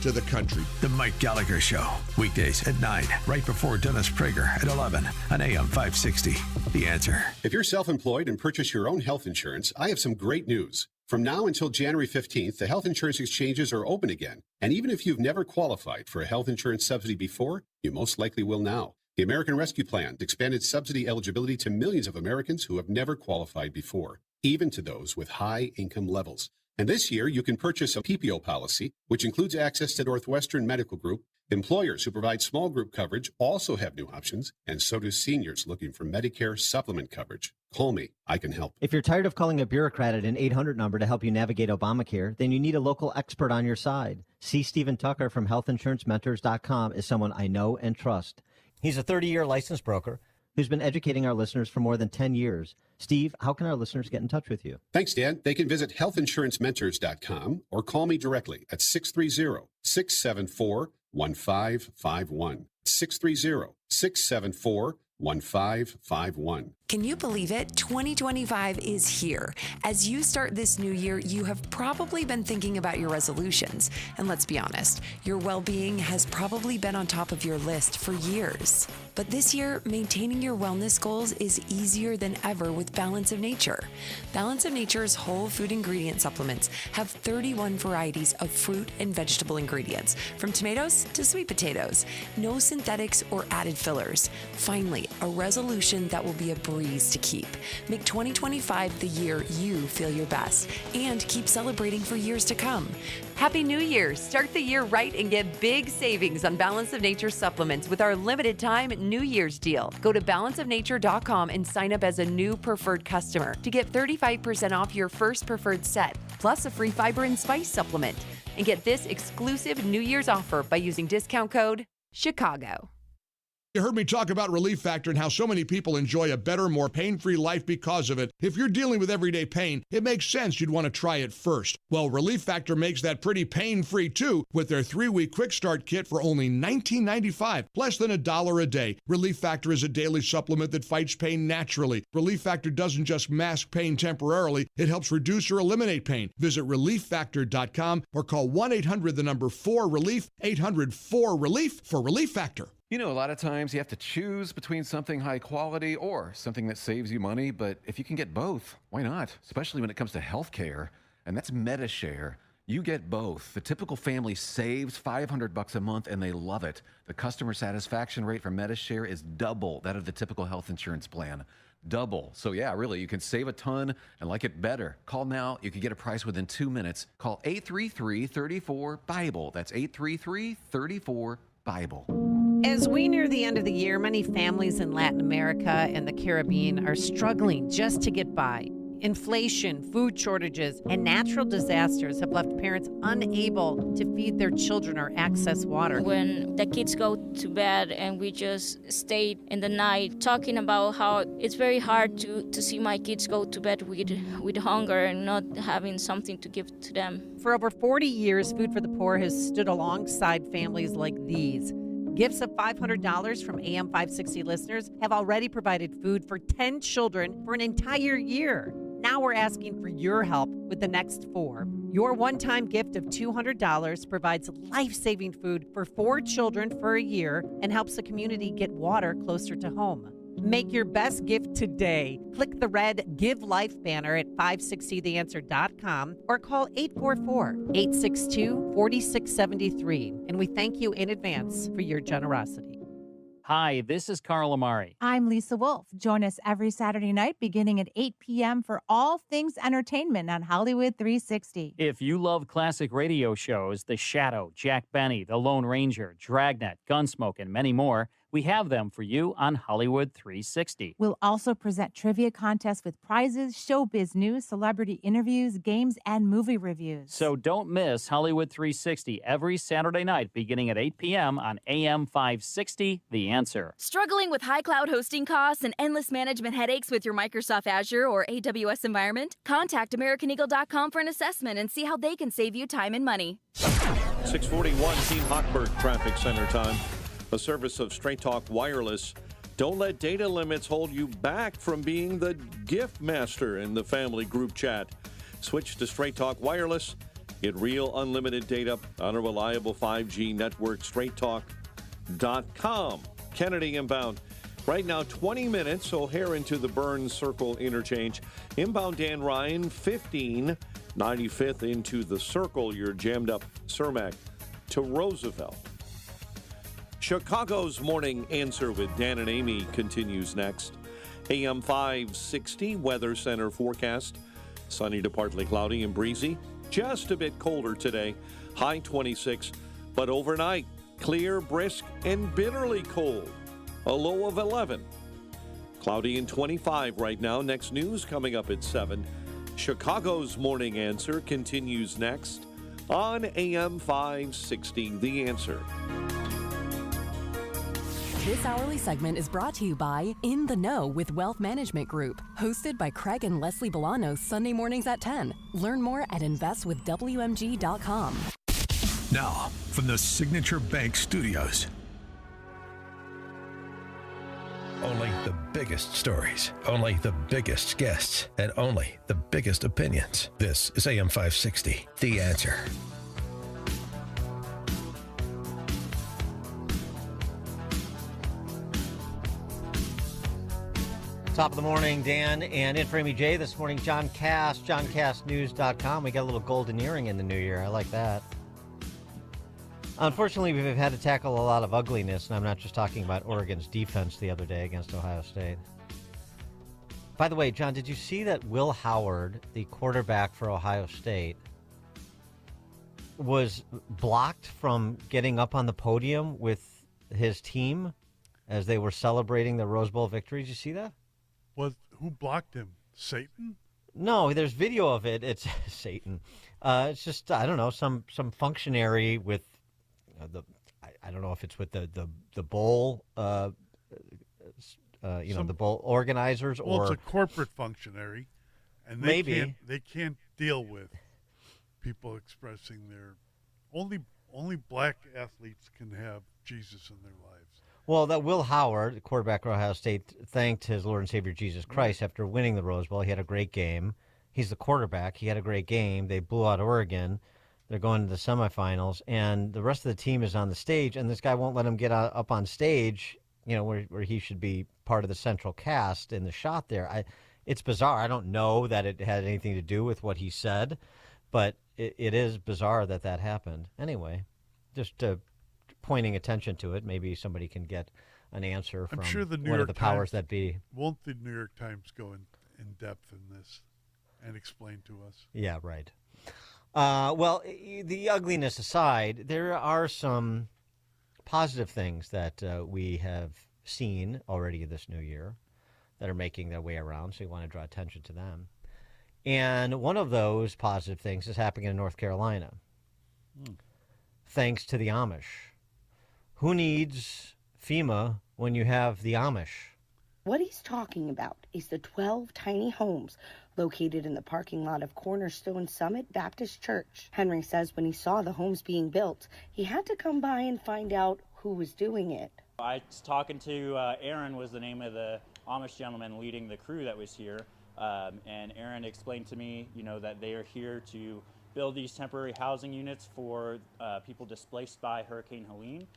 to the country. The Mike Gallagher Show, weekdays at 9, right before Dennis Prager at 11 on AM 560. The Answer. If you're self-employed and purchase your own health insurance, I have some great news. From now until January 15th, the health insurance exchanges are open again. And even if you've never qualified for a health insurance subsidy before, you most likely will now. The American Rescue Plan expanded subsidy eligibility to millions of Americans who have never qualified before, even to those with high income levels. And this year, you can purchase a PPO policy, which includes access to Northwestern Medical Group, Employers who provide small group coverage also have new options, and so do seniors looking for Medicare supplement coverage. Call me. I can help. If you're tired of calling a bureaucrat at an 800 number to help you navigate Obamacare, then you need a local expert on your side. C. Stephen Tucker from healthinsurancementors.com is someone I know and trust. He's a 30-year licensed broker who's been educating our listeners for more than 10 years. Steve, how can our listeners get in touch with you? Thanks, Dan. They can visit healthinsurancementors.com or call me directly at 630-674-1551. 630-674-1551. Can you believe it? 2025 is here. As you start this new year, you have probably been thinking about your resolutions. And let's be honest, your well-being has probably been on top of your list for years. But this year, maintaining your wellness goals is easier than ever with Balance of Nature. Balance of Nature's whole food ingredient supplements have 31 varieties of fruit and vegetable ingredients, from tomatoes to sweet potatoes. No synthetics or added fillers. Finally, a resolution that will be a breeze to keep. Make 2025 the year you feel your best and keep celebrating for years to come. Happy New Year! Start the year right and get big savings on Balance of Nature supplements with our limited time New Year's deal. Go to balanceofnature.com and sign up as a new preferred customer to get 35% off your first preferred set, plus a free fiber and spice supplement. And get this exclusive New Year's offer by using discount code Chicago. You heard me talk about Relief Factor and how so many people enjoy a better, more pain-free life because of it. If you're dealing with everyday pain, it makes sense you'd want to try it first. Well, Relief Factor makes that pretty pain-free too with their 3-week quick start kit for only $19.95, less than $1 a day. Relief Factor is a daily supplement that fights pain naturally. Relief Factor doesn't just mask pain temporarily, it helps reduce or eliminate pain. Visit ReliefFactor.com or call 1-800-4RELIEF, 800-4RELIEF for Relief Factor. You know, a lot of times you have to choose between something high quality or something that saves you money, but if you can get both, why not? Especially when it comes to healthcare, and that's MediShare. You get both. The typical family saves $500 a month, and they love it. The customer satisfaction rate for MediShare is double that of the typical health insurance plan. Double. So yeah, really, you can save a ton and like it better. Call now. You can get a price within 2 minutes. Call 833-34-BIBLE. That's 833-34-BIBLE. As we near the end of the year, many families in Latin America and the Caribbean are struggling just to get by. Inflation, food shortages, and natural disasters have left parents unable to feed their children or access water. When the kids go to bed and we just stay in the night talking about how it's very hard to see my kids go to bed with hunger and not having something to give to them. For over 40 years, Food for the Poor has stood alongside families like these. Gifts of $500 from AM 560 listeners have already provided food for 10 children for an entire year. Now we're asking for your help with the next 4. Your one-time gift of $200 provides life-saving food for 4 children for a year and helps the community get water closer to home. Make your best gift today. Click the red Give Life banner at 560theanswer.com or call 844-862-4673. And we thank you in advance for your generosity. Hi, this is Carl Amari. I'm Lisa Wolf. Join us every Saturday night beginning at 8 p.m. for all things entertainment on Hollywood 360. If you love classic radio shows, The Shadow, Jack Benny, The Lone Ranger, Dragnet, Gunsmoke, and many more, we have them for you on Hollywood 360. We'll also present trivia contests with prizes, showbiz news, celebrity interviews, games, and movie reviews. So don't miss Hollywood 360 every Saturday night beginning at 8 p.m. on AM 560, The Answer. Struggling with high cloud hosting costs and endless management headaches with your Microsoft Azure or AWS environment? Contact AmericanEagle.com for an assessment and see how they can save you time and money. 641 Team Hochberg Traffic Center time. A service of Straight Talk Wireless. Don't let data limits hold you back from being the gift master in the family group chat. Switch to Straight Talk Wireless. Get real unlimited data on a reliable 5G network. StraightTalk.com. Kennedy inbound. Right now, 20 minutes, O'Hare into the Burns Circle interchange. Inbound Dan Ryan, 15. 95th into the Circle. You're jammed up Cermak to Roosevelt. Chicago's Morning Answer with Dan and Amy continues next. AM 560 Weather Center forecast. Sunny to partly cloudy and breezy. Just a bit colder today. High 26. But overnight, Clear, brisk, and bitterly cold. A low of 11. Cloudy and 25 right now. Next news coming up at 7. Chicago's Morning Answer continues next on AM 560. The Answer. This hourly segment is brought to you by In the Know with Wealth Management Group, hosted by Craig and Leslie Bolano Sunday mornings at 10. Learn more at investwithwmg.com. Now, from the Signature Bank Studios. Only the biggest stories, only the biggest guests, and only the biggest opinions. This is AM 560, The Answer. Top of the morning, Dan, and in for Amy J. This morning, John Cass, JohnCassNews.com. We got a little golden earring in the new year. I like that. Unfortunately, we've had to tackle a lot of ugliness, and I'm not just talking about Oregon's defense the other day against Ohio State. By the way, John, did you see that Will Howard, the quarterback for Ohio State, was blocked from getting up on the podium with his team as they were celebrating the Rose Bowl victory? Did you see that? Who blocked him? Satan? No, there's video of it. It's Satan. It's just, I don't know, some functionary with I don't know if it's with the bowl, the bowl organizers, or it's a corporate functionary, and they can't deal with people expressing their only black athletes can have Jesus in their lives. Well, that Will Howard, the quarterback of Ohio State, thanked his Lord and Savior Jesus Christ after winning the Rose Bowl. He had a great game. He's the quarterback. He had a great game. They blew out Oregon. They're going to the semifinals, and the rest of the team is on the stage, and this guy won't let him get up on stage, where he should be part of the central cast in the shot there. It's bizarre. I don't know that it had anything to do with what he said, but it is bizarre that happened. Anyway, just pointing attention to it. Maybe somebody can get an answer from one of the powers that be. Won't the New York Times go in depth in this and explain to us? Yeah, right. Well, the ugliness aside, there are some positive things that we have seen already this new year that are making their way around, so we want to draw attention to them. And one of those positive things is happening in North Carolina, thanks to the Amish. Who needs FEMA when you have the Amish? What he's talking about is the 12 tiny homes located in the parking lot of Cornerstone Summit Baptist Church. Henry says when he saw the homes being built, he had to come by and find out who was doing it. I was talking to Aaron, was the name of the Amish gentleman leading the crew that was here, and Aaron explained to me, that they are here to build these temporary housing units for people displaced by Hurricane Helene.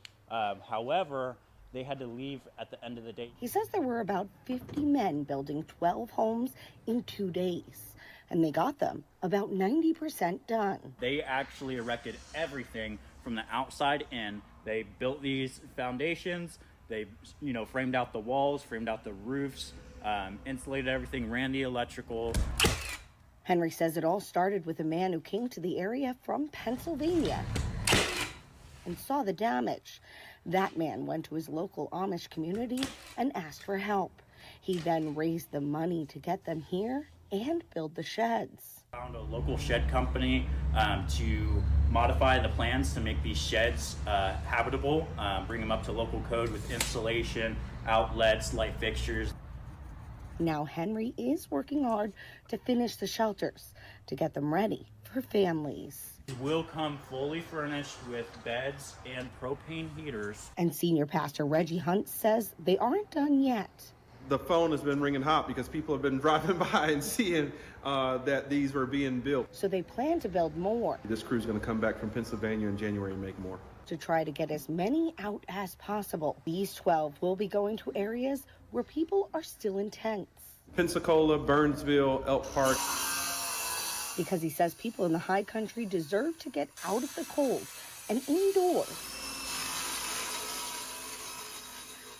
However, they had to leave at the end of the day. He says there were about 50 men building 12 homes in 2 days, and they got them about 90% done. They actually erected everything from the outside in. They built these foundations, they, framed out the walls, framed out the roofs, insulated everything, ran the electrical. Henry says it all started with a man who came to the area from Pennsylvania and saw the damage. That man went to his local Amish community and asked for help. He then raised the money to get them here and build the sheds. Found a local shed company to modify the plans to make these sheds habitable, bring them up to local code with insulation, outlets, light fixtures. Now Henry is working hard to finish the shelters to get them ready for families. It will come fully furnished with beds and propane heaters. And Senior Pastor Reggie Hunt says they aren't done yet. The phone has been ringing hot because people have been driving by and seeing that these were being built. So they plan to build more. This crew's going to come back from Pennsylvania in January and make more. To try to get as many out as possible. These 12 will be going to areas where people are still in tents. Pensacola, Burnsville, Elk Park. Because he says people in the high country deserve to get out of the cold and indoors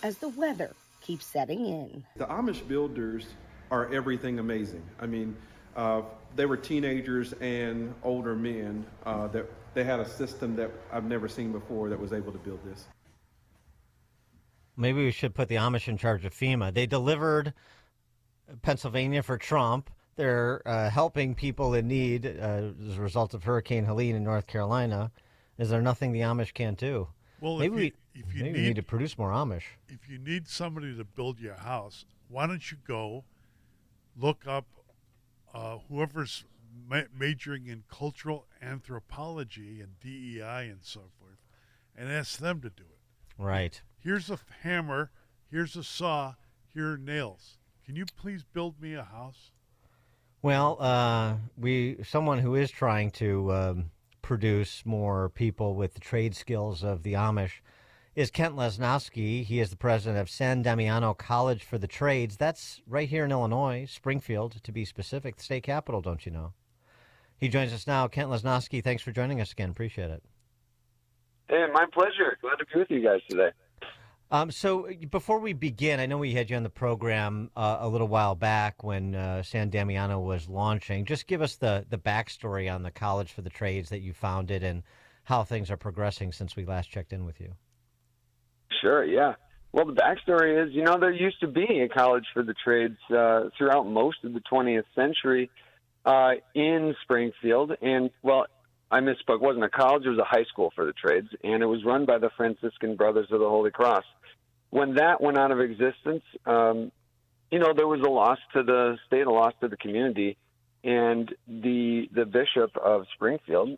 as the weather keeps setting in. The Amish builders are everything amazing. I mean, They were teenagers and older men that they had a system that I've never seen before that was able to build this. Maybe we should put the Amish in charge of FEMA. They delivered Pennsylvania for Trump. They're helping people in need as a result of Hurricane Helene in North Carolina. Is there nothing the Amish can't do? Well, maybe we need to produce more Amish. If you need somebody to build your house, why don't you go look up whoever's majoring in cultural anthropology and DEI and so forth, and ask them to do it. Right. Here's a hammer, here's a saw, here are nails. Can you please build me a house? Well, someone who is trying to produce more people with the trade skills of the Amish is Kent Lesnowski. He is the president of San Damiano College for the Trades. That's right here in Illinois, Springfield, to be specific, the state capital, don't you know? He joins us now. Kent Lesnowski, thanks for joining us again. Appreciate it. Hey, my pleasure. Glad to be with you guys today. So before we begin, I know we had you on the program a little while back when San Damiano was launching. Just give us the backstory on the College for the Trades that you founded and how things are progressing since we last checked in with you. Sure, yeah. Well, the backstory is, there used to be a College for the Trades throughout most of the 20th century in Springfield. And, well, I misspoke. It wasn't a college. It was a high school for the trades, and it was run by the Franciscan Brothers of the Holy Cross. When that went out of existence, there was a loss to the state, a loss to the community, and the bishop of Springfield,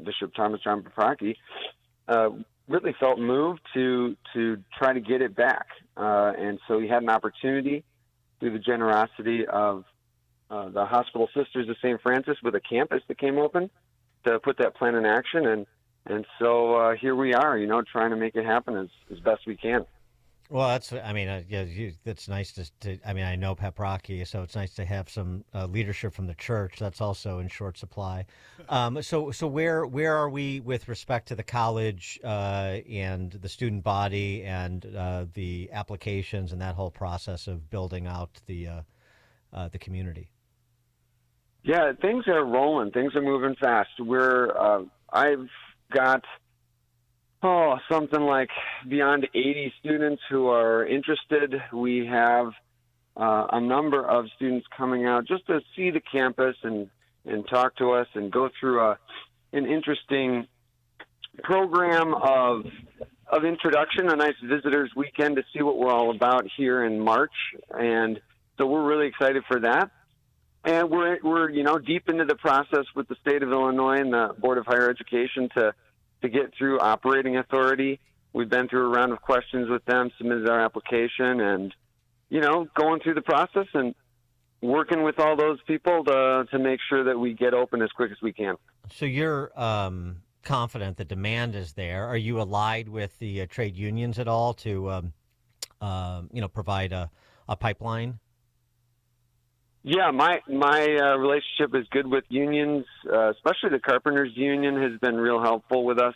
Bishop Thomas John Paprocki, really felt moved to try to get it back. And so he had an opportunity through the generosity of the Hospital Sisters of St. Francis with a campus that came open to put that plan in action. And so here we are, trying to make it happen as best we can. Well, that's nice to I know Paprocki, so it's nice to have some leadership from the church. That's also in short supply. So where are we with respect to the college and the student body and the applications and that whole process of building out the community? Yeah, things are rolling. Things are moving fast. I've got something like beyond 80 students who are interested. We have a number of students coming out just to see the campus and talk to us and go through an interesting program of introduction, a nice visitors weekend to see what we're all about here in March. And so we're really excited for that. And we're deep into the process with the state of Illinois and the Board of Higher Education to get through operating authority. We've been through a round of questions with them, submitted our application, and, going through the process and working with all those people to make sure that we get open as quick as we can. So you're confident the demand is there. Are you allied with the trade unions at all to, provide a pipeline? Yeah, my relationship is good with unions, especially the Carpenters Union has been real helpful with us.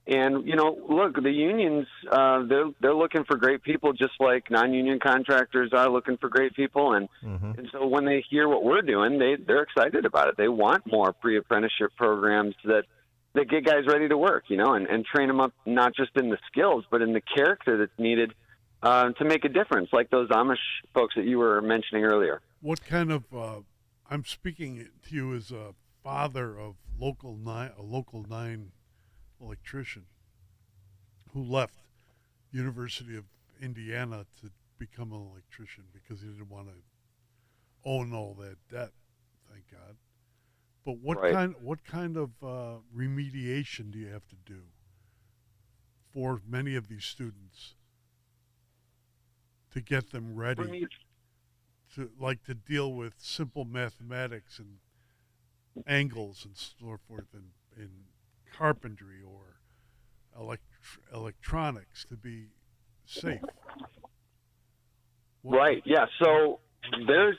And, look, the unions, they're looking for great people just like non-union contractors are looking for great people. And so when they hear what we're doing, they're excited about it. They want more pre-apprenticeship programs that get guys ready to work, and train them up not just in the skills, but in the character that's needed to make a difference, like those Amish folks that you were mentioning earlier. What kind of, I'm speaking to you as a father of a Local 9 electrician who left University of Indiana to become an electrician because he didn't want to own all that debt, thank God. But what kind of remediation do you have to do for many of these students to get them ready to deal with simple mathematics and angles and so forth in carpentry or electronics to be safe? Right. Yeah. So there's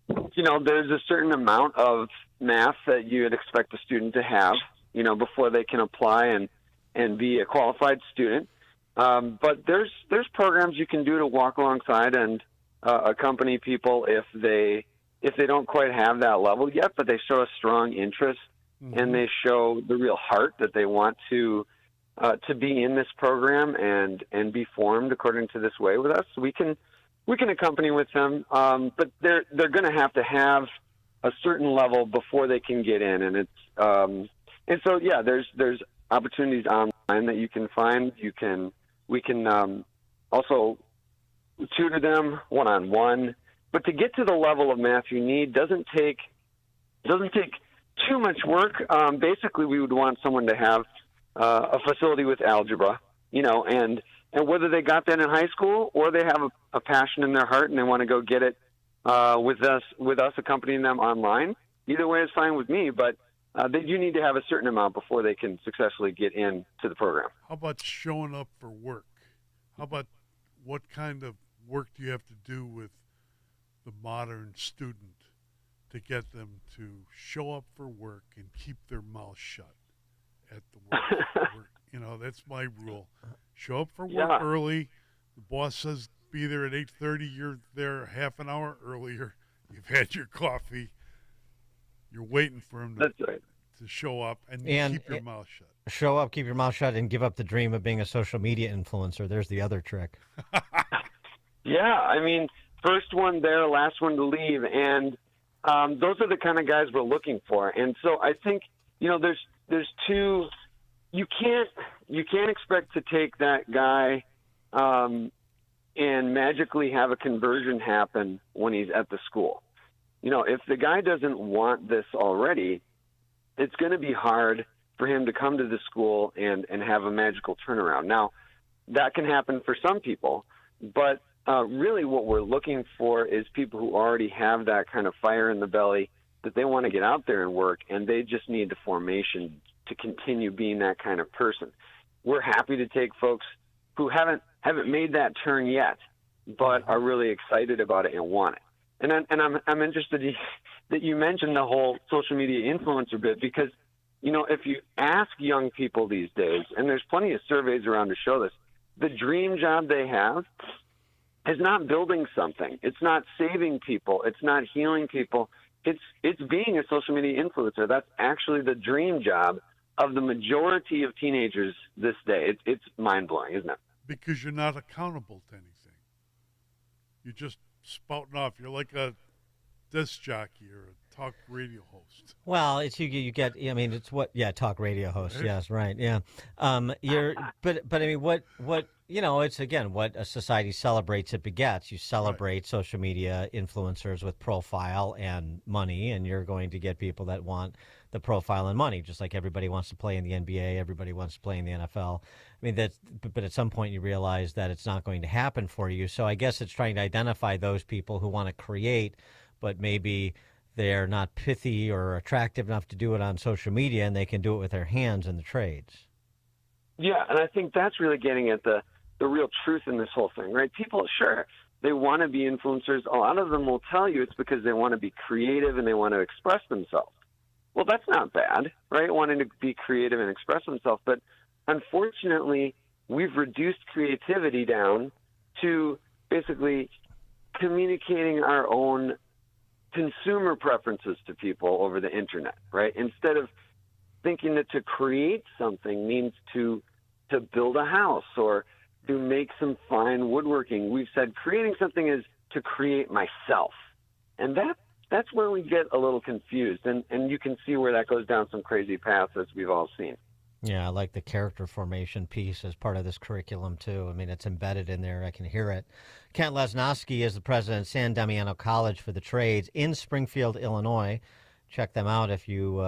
a certain amount of math that you would expect a student to have, before they can apply and be a qualified student. But there's programs you can do to walk alongside and accompany people if if they don't quite have that level yet, but they show a strong interest and they show the real heart that they want to be in this program and be formed according to this way with us, we can accompany with them. But they're going to have a certain level before they can get in, and it's so yeah. There's opportunities online that you can find. We can also tutor them one-on-one. But to get to the level of math you need doesn't take too much work. Basically, we would want someone to have a facility with algebra, and whether they got that in high school or they have a passion in their heart and they want to go get it with us accompanying them online. Either way is fine with me, but they do need to have a certain amount before they can successfully get into the program. How about showing up for work? How about what kind of work do you have to do with the modern student to get them to show up for work and keep their mouth shut at the work? That's my rule. Show up for work early. The boss says be there at 8:30. You're there half an hour earlier. You've had your coffee. You're waiting for him to show up and keep your mouth shut. Show up, keep your mouth shut, and give up the dream of being a social media influencer. There's the other trick. Yeah, I mean, first one there, last one to leave, and those are the kind of guys we're looking for. And so I think there's two. You can't expect to take that guy and magically have a conversion happen when he's at the school. If the guy doesn't want this already, it's going to be hard for him to come to the school and have a magical turnaround. Now, that can happen for some people, but really what we're looking for is people who already have that kind of fire in the belly that they want to get out there and work, and they just need the formation to continue being that kind of person. We're happy to take folks who haven't made that turn yet, but are really excited about it and want it. And I'm interested that you mentioned the whole social media influencer bit, because if you ask young people these days, and there's plenty of surveys around to show this, the dream job they have is not building something. It's not saving people. It's not healing people. It's being a social media influencer. That's actually the dream job of the majority of teenagers this day. It's mind-blowing, isn't it? Because you're not accountable to anything. You're just spouting off. You're like a disc jockey or a talk radio host. Well, it's you get. I mean, it's what? Yeah, talk radio host. Yes, right. Yeah. But I mean, what? It's again what a society celebrates, it begets. You celebrate social media influencers with profile and money, and you're going to get people that want the profile and money, just like everybody wants to play in the NBA, everybody wants to play in the NFL. I mean, but at some point you realize that it's not going to happen for you. So I guess it's trying to identify those people who want to create, but maybe they're not pithy or attractive enough to do it on social media, and they can do it with their hands in the trades. Yeah, and I think that's really getting at the real truth in this whole thing, right? People, sure, they want to be influencers. A lot of them will tell you it's because they want to be creative and they want to express themselves. Well, that's not bad, right? Wanting to be creative and express themselves. But unfortunately, we've reduced creativity down to basically communicating our own consumer preferences to people over the internet, right? Instead of thinking that to create something means to build a house or to make some fine woodworking. We've said creating something is to create myself. And that's where we get a little confused. And you can see where that goes down some crazy paths, as we've all seen. Yeah, I like the character formation piece as part of this curriculum, too. I mean, it's embedded in there. I can hear it. Kent Lesnowski is the president of San Damiano College for the Trades in Springfield, Illinois. Check them out if you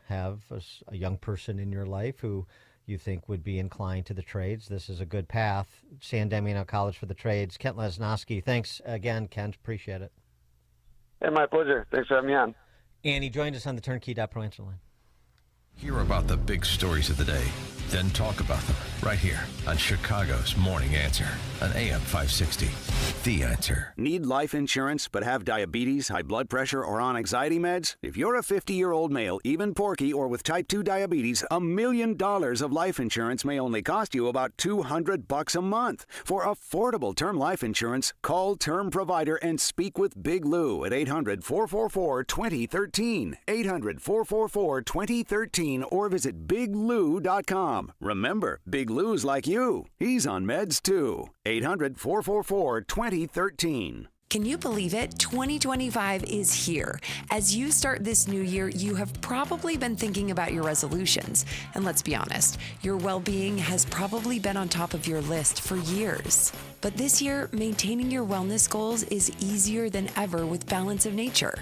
have a young person in your life who you think would be inclined to the trades. This is a good path. San Damiano College for the Trades. Kent Lesnowski. Thanks again, Kent. Appreciate it. Hey, my pleasure. Thanks for having me on. And he joined us on the Turnkey.Pro answer line. Hear about the big stories of the day, then talk about them right here on Chicago's Morning Answer on AM 560. The Answer. Need life insurance but have diabetes, high blood pressure, or on anxiety meds? If you're a 50-year-old male, even porky, or with type 2 diabetes, $1 million of life insurance may only cost you about $200 a month. For affordable term life insurance, call Term Provider and speak with Big Lou at 800-444-2013. 800-444-2013 or visit biglou.com. Remember, Big Lou's like you. He's on meds too. 800-444-2013. Can you believe it? 2025 is here. As you start this new year, you have probably been thinking about your resolutions. And let's be honest, your well-being has probably been on top of your list for years. But this year, maintaining your wellness goals is easier than ever with Balance of Nature.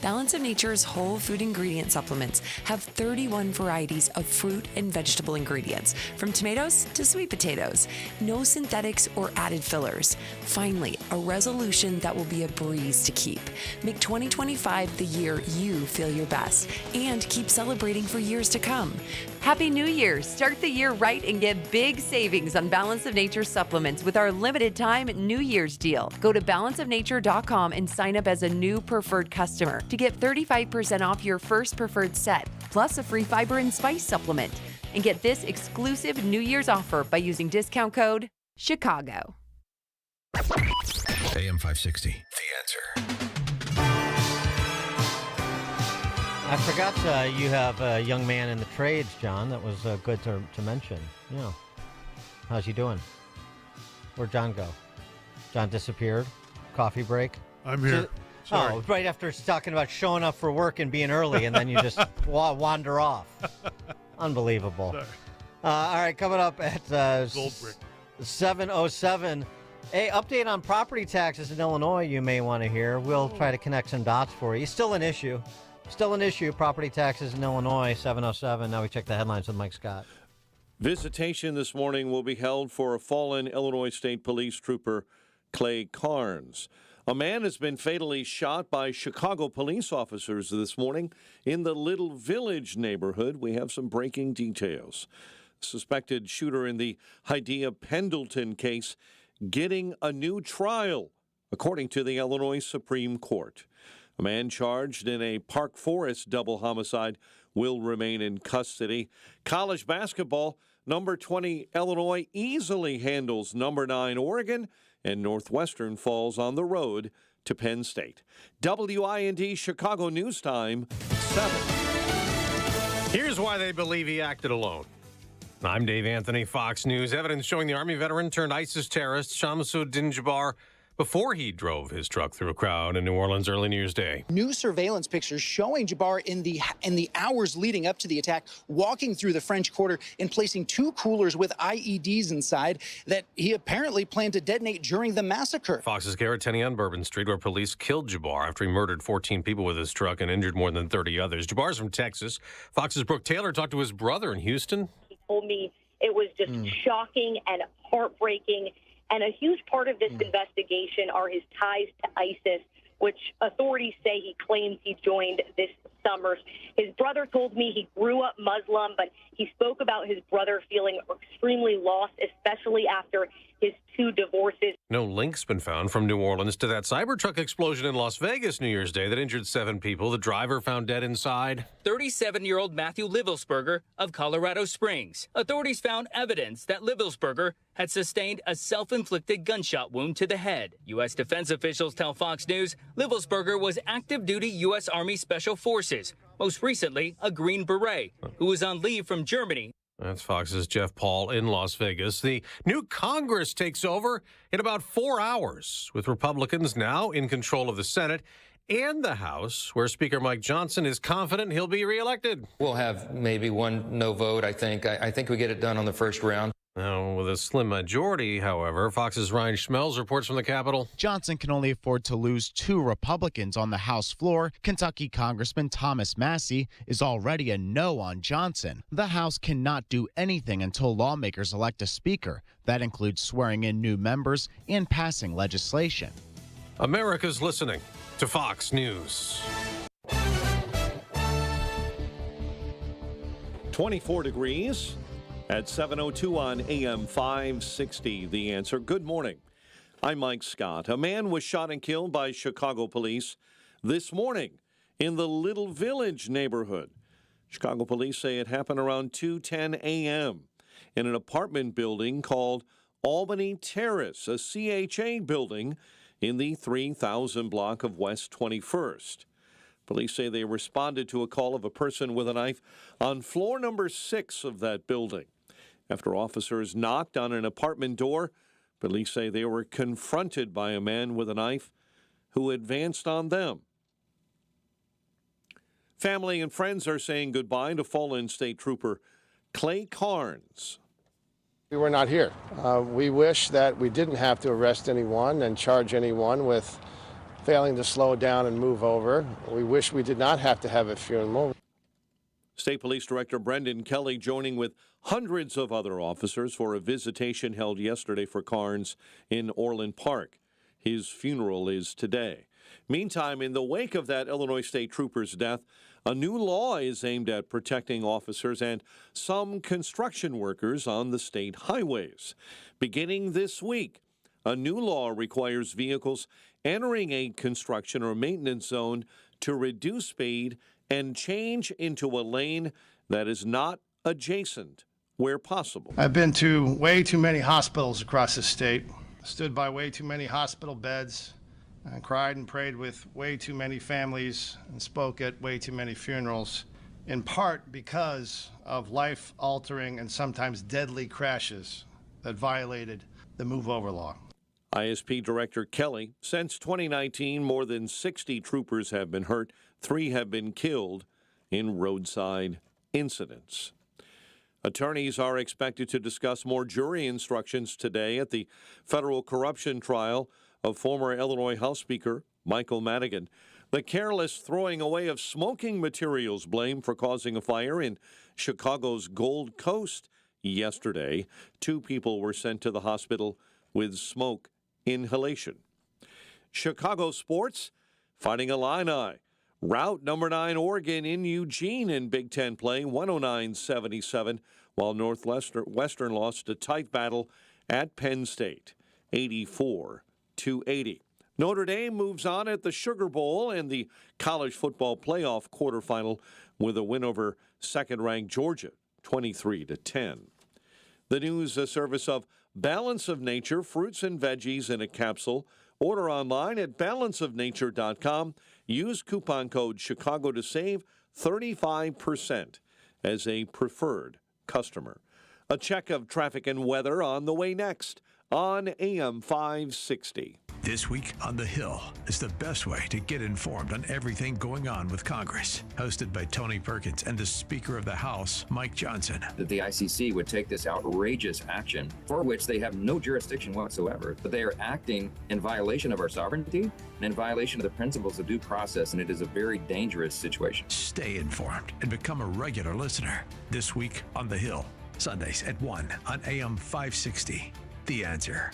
Balance of Nature's whole food ingredient supplements have 31 varieties of fruit and vegetable ingredients, from tomatoes to sweet potatoes. No synthetics or added fillers. Finally, a resolution that will be a breeze to keep. Make 2025 the year you feel your best and keep celebrating for years to come. Happy New Year! Start the year right and get big savings on Balance of Nature supplements with our limited time New Year's deal. Go to balanceofnature.com and sign up as a new preferred customer to get 35% off your first preferred set, plus a free fiber and spice supplement. And get this exclusive New Year's offer by using discount code Chicago. AM 560. The Answer. I forgot you have a young man in the trades, John. That was good to mention. Yeah. How's he doing? Where'd John go? John disappeared? Coffee break? I'm here. Sorry. Oh, right after talking about showing up for work and being early, and then you just wander off. Unbelievable. Sorry. All right, coming up at 7:07. Hey, update on property taxes in Illinois you may want to hear. We'll try to connect some dots for you. Still an issue. Property taxes in Illinois, 7:07. Now we check the headlines with Mike Scott. Visitation this morning will be held for a fallen Illinois State Police trooper, Clay Carnes. A man has been fatally shot by Chicago police officers this morning in the Little Village neighborhood. We have some breaking details. Suspected shooter in the Hydea Pendleton case getting a new trial, according to the Illinois Supreme Court. A man charged in a Park Forest double homicide will remain in custody. College basketball, number 20 Illinois easily handles number 9 Oregon, and Northwestern falls on the road to Penn State. WIND Chicago News Time, 7. Here's why they believe he acted alone. I'm Dave Anthony, Fox News. Evidence showing the Army veteran turned ISIS terrorist Shamsuddin Jabbar before he drove his truck through a crowd in New Orleans early New Year's Day. New surveillance pictures showing Jabbar in the hours leading up to the attack, walking through the French Quarter and placing 2 coolers with IEDs inside that he apparently planned to detonate during the massacre. Fox's Garrett Tenney on Bourbon Street, where police killed Jabbar after he murdered 14 people with his truck and injured more than 30 others. Jabbar's from Texas. Fox's Brooke Taylor talked to his brother in Houston. He told me it was just shocking and heartbreaking. And a huge part of this investigation are his ties to ISIS, which authorities say he claims he joined this summer. His brother told me he grew up Muslim, but he spoke about his brother feeling extremely lost, especially after his 2 divorces. No link's been found from New Orleans to that Cybertruck explosion in Las Vegas New Year's Day that injured 7 people. The driver found dead inside. 37-year-old Matthew Livelsberger of Colorado Springs. Authorities found evidence that Livelsberger had sustained a self-inflicted gunshot wound to the head. U.S. defense officials tell Fox News Livelsberger was active duty U.S. Army Special Forces, most recently a Green Beret, who was on leave from Germany. That's Fox's Jeff Paul in Las Vegas. The new Congress takes over in about 4 hours, with Republicans now in control of the Senate and the House, where Speaker Mike Johnson is confident he'll be reelected. We'll have maybe 1 no vote, I think. I think we get it done on the first round. Now, with a slim majority, however, Fox's Ryan Schmelz reports from the Capitol. Johnson can only afford to lose 2 Republicans on the House floor. Kentucky Congressman Thomas Massie is already a no on Johnson. The House cannot do anything until lawmakers elect a speaker. That includes swearing in new members and passing legislation. America's listening to Fox News. 24 degrees. At 7:02 on AM 560, The Answer. Good morning. I'm Mike Scott. A man was shot and killed by Chicago police this morning in the Little Village neighborhood. Chicago police say it happened around 2:10 a.m. in an apartment building called Albany Terrace, a CHA building in the 3000 block of West 21st. Police say they responded to a call of a person with a knife on floor number 6 of that building. After officers knocked on an apartment door, police say they were confronted by a man with a knife who advanced on them. Family and friends are saying goodbye to fallen state trooper Clay Carnes. We were not here. We wish that we didn't have to arrest anyone and charge anyone with failing to slow down and move over. We wish we did not have to have a funeral. State Police Director Brendan Kelly joining with hundreds of other officers for a visitation held yesterday for Carnes in Orland Park. His funeral is today. Meantime, in the wake of that Illinois State Trooper's death, a new law is aimed at protecting officers and some construction workers on the state highways. Beginning this week, a new law requires vehicles entering a construction or maintenance zone to reduce speed and change into a lane that is not adjacent where possible. I've been to way too many hospitals across the state, stood by way too many hospital beds, and cried and prayed with way too many families and spoke at way too many funerals, in part because of life-altering and sometimes deadly crashes that violated the Move Over law. ISP Director Kelly, since 2019, more than 60 troopers have been hurt. 3 have been killed in roadside incidents. Attorneys are expected to discuss more jury instructions today at the federal corruption trial of former Illinois House Speaker Michael Madigan. The careless throwing away of smoking materials blamed for causing a fire in Chicago's Gold Coast yesterday. 2 people were sent to the hospital with smoke inhalation. Chicago sports, Fighting Illini. Route number 9 Oregon in Eugene in Big Ten play, 109-77, while Northwestern lost a tight battle at Penn State, 84-80. Notre Dame moves on at the Sugar Bowl and the college football playoff quarterfinal with a win over second-ranked Georgia, 23-10. The news service of Balance of Nature, fruits and veggies in a capsule. Order online at balanceofnature.com. Use coupon code Chicago to save 35% as a preferred customer. A check of traffic and weather on the way next on AM 560. This week on The Hill is the best way to get informed on everything going on with Congress. Hosted by Tony Perkins and the Speaker of the House, Mike Johnson. That the ICC would take this outrageous action for which they have no jurisdiction whatsoever, but they are acting in violation of our sovereignty and in violation of the principles of due process, and it is a very dangerous situation. Stay informed and become a regular listener. This week on The Hill, Sundays at 1 on AM 560. The Answer.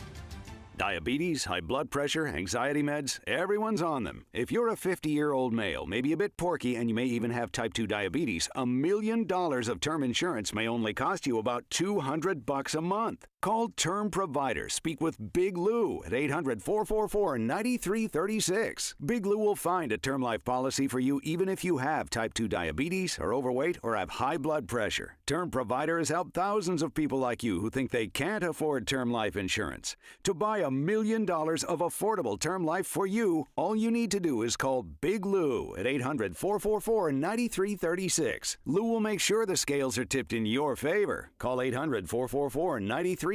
Diabetes, high blood pressure, anxiety meds, everyone's on them. If you're a 50-year-old male, maybe a bit porky, and you may even have type 2 diabetes, $1 million of term insurance may only cost you about $200 a month. Call Term Provider. Speak with Big Lou at 800-444-9336. Big Lou will find a term life policy for you even if you have type 2 diabetes, are overweight, or have high blood pressure. Term Provider has helped thousands of people like you who think they can't afford term life insurance. To buy $1 million of affordable term life for you, all you need to do is call Big Lou at 800-444-9336. Lou will make sure the scales are tipped in your favor. Call 800-444-9336.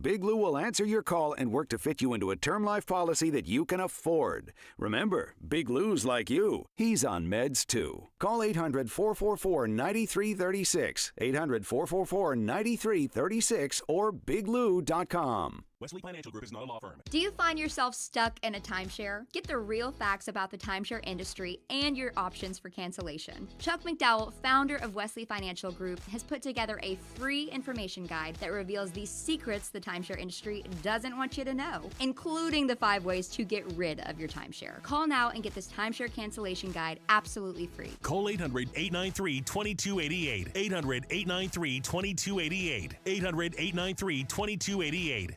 Big Lou will answer your call and work to fit you into a term life policy that you can afford. Remember, Big Lou's like you. He's on meds too. Call 800-444-9336, 800-444-9336, or biglou.com. Wesley Financial Group is not a law firm. Do you find yourself stuck in a timeshare? Get the real facts about the timeshare industry and your options for cancellation. Chuck McDowell, founder of Wesley Financial Group, has put together a free information guide that reveals the secrets the timeshare industry doesn't want you to know, including the 5 ways to get rid of your timeshare. Call now and get this timeshare cancellation guide absolutely free. Call 800-893-2288. 800-893-2288. 800-893-2288.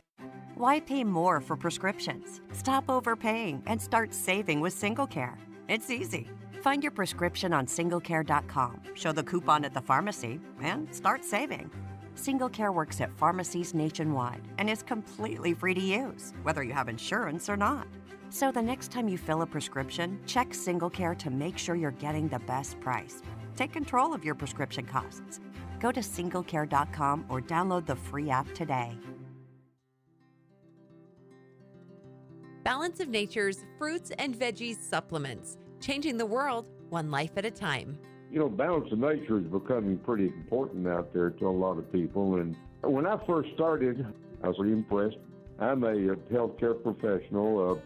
Why pay more for prescriptions? Stop overpaying and start saving with SingleCare. It's easy. Find your prescription on singlecare.com, show the coupon at the pharmacy, and start saving. SingleCare works at pharmacies nationwide and is completely free to use, whether you have insurance or not. So the next time you fill a prescription, check SingleCare to make sure you're getting the best price. Take control of your prescription costs. Go to singlecare.com or download the free app today. Balance of Nature's fruits and veggies supplements, changing the world one life at a time. You know, balance of nature is becoming pretty important out there to a lot of people. And when I first started, I was really impressed. I'm a healthcare professional,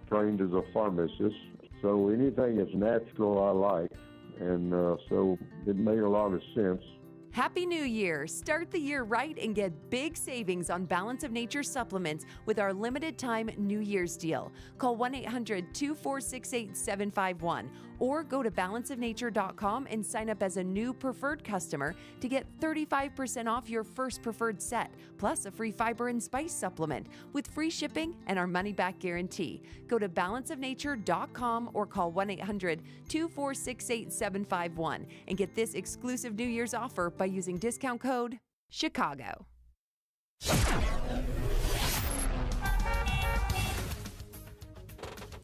trained as a pharmacist. So anything that's natural I like. And so it made a lot of sense. Happy New Year! Start the year right and get big savings on Balance of Nature supplements with our limited time New Year's deal. Call 1-800-246-8751 or go to balanceofnature.com and sign up as a new preferred customer to get 35% off your first preferred set, plus a free fiber and spice supplement with free shipping and our money-back guarantee. Go to balanceofnature.com or call 1-800-246-8751 and get this exclusive New Year's offer by using discount code Chicago.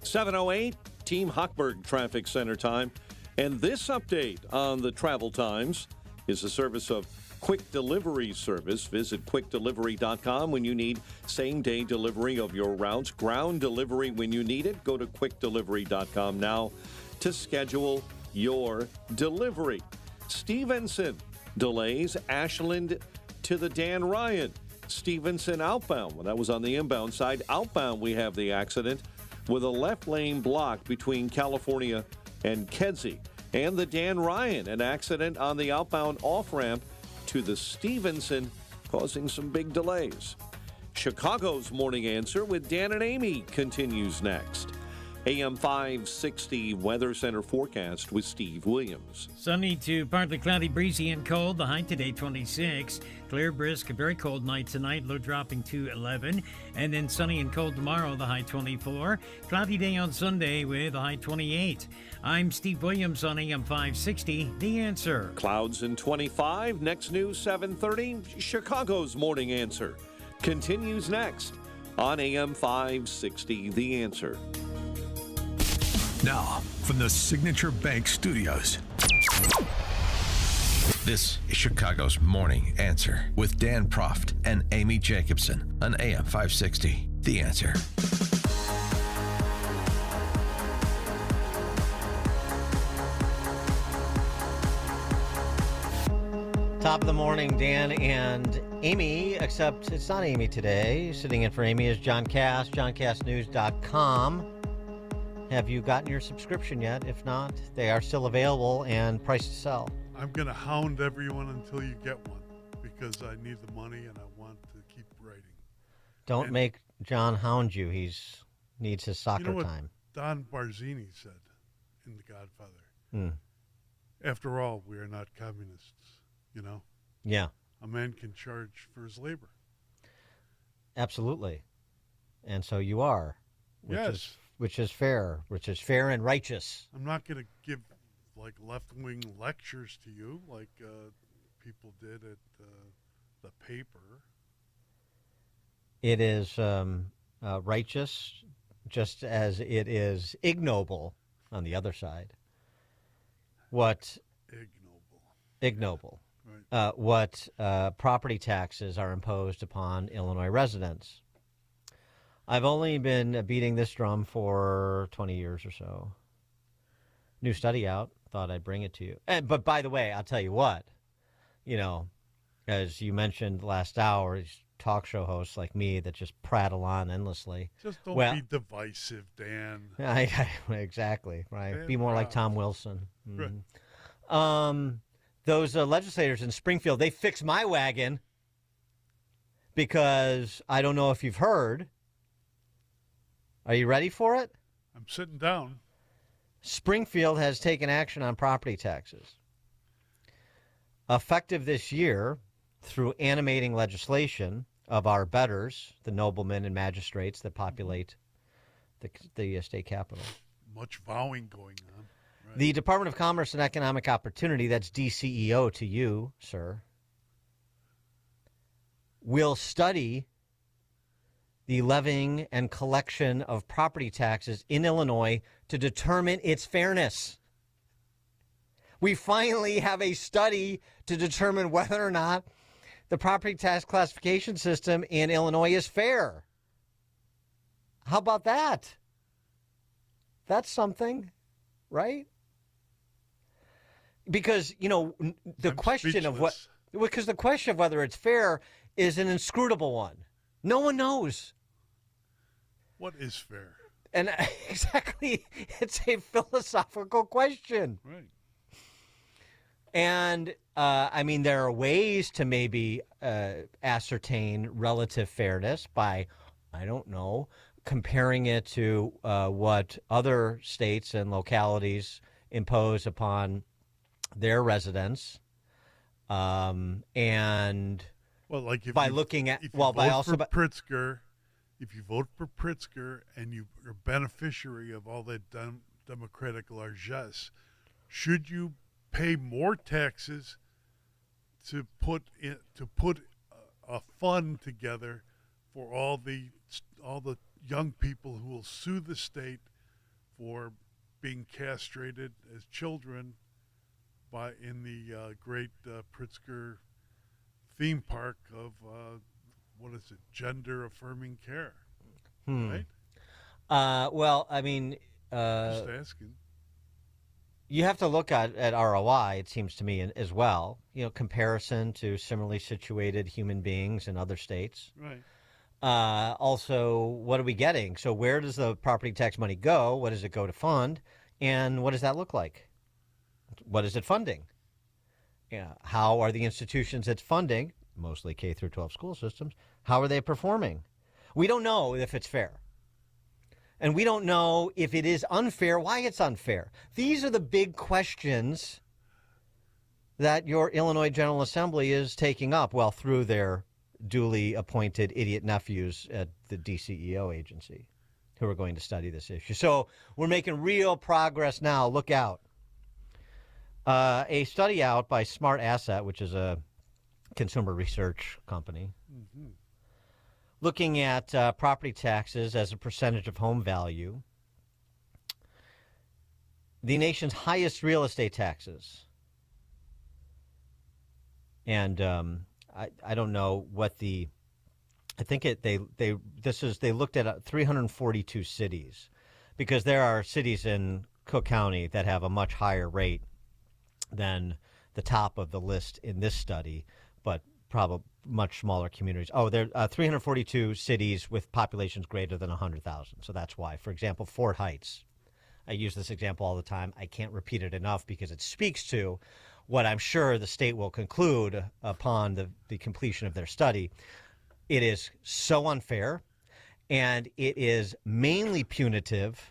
7:08, Team Hochberg Traffic Center time. And this update on the travel times is the service of Quick Delivery Service. Visit quickdelivery.com when you need same-day delivery of your routes. Ground delivery when you need it. Go to quickdelivery.com now to schedule your delivery. Stevenson delays Ashland to the Dan Ryan. Stevenson outbound. Well, that was on the inbound side. Outbound, we have the accident with a left lane block between California and Kedzie. And the Dan Ryan, an accident on the outbound off-ramp to the Stevenson, causing some big delays. Chicago's Morning Answer with Dan and Amy continues next. AM 560 Weather Center forecast with Steve Williams. Sunny to partly cloudy, breezy and cold. The high today 26. Clear, brisk, a very cold night tonight. Low dropping to 11. And then sunny and cold tomorrow, the high 24. Cloudy day on Sunday with a high 28. I'm Steve Williams on AM 560. The Answer. Clouds and 25. Next news 7:30. Chicago's Morning Answer continues next on AM 560. The Answer. Now, from the Signature Bank Studios, this is Chicago's Morning Answer with Dan Proft and Amy Jacobson on AM 560. The Answer. Top of the morning, Dan and Amy, except it's not Amy today. Sitting in for Amy is John Cass, johncastnews.com. Have you gotten your subscription yet? If not, they are still available and priced to sell. I'm going to hound everyone until you get one because I need the money and I want to keep writing. Don't make John hound you. He needs his soccer You know what time. Don Barzini said in The Godfather? After all, we are not communists, you know? Yeah. A man can charge for his labor. Absolutely. And so you are. Yes. Which is fair and righteous. I'm not going to give like left-wing lectures to you like people did at the paper. It is righteous, just as it is ignoble on the other side. What ignoble? Right. What property taxes are imposed upon Illinois residents. I've only been beating this drum for 20 years or so. New study out. Thought I'd bring it to you. But by the way, I'll tell you what. You know, as you mentioned last hour, he's talk show hosts like me that just prattle on endlessly. Just don't well, be divisive, Dan. Exactly, right. Dan Be more like Brown. Tom Wilson. Right. Those legislators in Springfield, they fixed my wagon because I don't know if you've heard. Are you ready for it? I'm sitting down. Springfield has taken action on property taxes. Effective this year, through animating legislation of our betters, the noblemen and magistrates that populate the state capitol. Much vowing going on. Right. The Department of Commerce and Economic Opportunity, that's DCEO to you, sir, will study the levying and collection of property taxes in Illinois to determine its fairness. We finally have a study to determine whether or not the property tax classification system in Illinois is fair. How about that? That's something, right? Because, the question of whether it's fair is an inscrutable one. No one knows. What is fair? And exactly, it's a philosophical question. Right. And, there are ways to maybe ascertain relative fairness by, I don't know, comparing it to what other states and localities impose upon their residents. And like by looking at, if you vote for Pritzker and you're a beneficiary of all that democratic largesse, should you pay more taxes to put a fund together for all the young people who will sue the state for being castrated as children in the great Pritzker theme park of gender affirming care, right? Just asking. You have to look at ROI, it seems to me, as well. Comparison to similarly situated human beings in other states. Right. Also, what are we getting? So where does the property tax money go? What does it go to fund? And what does that look like? What is it funding? How are the institutions it's funding, mostly K through 12 school systems, how are they performing? We don't know if it's fair. And we don't know if it is unfair, why it's unfair. These are the big questions that your Illinois General Assembly is taking up, through their duly appointed idiot nephews at the DCEO agency who are going to study this issue. So we're making real progress now. Look out. A study out by Smart Asset, which is a consumer research company, looking at property taxes as a percentage of home value. The nation's highest real estate taxes. And I don't know what they looked at 342 cities, because there are cities in Cook County that have a much higher rate than the top of the list in this study, but probably much smaller communities. There are 342 cities with populations greater than 100,000. So that's why, for example, Fort Heights. I use this example all the time. I can't repeat it enough because it speaks to what I'm sure the state will conclude upon the completion of their study. It is so unfair, and it is mainly punitive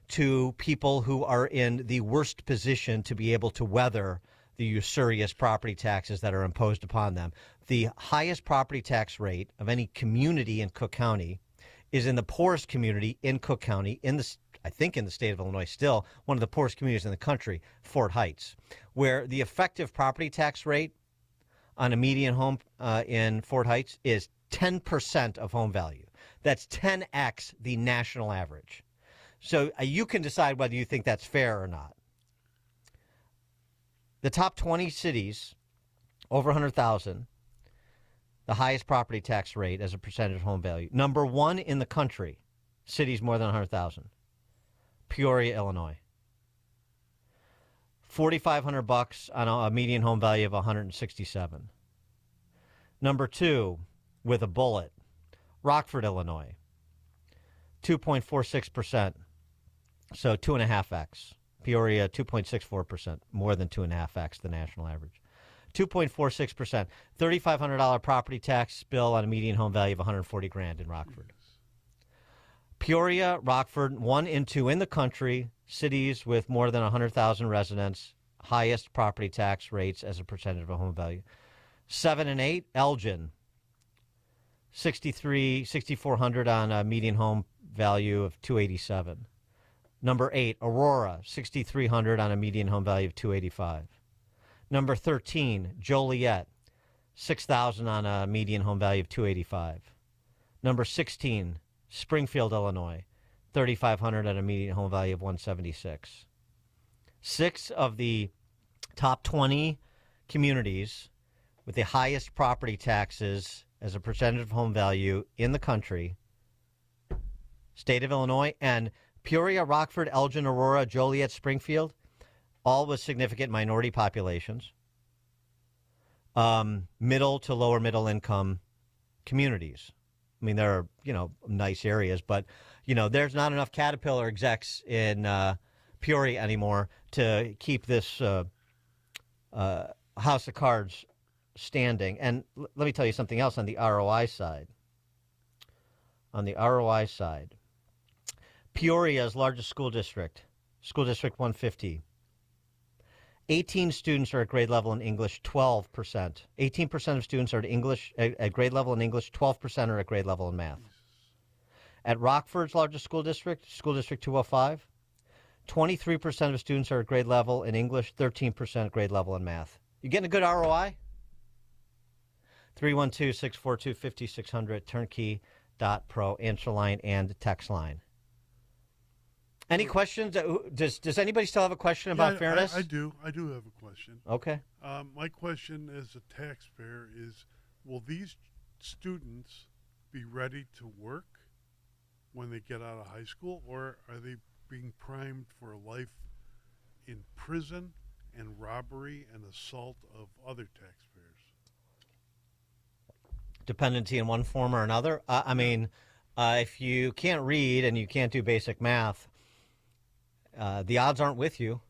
to people who are in the worst position to be able to weather the usurious property taxes that are imposed upon them. The highest property tax rate of any community in Cook County is in the poorest community in Cook County, I think in the state of Illinois still, one of the poorest communities in the country, Fort Heights, where the effective property tax rate on a median home in Fort Heights is 10% of home value. That's 10x the national average. So you can decide whether you think that's fair or not. The top 20 cities, over 100,000, the highest property tax rate as a percentage of home value. Number one in the country, cities more than 100,000, Peoria, Illinois. $4,500 on a median home value of 167. Number two, with a bullet. Rockford, Illinois, 2.46%, so 2.5x. Peoria, 2.64%, more than 2.5x the national average. 2.46%, $3,500 property tax bill on a median home value of $140,000 in Rockford. Peoria, Rockford, 1 and 2 in the country, cities with more than 100,000 residents, highest property tax rates as a percentage of a home value. 7 and 8, Elgin, $6,400 on a median home value of $287. Number 8, Aurora, $6,300 on a median home value of $285. Number 13, Joliet, $6,000 on a median home value of $285. Number 16, Springfield, Illinois, $3,500 on a median home value of $176. 6 of the top 20 communities with the highest property taxes as a percentage of home value in the country, state of Illinois, and Peoria, Rockford, Elgin, Aurora, Joliet, Springfield, all with significant minority populations, middle to lower middle income communities. I mean, there are, nice areas, but, there's not enough Caterpillar execs in Peoria anymore to keep this house of cards standing. And let me tell you something else on the ROI side. On the ROI side, Peoria's largest school district, School District 150, 18 students are at grade level in English, 12%. 18% of students are at grade level in English, 12% are at grade level in math. At Rockford's largest school district, School District 205, 23% of students are at grade level in English, 13% at grade level in math. You getting a good ROI? 312-642-5600, turnkey.pro, answer line and text line. Any questions? Does anybody still have a question about fairness? I do have a question. Okay. My question as a taxpayer is, will these students be ready to work when they get out of high school, or are they being primed for life in prison and robbery and assault of other taxpayers? Dependency in one form or another. If you can't read and you can't do basic math, the odds aren't with you.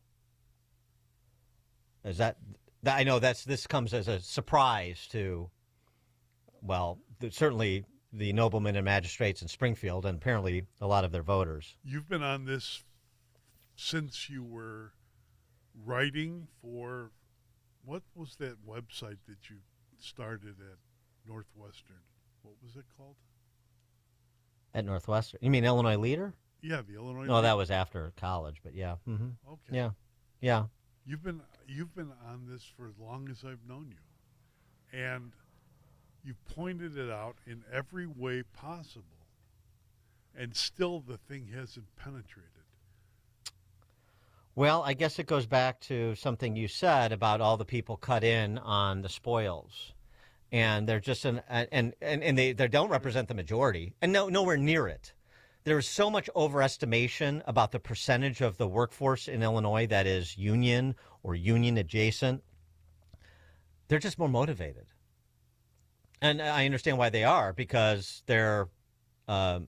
Is that I know this comes as a surprise to, certainly the noblemen and magistrates in Springfield, and apparently a lot of their voters. You've been on this since you were writing for, what was that website that you started at Northwestern? What was it called? At Northwestern? You mean Illinois Leader? Yeah, the Illinois No, Leader. that was after college, but yeah. Mm-hmm. Okay. Yeah. You've been on this for as long as I've known you, and you've pointed it out in every way possible, and still the thing hasn't penetrated. Well, I guess it goes back to something you said about all the people cut in on the spoils, and they're just they don't represent the majority, and nowhere near it. There's so much overestimation about the percentage of the workforce in Illinois that is union or union adjacent. They're just more motivated. And I understand why they are, because their income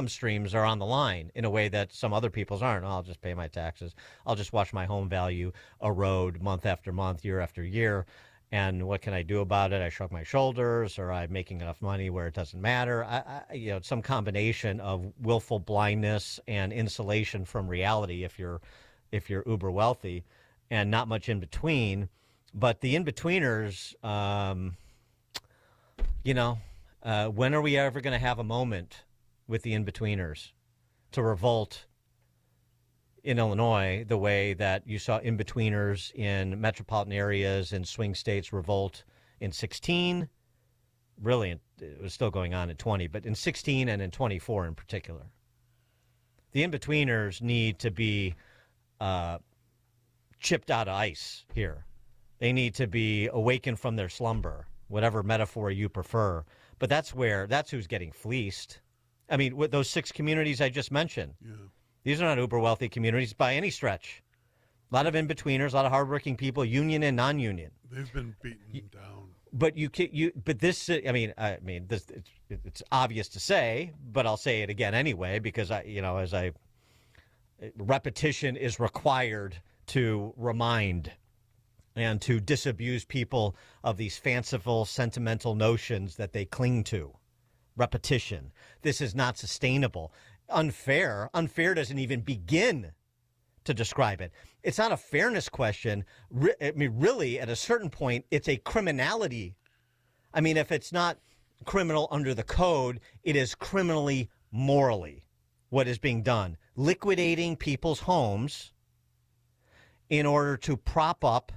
streams are on the line in a way that some other people's aren't. I'll just pay my taxes. I'll just watch my home value erode month after month, year after year. And what can I do about it? I shrug my shoulders, or I'm making enough money where it doesn't matter. Some combination of willful blindness and insulation from reality if you're uber wealthy, and not much in between. But the in-betweeners, when are we ever going to have a moment with the in-betweeners to revolt in Illinois the way that you saw in-betweeners in metropolitan areas and swing states revolt in 16? Really, it was still going on in 20, but in 16 and in 24 in particular. The in-betweeners need to be chipped out of ice here. They need to be awakened from their slumber, whatever metaphor you prefer. But that's who's getting fleeced. I mean, with those 6 communities I just mentioned, these are not uber wealthy communities by any stretch. A lot of in-betweeners, a lot of hardworking people, union and non-union. They've been beaten down. But this. I mean, this. It's obvious to say, but I'll say it again anyway because repetition is required to remind and to disabuse people of these fanciful, sentimental notions that they cling to. Repetition. This is not sustainable. Unfair. Unfair doesn't even begin to describe it. It's not a fairness question. I mean, really, at a certain point, it's a criminality. I mean, if it's not criminal under the code, it is criminally morally what is being done. Liquidating people's homes in order to prop up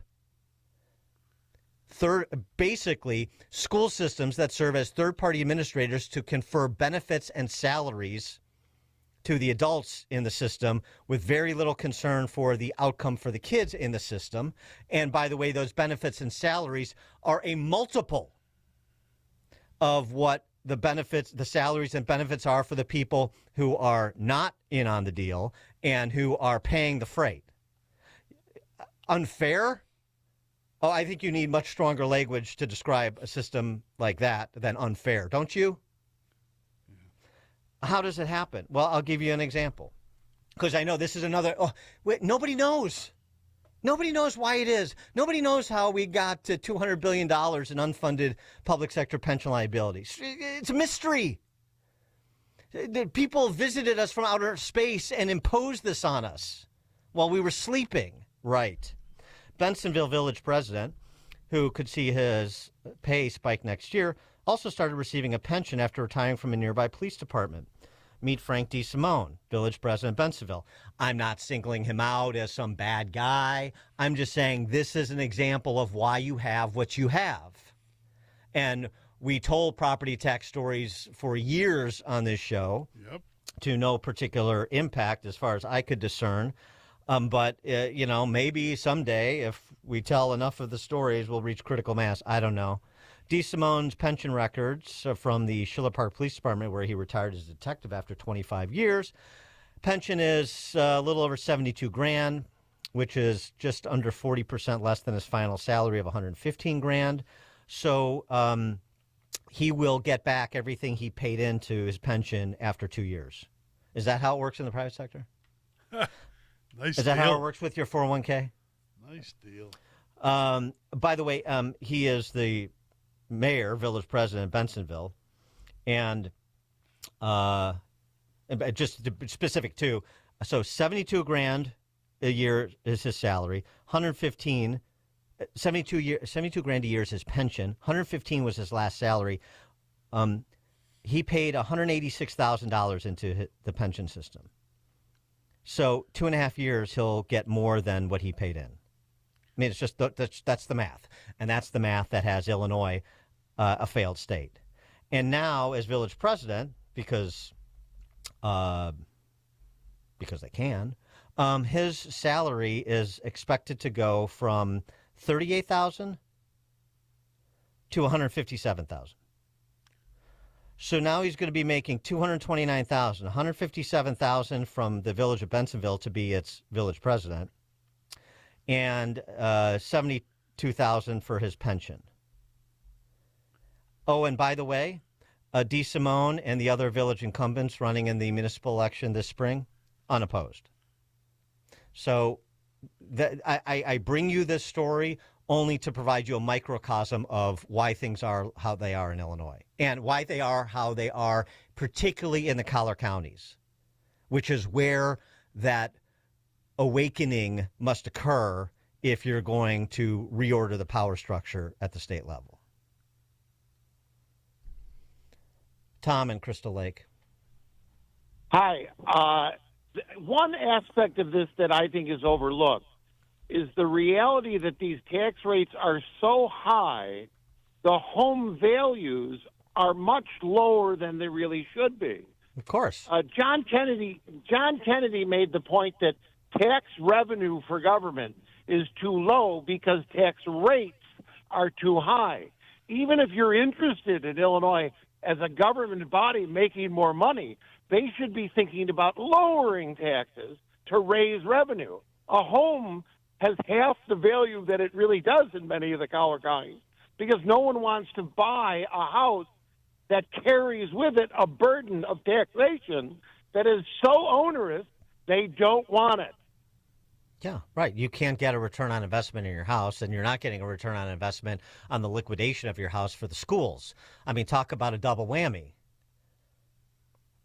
basically school systems that serve as third-party administrators to confer benefits and salaries to the adults in the system with very little concern for the outcome for the kids in the system. And by the way, those benefits and salaries are a multiple of what the benefits, the salaries and benefits are for the people who are not in on the deal and who are paying the freight. Unfair? Oh, I think you need much stronger language to describe a system like that than unfair, don't you? How does it happen? Well, I'll give you an example. Because I know this is another... Oh, wait, nobody knows. Nobody knows why it is. Nobody knows how we got to $200 billion in unfunded public sector pension liabilities. It's a mystery. People visited us from outer space and imposed this on us while we were sleeping. Right. Bensenville Village president, who could see his pay spike next year, also started receiving a pension after retiring from a nearby police department. Meet Frank DeSimone, village president of Bensenville. I'm not singling him out as some bad guy. I'm just saying this is an example of why you have what you have. And we told property tax stories for years on this show to no particular impact as far as I could discern. But maybe someday if we tell enough of the stories, we'll reach critical mass. I don't know. DeSimone's pension records from the Schiller Park Police Department, where he retired as a detective after 25 years. Pension is a little over $72,000, which is just under 40% less than his final salary of $115,000. So he will get back everything he paid into his pension after 2 years. Is that how it works in the private sector? Nice Is that deal. how it works with your 401k? Nice deal. By the way, he is the mayor, village president of Bensenville, and just to be specific too, so $72,000 a year is his salary, $72,000 a year is his pension, $115,000 was his last salary. He paid $186,000 into the pension system. So 2.5 years, he'll get more than what he paid in. I mean, it's just that's the math, and that's the math that has Illinois a failed state. And now, as village president, because they can, his salary is expected to go from $38,000 to $157,000. So now he's going to be making $229,000, $157,000 from the village of Bensenville to be its village president, and $72,000 for his pension. Oh, and by the way, DeSimone and the other village incumbents running in the municipal election this spring, unopposed. So I bring you this story only to provide you a microcosm of why things are how they are in Illinois, and why they are how they are, particularly in the collar counties, which is where that awakening must occur if you're going to reorder the power structure at the state level. Tom in Crystal Lake. Hi. One aspect of this that I think is overlooked is the reality that these tax rates are so high, the home values are much lower than they really should be. Of course. John Kennedy made the point that tax revenue for government is too low because tax rates are too high. Even if you're interested in Illinois as a government body making more money, they should be thinking about lowering taxes to raise revenue. A home has half the value that it really does in many of the collar counties, because no one wants to buy a house that carries with it a burden of taxation that is so onerous they don't want it. Yeah, right. You can't get a return on investment in your house, and you're not getting a return on investment on the liquidation of your house for the schools. I mean, talk about a double whammy.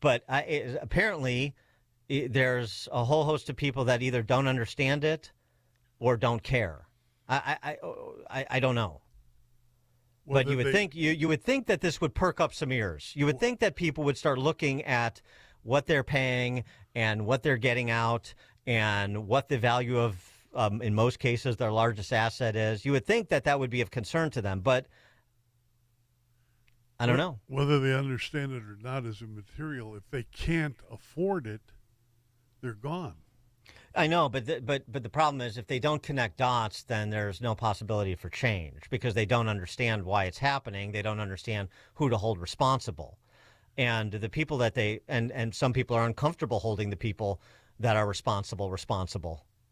But apparently, there's a whole host of people that either don't understand it or don't care. I don't know. But you would think you would think that this would perk up some ears. You would think that people would start looking at what they're paying and what they're getting out and what the value of, in most cases, their largest asset is. You would think that that would be of concern to them, but I don't know. Whether they understand it or not is immaterial. If they can't afford it, they're gone. I know, but the problem is if they don't connect dots, then there's no possibility for change because they don't understand why it's happening. They don't understand who to hold responsible. And the people that and some people are uncomfortable holding the people that are responsible.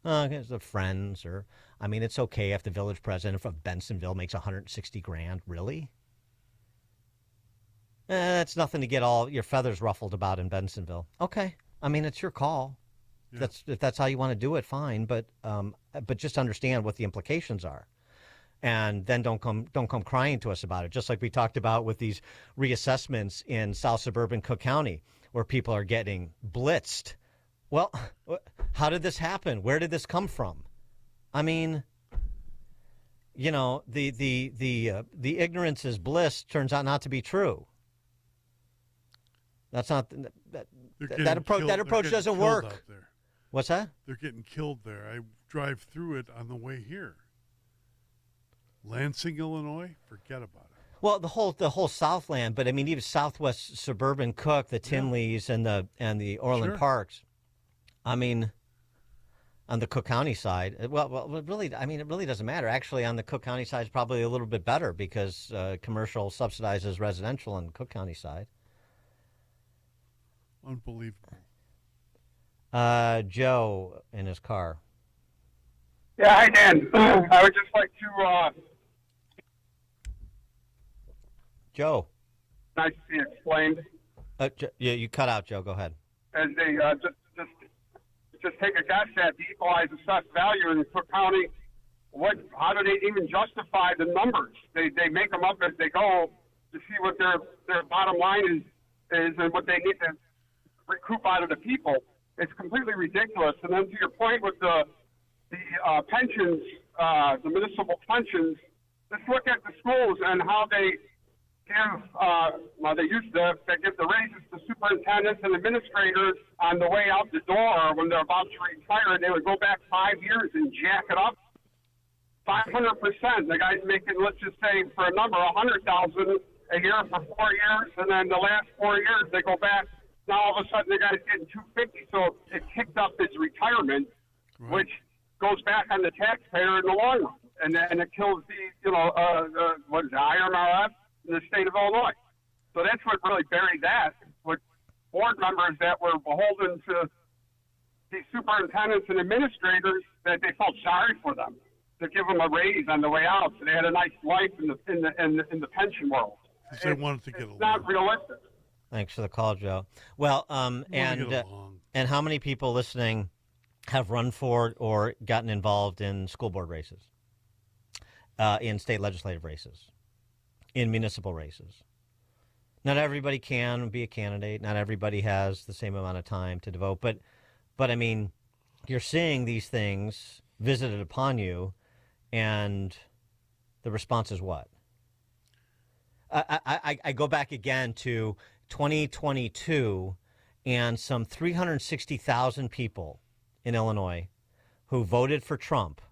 The friends or, I mean, it's okay if the village president of Bensenville makes $160,000. Really? That's nothing to get all your feathers ruffled about in Bensenville. Okay. I mean, it's your call. Yeah. If that's how you want to do it, fine. But just understand what the implications are. And then don't come crying to us about it, just like we talked about with these reassessments in South Suburban Cook County where people are getting blitzed. Well, how did this happen? Where did this come from? I mean, you know, the ignorance is bliss turns out not to be true. That's not that approach doesn't work. What's that? They're getting killed there. I drive through it on the way here. Lansing, Illinois, forget about it. Well, the whole Southland, but I mean even Southwest Suburban Cook, the Tinleys and the Orland Parks. I mean, on the Cook County side, well, really, I mean, it really doesn't matter. Actually, on the Cook County side, it's probably a little bit better because commercial subsidizes residential on the Cook County side. Unbelievable. Joe in his car. Yeah, hi, Dan. I would just like to... Joe. Nice to see it explained. Yeah, you cut out, Joe. Go ahead. As they just take a guess at the equalized assessed value in Cook County, how do they even justify the numbers? They make them up as they go to see what their bottom line is and what they need to recoup out of the people. It's completely ridiculous. And then to your point with the pensions, the municipal pensions, let's look at the schools and how they give, they give the raises to superintendents and administrators on the way out the door when they're about to retire. They would go back 5 years and jack it up 500%. The guy's making, let's just say for a number, $100,000 a year for 4 years, and then the last 4 years they go back. Now all of a sudden the guy's getting $250,000, so it kicked up his retirement, which goes back on the taxpayer in the long run, and it kills the IRMRF in the state of Illinois. So that's what really buried that with board members that were beholden to these superintendents and administrators that they felt sorry for them to give them a raise on the way out, so they had a nice life in the pension world. They wanted to get along. It's not realistic. Thanks for the call, Joe. Well, and how many people listening have run for or gotten involved in school board races, in state legislative races, in municipal races? Not everybody can be a candidate. Not everybody has the same amount of time to devote. But I mean, you're seeing these things visited upon you, and the response is what? I go back again to 2022 and some 360,000 people in Illinois who voted for Trump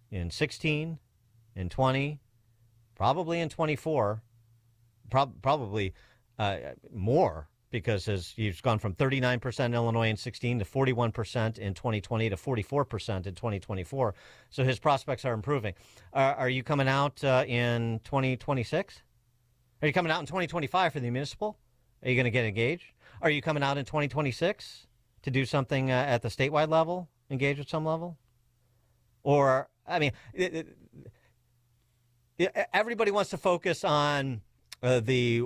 in 16, in 20, probably in 24, probably more, because he's gone from 39% in Illinois in 16 to 41% in 2020 to 44% in 2024. So his prospects are improving. Are you coming out in 2026? Are you coming out in 2025 for the municipal? Are you going to get engaged? Are you coming out in 2026 to do something at the statewide level, engage at some level? Or, I mean, everybody wants to focus on the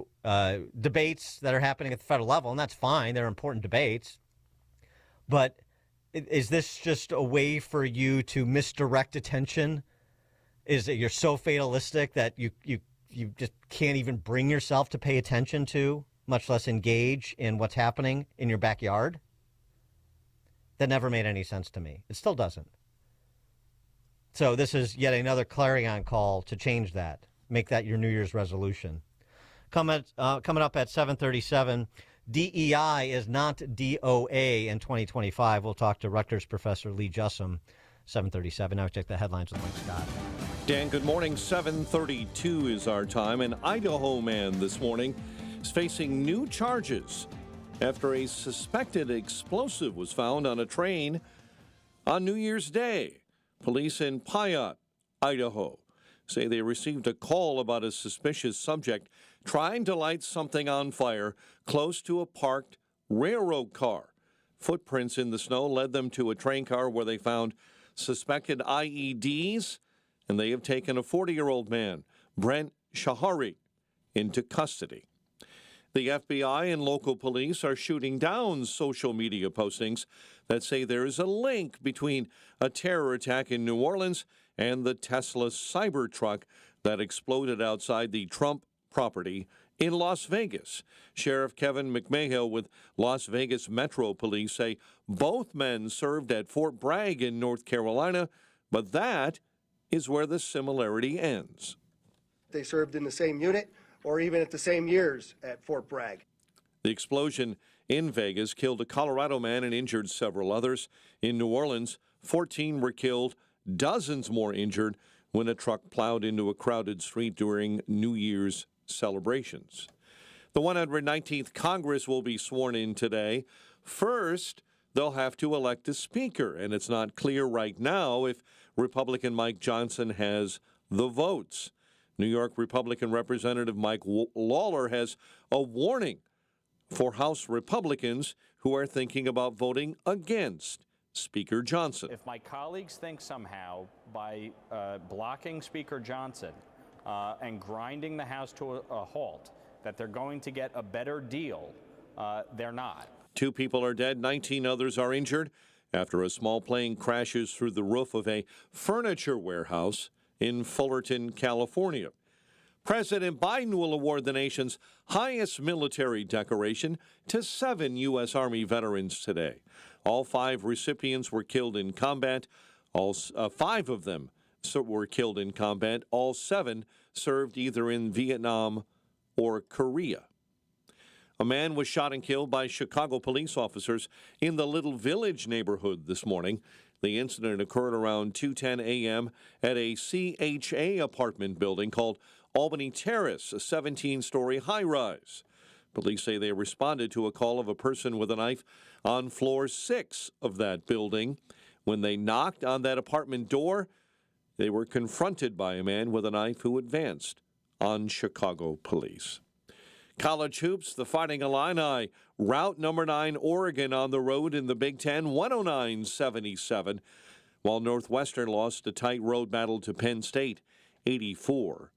debates that are happening at the federal level, and that's fine. They're important debates. But is this just a way for you to misdirect attention? Is it you're so fatalistic that you just can't even bring yourself to pay attention to, much less engage in what's happening in your backyard? That never made any sense to me. It still doesn't. So this is yet another clarion call to change that. Make that your New Year's resolution. Coming up at 7:37, DEI is not DOA in 2025. We'll talk to Rutgers professor Lee Jussum. 7:37. Now we check the headlines with Mike Scott. Dan, good morning. 7:32 is our time. An Idaho man this morning is facing new charges after a suspected explosive was found on a train on New Year's Day. Police in Piatt, Idaho, say they received a call about a suspicious subject trying to light something on fire close to a parked railroad car. Footprints in the snow led them to a train car where they found suspected IEDs, and they have taken a 40-year-old man, Brent Shahari, into custody. The FBI and local police are shooting down social media postings that say there is a link between a terror attack in New Orleans and the Tesla Cybertruck that exploded outside the Trump property in Las Vegas. Sheriff Kevin McMahill with Las Vegas Metro Police say both men served at Fort Bragg in North Carolina, but that is where the similarity ends. They served in the same unit or even at the same years at Fort Bragg. The explosion in Vegas killed a Colorado man and injured several others. In New Orleans, 14 were killed, dozens more injured when a truck plowed into a crowded street during New Year's celebrations. The 119th Congress will be sworn in today. First, they'll have to elect a speaker, and it's not clear right now if Republican Mike Johnson has the votes. New York Republican Representative Mike Lawler has a warning for House Republicans who are thinking about voting against Speaker Johnson. If my colleagues think somehow by blocking Speaker Johnson and grinding the House to a halt that they're going to get a better deal, they're not. 2 people are dead, 19 others are injured after a small plane crashes through the roof of a furniture warehouse in Fullerton, California. President Biden will award the nation's highest military decoration to 7 U.S. Army veterans today. All 5 recipients were killed in combat. 5 of them were killed in combat. All 7 served either in Vietnam or Korea. A man was shot and killed by Chicago police officers in the Little Village neighborhood this morning. The incident occurred around 2:10 a.m. at a CHA apartment building called Albany Terrace, a 17-story high-rise. Police say they responded to a call of a person with a knife on floor 6 of that building. When they knocked on that apartment door, they were confronted by a man with a knife who advanced on Chicago police. College hoops, the Fighting Illini rout number 9 Oregon on the road in the Big Ten, 109-77, while Northwestern lost a tight road battle to Penn State, 84-80.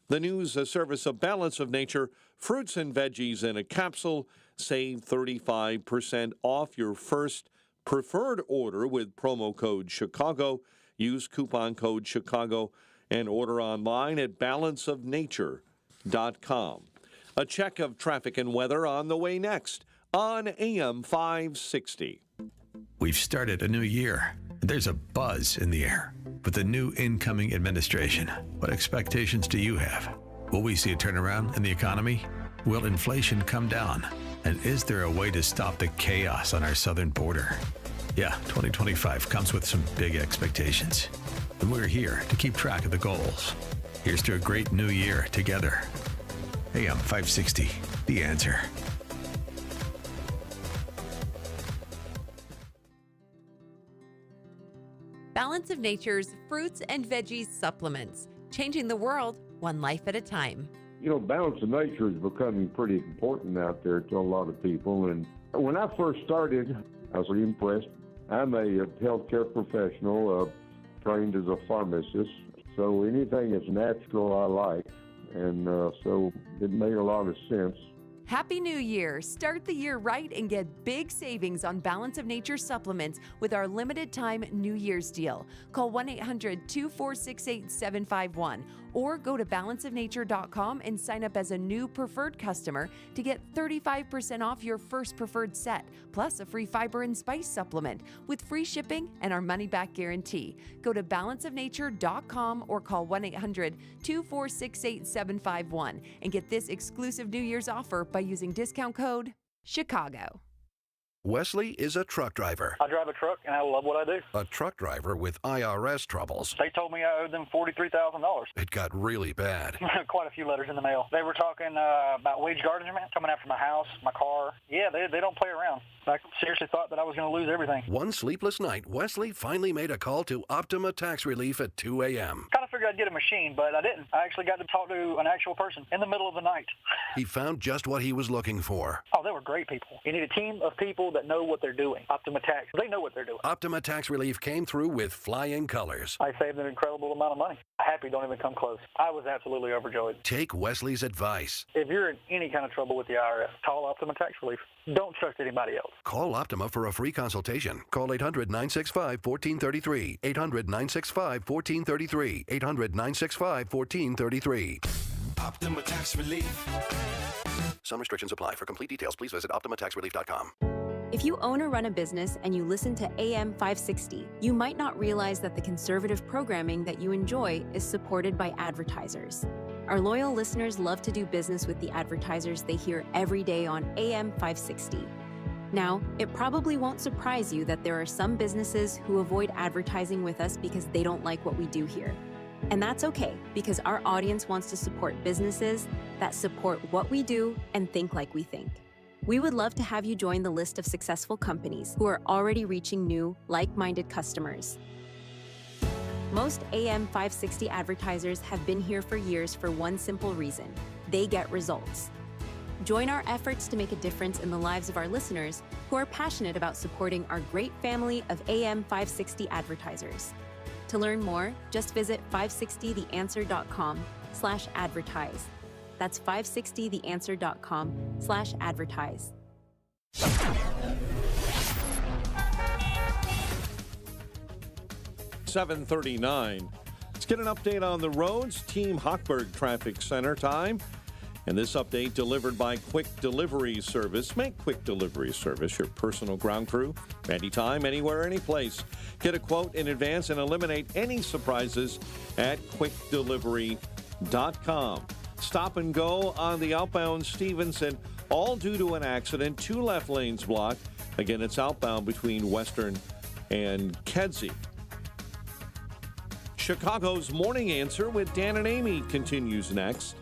The news service of Balance of Nature, fruits and veggies in a capsule. Save 35% off your first preferred order with promo code Chicago. Use coupon code Chicago and order online at balanceofnature.com. A check of traffic and weather on the way next on AM 560. We've started a new year. There's a buzz in the air. With the new incoming administration, what expectations do you have? Will we see a turnaround in the economy? Will inflation come down? And is there a way to stop the chaos on our southern border? Yeah, 2025 comes with some big expectations. And we're here to keep track of the goals. Here's to a great new year together. AM 560, The Answer. Balance of Nature's fruits and veggies supplements, changing the world one life at a time. You know, Balance of Nature is becoming pretty important out there to a lot of people. And when I first started, I was really impressed. I'm a healthcare professional, trained as a pharmacist, so anything that's natural I like, and so it made a lot of sense. Happy New Year! Start the year right and get big savings on Balance of Nature supplements with our limited time New Year's deal. Call 1-800-246-8751 or go to balanceofnature.com and sign up as a new preferred customer to get 35% off your first preferred set, plus a free fiber and spice supplement with free shipping and our money-back guarantee. Go to balanceofnature.com or call 1-800-246-8751 and get this exclusive New Year's offer by using discount code CHICAGO. Wesley is a truck driver. I drive a truck, and I love what I do. A truck driver with IRS troubles. They told me I owed them $43,000. It got really bad. Quite a few letters in the mail. They were talking about wage garnishment, coming after my house, my car. Yeah, they don't play around. I seriously thought that I was going to lose everything. One sleepless night, Wesley finally made a call to Optima Tax Relief at 2 a.m. Kind of figured I'd get a machine, but I didn't. I actually got to talk to an actual person in the middle of the night. He found just what he was looking for. Oh, they were great people. You need a team of people that know what they're doing. Optima Tax, they know what they're doing. Optima Tax Relief came through with flying colors. I saved an incredible amount of money. Happy don't even come close. I was absolutely overjoyed. Take Wesley's advice. If you're in any kind of trouble with the IRS, call Optima Tax Relief. Don't trust anybody else. Call Optima for a free consultation. Call 800-965-1433. 800-965-1433. 800-965-1433. Optima Tax Relief. Some restrictions apply. For complete details, please visit OptimaTaxRelief.com. If you own or run a business and you listen to AM 560, you might not realize that the conservative programming that you enjoy is supported by advertisers. Our loyal listeners love to do business with the advertisers they hear every day on AM 560. Now, it probably won't surprise you that there are some businesses who avoid advertising with us because they don't like what we do here. And that's okay, because our audience wants to support businesses that support what we do and think like we think. We would love to have you join the list of successful companies who are already reaching new, like-minded customers. Most AM 560 advertisers have been here for years for one simple reason: they get results. Join our efforts to make a difference in the lives of our listeners who are passionate about supporting our great family of AM 560 advertisers. To learn more, just visit 560theanswer.com/advertise. That's 560theanswer.com/advertise. 7:39. Let's get an update on the roads. Team Hochberg Traffic Center time. And this update delivered by Quick Delivery Service. Make Quick Delivery Service your personal ground crew. Anytime, anywhere, anyplace. Get a quote in advance and eliminate any surprises at quickdelivery.com. Stop and go on the outbound Stevenson, all due to an accident. 2 left lanes blocked. Again, it's outbound between Western and Kedzie. Chicago's Morning Answer with Dan and Amy continues next.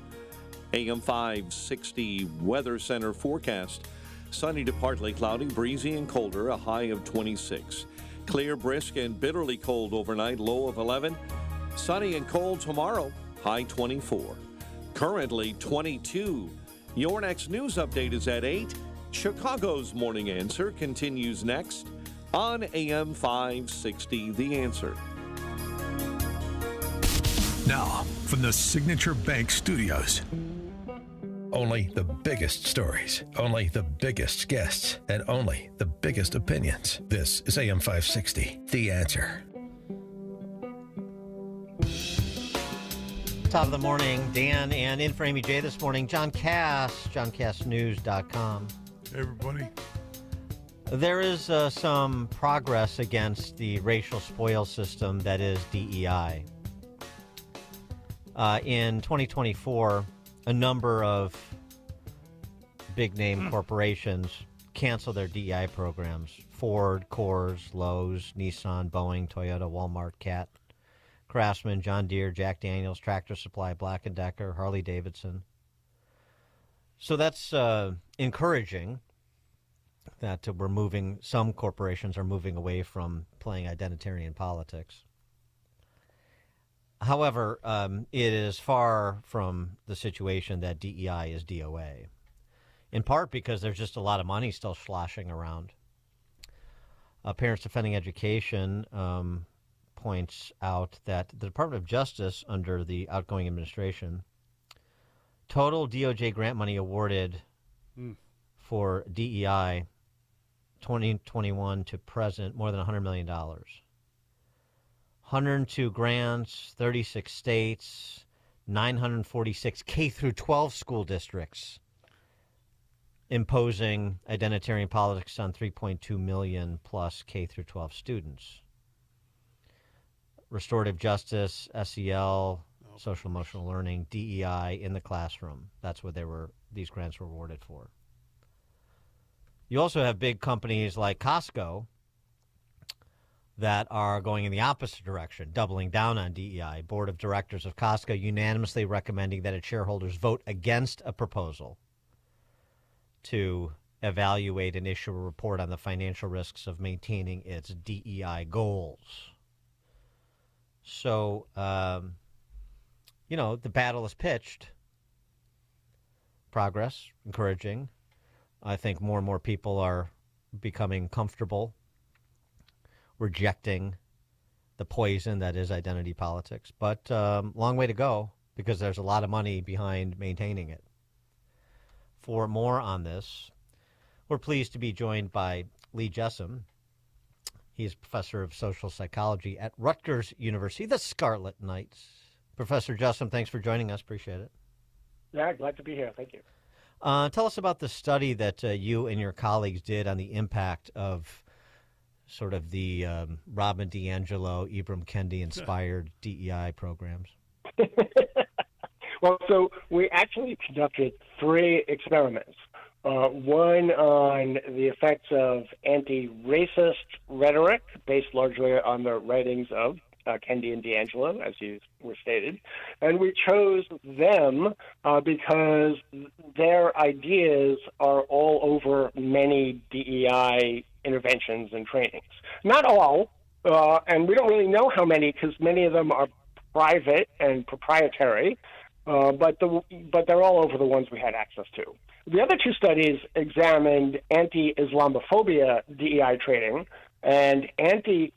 AM 560 Weather Center forecast. Sunny to partly cloudy, breezy and colder, a high of 26. Clear, brisk, and bitterly cold overnight, low of 11. Sunny and cold tomorrow, high 24. Currently 22. Your next news update is at 8. Chicago's Morning Answer continues next on AM 560 The Answer. Now, from the Signature Bank Studios. Only the biggest stories, only the biggest guests, and only the biggest opinions. This is AM 560, The Answer. Top of the morning, Dan, and in for Amy J this morning, John Cass, JohnCassNews.com. Hey, everybody. There is some progress against the racial spoil system that is DEI. In 2024, a number of big-name corporations cancel their DEI programs. Ford, Coors, Lowe's, Nissan, Boeing, Toyota, Walmart, Cat, Craftsman, John Deere, Jack Daniels, Tractor Supply, Black & Decker, Harley Davidson. So that's encouraging that some corporations are moving away from playing identitarian politics. However, it is far from the situation that DEI is DOA, in part because there's just a lot of money still sloshing around. Parents Defending Education points out that the Department of Justice under the outgoing administration, total DOJ grant money awarded for DEI 2021 to present, more than $100 million. 102 grants, 36 states, 946 K through 12 school districts imposing identitarian politics on 3.2 million plus K through 12 students. Restorative justice, SEL, social emotional learning, DEI in the classroom. That's what these grants were awarded for. You also have big companies like Costco that are going in the opposite direction, doubling down on DEI. Board of Directors of Costco unanimously recommending that its shareholders vote against a proposal to evaluate and issue a report on the financial risks of maintaining its DEI goals. So, the battle is pitched. Progress, encouraging. I think more and more people are becoming comfortable rejecting the poison that is identity politics. But long way to go because there's a lot of money behind maintaining it. For more on this, we're pleased to be joined by Lee Jessam. He is professor of social psychology at Rutgers University, the Scarlet Knights. Professor Jessam, thanks for joining us. Appreciate it. Yeah, glad to be here. Thank you. Tell us about the study that you and your colleagues did on the impact of sort of the Robin DiAngelo, Ibram Kendi-inspired DEI programs. Well, so we actually conducted 3 experiments. One on the effects of anti-racist rhetoric, based largely on the writings of Kendi and DiAngelo, as you were stated. And we chose them because their ideas are all over many DEI interventions and trainings. Not all, and we don't really know how many because many of them are private and proprietary, but they're all over the ones we had access to. The other 2 studies examined anti-Islamophobia DEI training, and the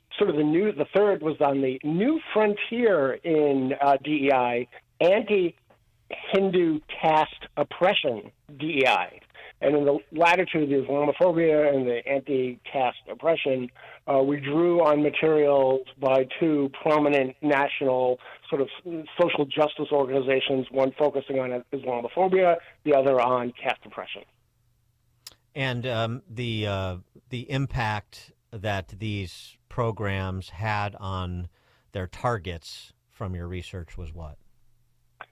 third was on the new frontier in DEI, anti-Hindu caste oppression DEI. And in the latter 2, the Islamophobia and the anti-caste oppression, we drew on materials by 2 prominent national sort of social justice organizations, one focusing on Islamophobia, the other on caste oppression. And the impact that these programs had on their targets from your research was what?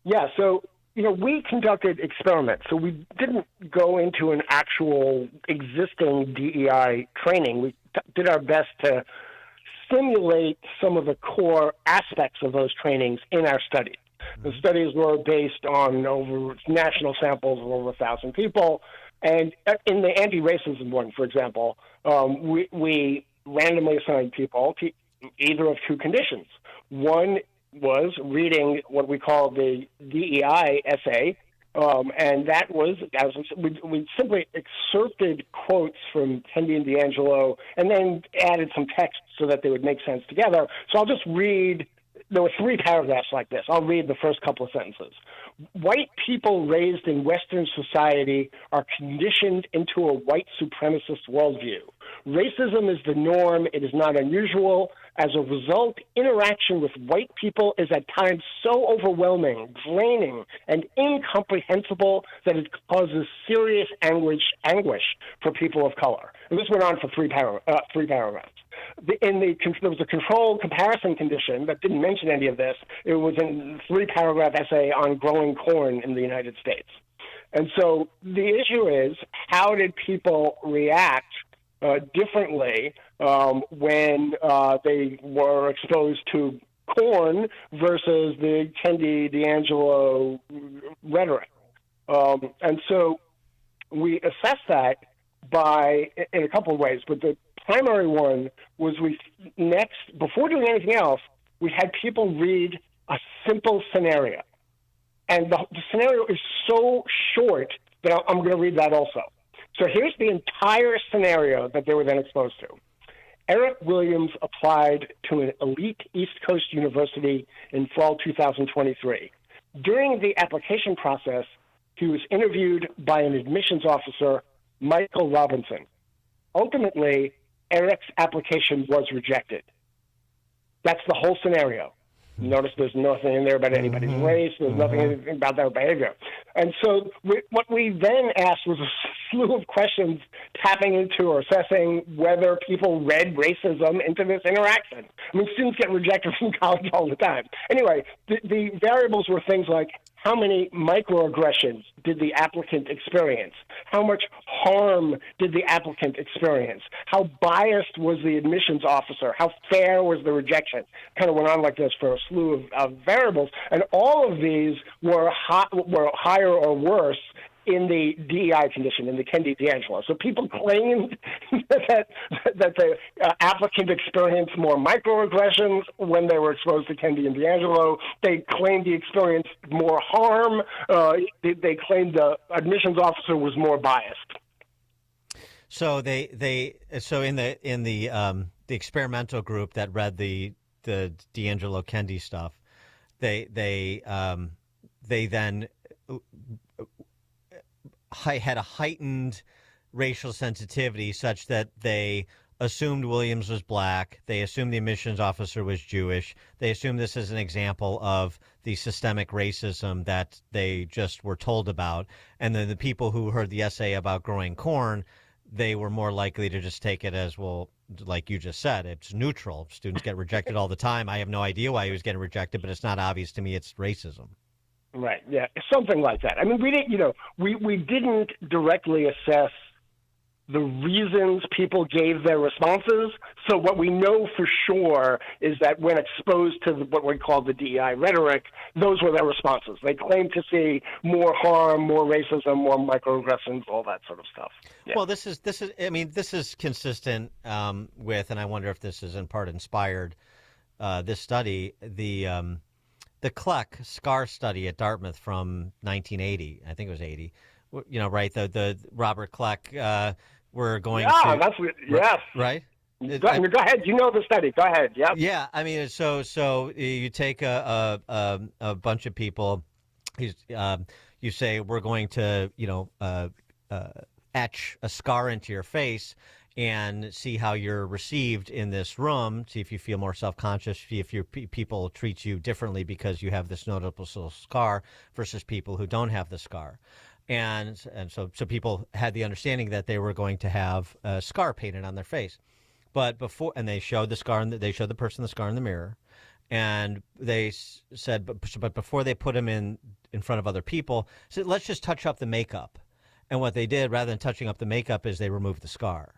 Yeah, so we conducted experiments, so we didn't go into an actual existing DEI training. We did our best to simulate some of the core aspects of those trainings in our studies. The studies were based on over national samples of over 1,000 people, and in the anti-racism one, for example, we randomly assigned people to either of 2 conditions. One was reading what we call the DEI essay, and that was, we simply excerpted quotes from Kendi and DiAngelo and then added some text so that they would make sense together. So I'll just read, there were 3 paragraphs like this. I'll read the first couple of sentences. White people raised in Western society are conditioned into a white supremacist worldview. Racism is the norm. It is not unusual. As a result, interaction with white people is at times so overwhelming, draining, and incomprehensible that it causes serious anguish for people of color. And this went on for 3 paragraphs. There was a controlled comparison condition that didn't mention any of this. It was a 3-paragraph essay on growing corn in the United States. And so the issue is, how did people react differently when they were exposed to corn versus the Kendi DiAngelo rhetoric? And so we assessed that in a couple of ways, but the primary one was before doing anything else, we had people read a simple scenario. And the scenario is so short that I'm going to read that also. So here's the entire scenario that they were then exposed to. Eric Williams applied to an elite East Coast university in fall 2023. During the application process, he was interviewed by an admissions officer, Michael Robinson. Ultimately, Eric's application was rejected. That's the whole scenario. Notice there's nothing in there about anybody's race. There's nothing about their behavior. And so what we then asked was a slew of questions tapping into or assessing whether people read racism into this interaction. I mean, students get rejected from college all the time. Anyway, the variables were things like how many microaggressions did the applicant experience? How much harm did the applicant experience? How biased was the admissions officer? How fair was the rejection? Kind of went on like this for a slew of variables. And all of these were higher or worse in the DEI condition, in the Kendi D'Angelo. So people claimed that the applicant experienced more microaggressions when they were exposed to Kendi and D'Angelo. They claimed he experienced more harm. They claimed the admissions officer was more biased. So in the experimental group that read the D'Angelo Kendi stuff, they then had a heightened racial sensitivity such that they assumed Williams was black. They assumed the admissions officer was Jewish. They assumed this is an example of the systemic racism that they just were told about. And then the people who heard the essay about growing corn, they were more likely to just take it as, well, like you just said, it's neutral. Students get rejected all the time. I have no idea why he was getting rejected, but it's not obvious to me it's racism. Right. Yeah. Something like that. I mean, we didn't, we didn't directly assess the reasons people gave their responses. So what we know for sure is that when exposed to what we call the DEI rhetoric, those were their responses. They claimed to see more harm, more racism, more microaggressions, all that sort of stuff. Yeah. Well, this is consistent with, and I wonder if this is in part inspired, this study, the Kleck SCAR study at Dartmouth from 1980. I think it was 80. Right? The Robert Kleck. We're going to. Yeah, that's yes. Right. Go ahead. You know the study. Go ahead. Yeah. Yeah. I mean, so you take a bunch of people. You say we're going to etch a scar into your face and see how you're received in this room, see if you feel more self-conscious, see if people treat you differently because you have this noticeable scar versus people who don't have the scar. And so people had the understanding that they were going to have a scar painted on their face. But they showed the scar, they showed the person the scar in the mirror. And they said, but before they put him in front of other people, said, let's just touch up the makeup. And what they did, rather than touching up the makeup, is they removed the scar.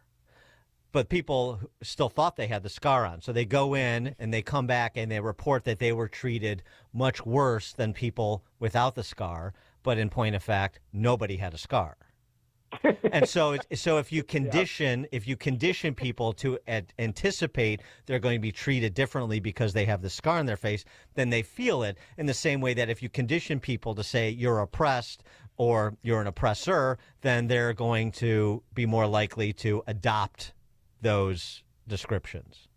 But people still thought they had the scar on. So they go in and they come back and they report that they were treated much worse than people without the scar. But in point of fact, nobody had a scar. And so if you condition people to anticipate they're going to be treated differently because they have the scar on their face, then they feel it in the same way that if you condition people to say you're oppressed or you're an oppressor, then they're going to be more likely to adopt those descriptions.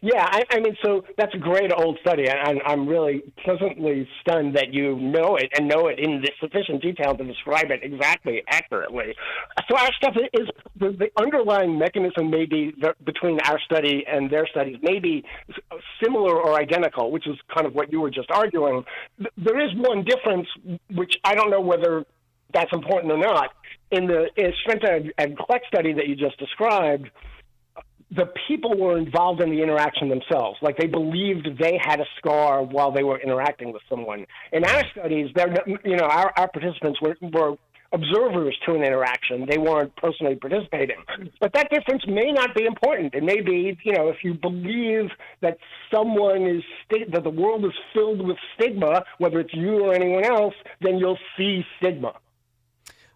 Yeah, I mean, so that's a great old study, and I'm really pleasantly stunned that you know it and know it in this sufficient detail to describe it exactly, accurately. So our stuff is, the underlying mechanism may be between our study and their studies may be similar or identical, which is kind of what you were just arguing. There is one difference, which I don't know whether that's important or not. In the Spencer and Kleck study that you just described, the people were involved in the interaction themselves. Like they believed they had a scar while they were interacting with someone. In our studies, our participants were observers to an interaction. They weren't personally participating. But that difference may not be important. It may be, if you believe that that the world is filled with stigma, whether it's you or anyone else, then you'll see stigma.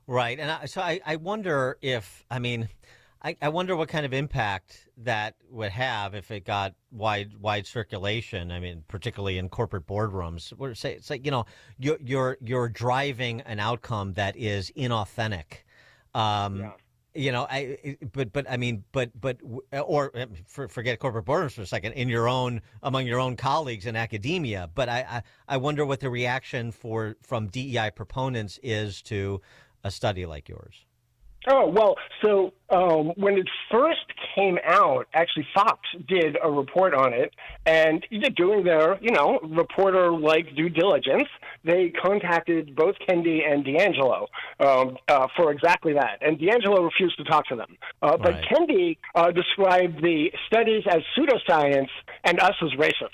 Right. And I wonder I wonder what kind of impact that would have if it got wide circulation. I mean, particularly in corporate boardrooms. It's like you're driving an outcome that is inauthentic, forget corporate borders for a second. Among your own colleagues in academia, but I wonder what the reaction from DEI proponents is to a study like yours. Oh, well, so when it first came out, actually Fox did a report on it, and doing their, reporter-like due diligence, they contacted both Kendi and D'Angelo for exactly that. And D'Angelo refused to talk to them. But Kendi described the studies as pseudoscience and us as racists.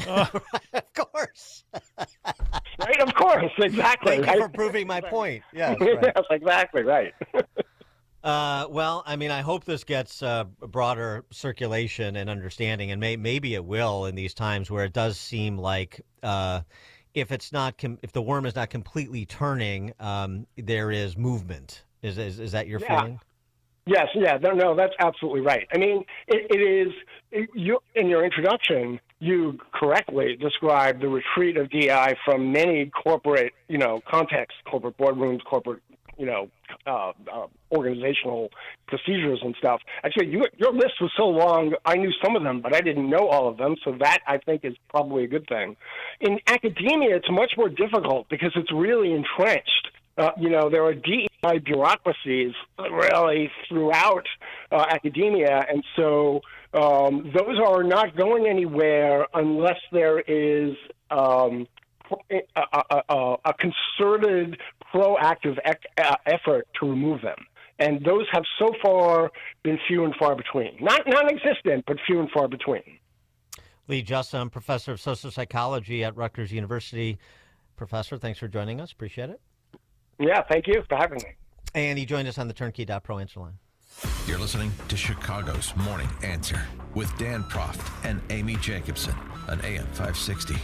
Of course. Right, of course, exactly. Thank you for proving my point. Yes, right. Yes, exactly, right. Well, I hope this gets broader circulation and understanding, and maybe it will in these times where it does seem like if the worm is not completely turning, there is movement. Is that your feeling? Yes, no, that's absolutely right. It is. In your introduction, you correctly described the retreat of DEI from many corporate, contexts, corporate boardrooms, corporate, organizational procedures and stuff. Actually, your list was so long, I knew some of them, but I didn't know all of them, so that, I think, is probably a good thing. In academia, it's much more difficult because it's really entrenched. There are DEI bureaucracies really throughout academia, and so those are not going anywhere unless there is a concerted, proactive effort to remove them. And those have so far been few and far between. Not non-existent, but few and far between. Lee Jussim, professor of social psychology at Rutgers University. Professor, thanks for joining us. Appreciate it. Yeah, thank you for having me. And he joined us on the Turnkey.pro answer line. You're listening to Chicago's Morning Answer with Dan Proft and Amy Jacobson on AM 560.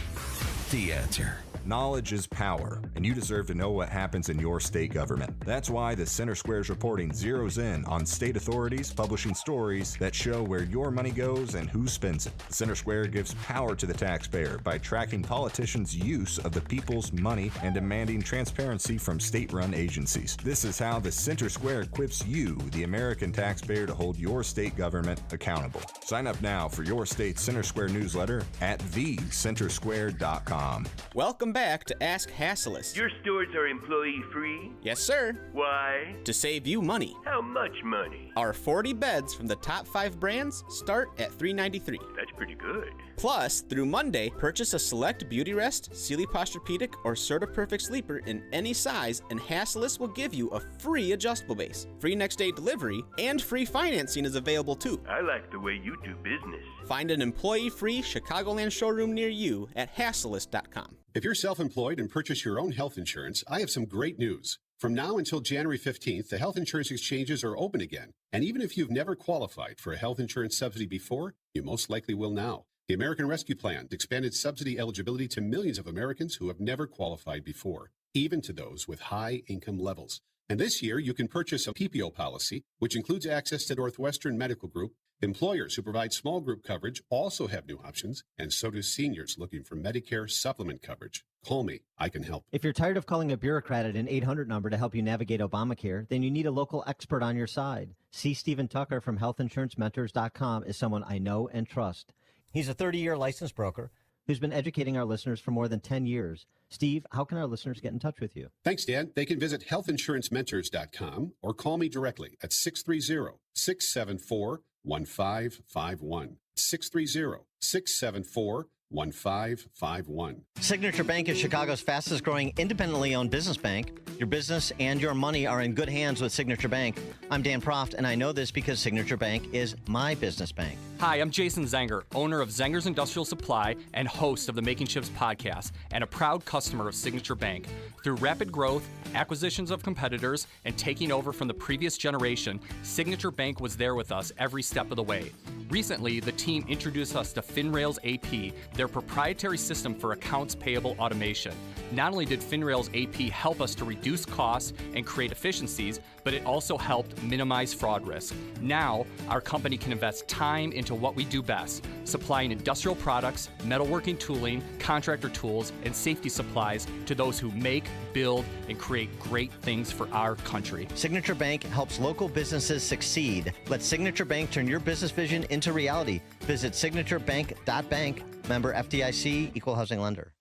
The Answer. Knowledge is power, and you deserve to know what happens in your state government. That's why the Center Square's reporting zeroes in on state authorities publishing stories that show where your money goes and who spends it. The Center Square gives power to the taxpayer by tracking politicians' use of the people's money and demanding transparency from state-run agencies. This is how the Center Square equips you, the American taxpayer, to hold your state government accountable. Sign up now for your state's Center Square newsletter at thecentersquare.com. Welcome back to Ask Hassleist. Your stores are employee-free? Yes, sir. Why? To save you money. How much money? Our 40 beds from the top 5 brands start at $393. That's pretty good. Plus, through Monday, purchase a select Beauty Rest, Sealy Posturepedic, or Serta Perfect sleeper in any size, and Hassleist will give you a free adjustable base, free next-day delivery, and free financing is available too. I like the way you do business. Find an employee-free Chicagoland showroom near you at Hassleist.com. If you're self-employed and purchase your own health insurance, I have some great news. From now until January 15th, the health insurance exchanges are open again. And even if you've never qualified for a health insurance subsidy before, you most likely will now. The American Rescue Plan expanded subsidy eligibility to millions of Americans who have never qualified before, even to those with high income levels. And this year, you can purchase a PPO policy, which includes access to Northwestern Medical Group. Employers who provide small group coverage also have new options, and so do seniors looking for Medicare supplement coverage. Call me. I can help. If you're tired of calling a bureaucrat at an 800 number to help you navigate Obamacare, then you need a local expert on your side. C. Stephen Tucker from HealthInsuranceMentors.com is someone I know and trust. He's a 30-year licensed broker who's been educating our listeners for more than 10 years. Steve, how can our listeners get in touch with you? Thanks, Dan. They can visit healthinsurancementors.com or call me directly at 630-674-1551. 630-674-1551. Signature Bank is Chicago's fastest growing independently owned business bank. Your business and your money are in good hands with Signature Bank. I'm Dan Proft, and I know this because Signature Bank is my business bank. Hi, I'm Jason Zenger, owner of Zenger's Industrial Supply and host of the Making Chips podcast, and a proud customer of Signature Bank. Through rapid growth, acquisitions of competitors, and taking over from the previous generation, Signature Bank was there with us every step of the way. Recently, the team introduced us to FinRails AP, their proprietary system for accounts payable automation. Not only did FinRails AP help us to reduce costs and create efficiencies, but it also helped minimize fraud risk. Now, our company can invest time in to what we do best, supplying industrial products, metalworking tooling, contractor tools, and safety supplies to those who make, build, and create great things for our country. Signature Bank helps local businesses succeed. Let Signature Bank turn your business vision into reality. Visit signaturebank.bank. Member FDIC, Equal Housing Lender.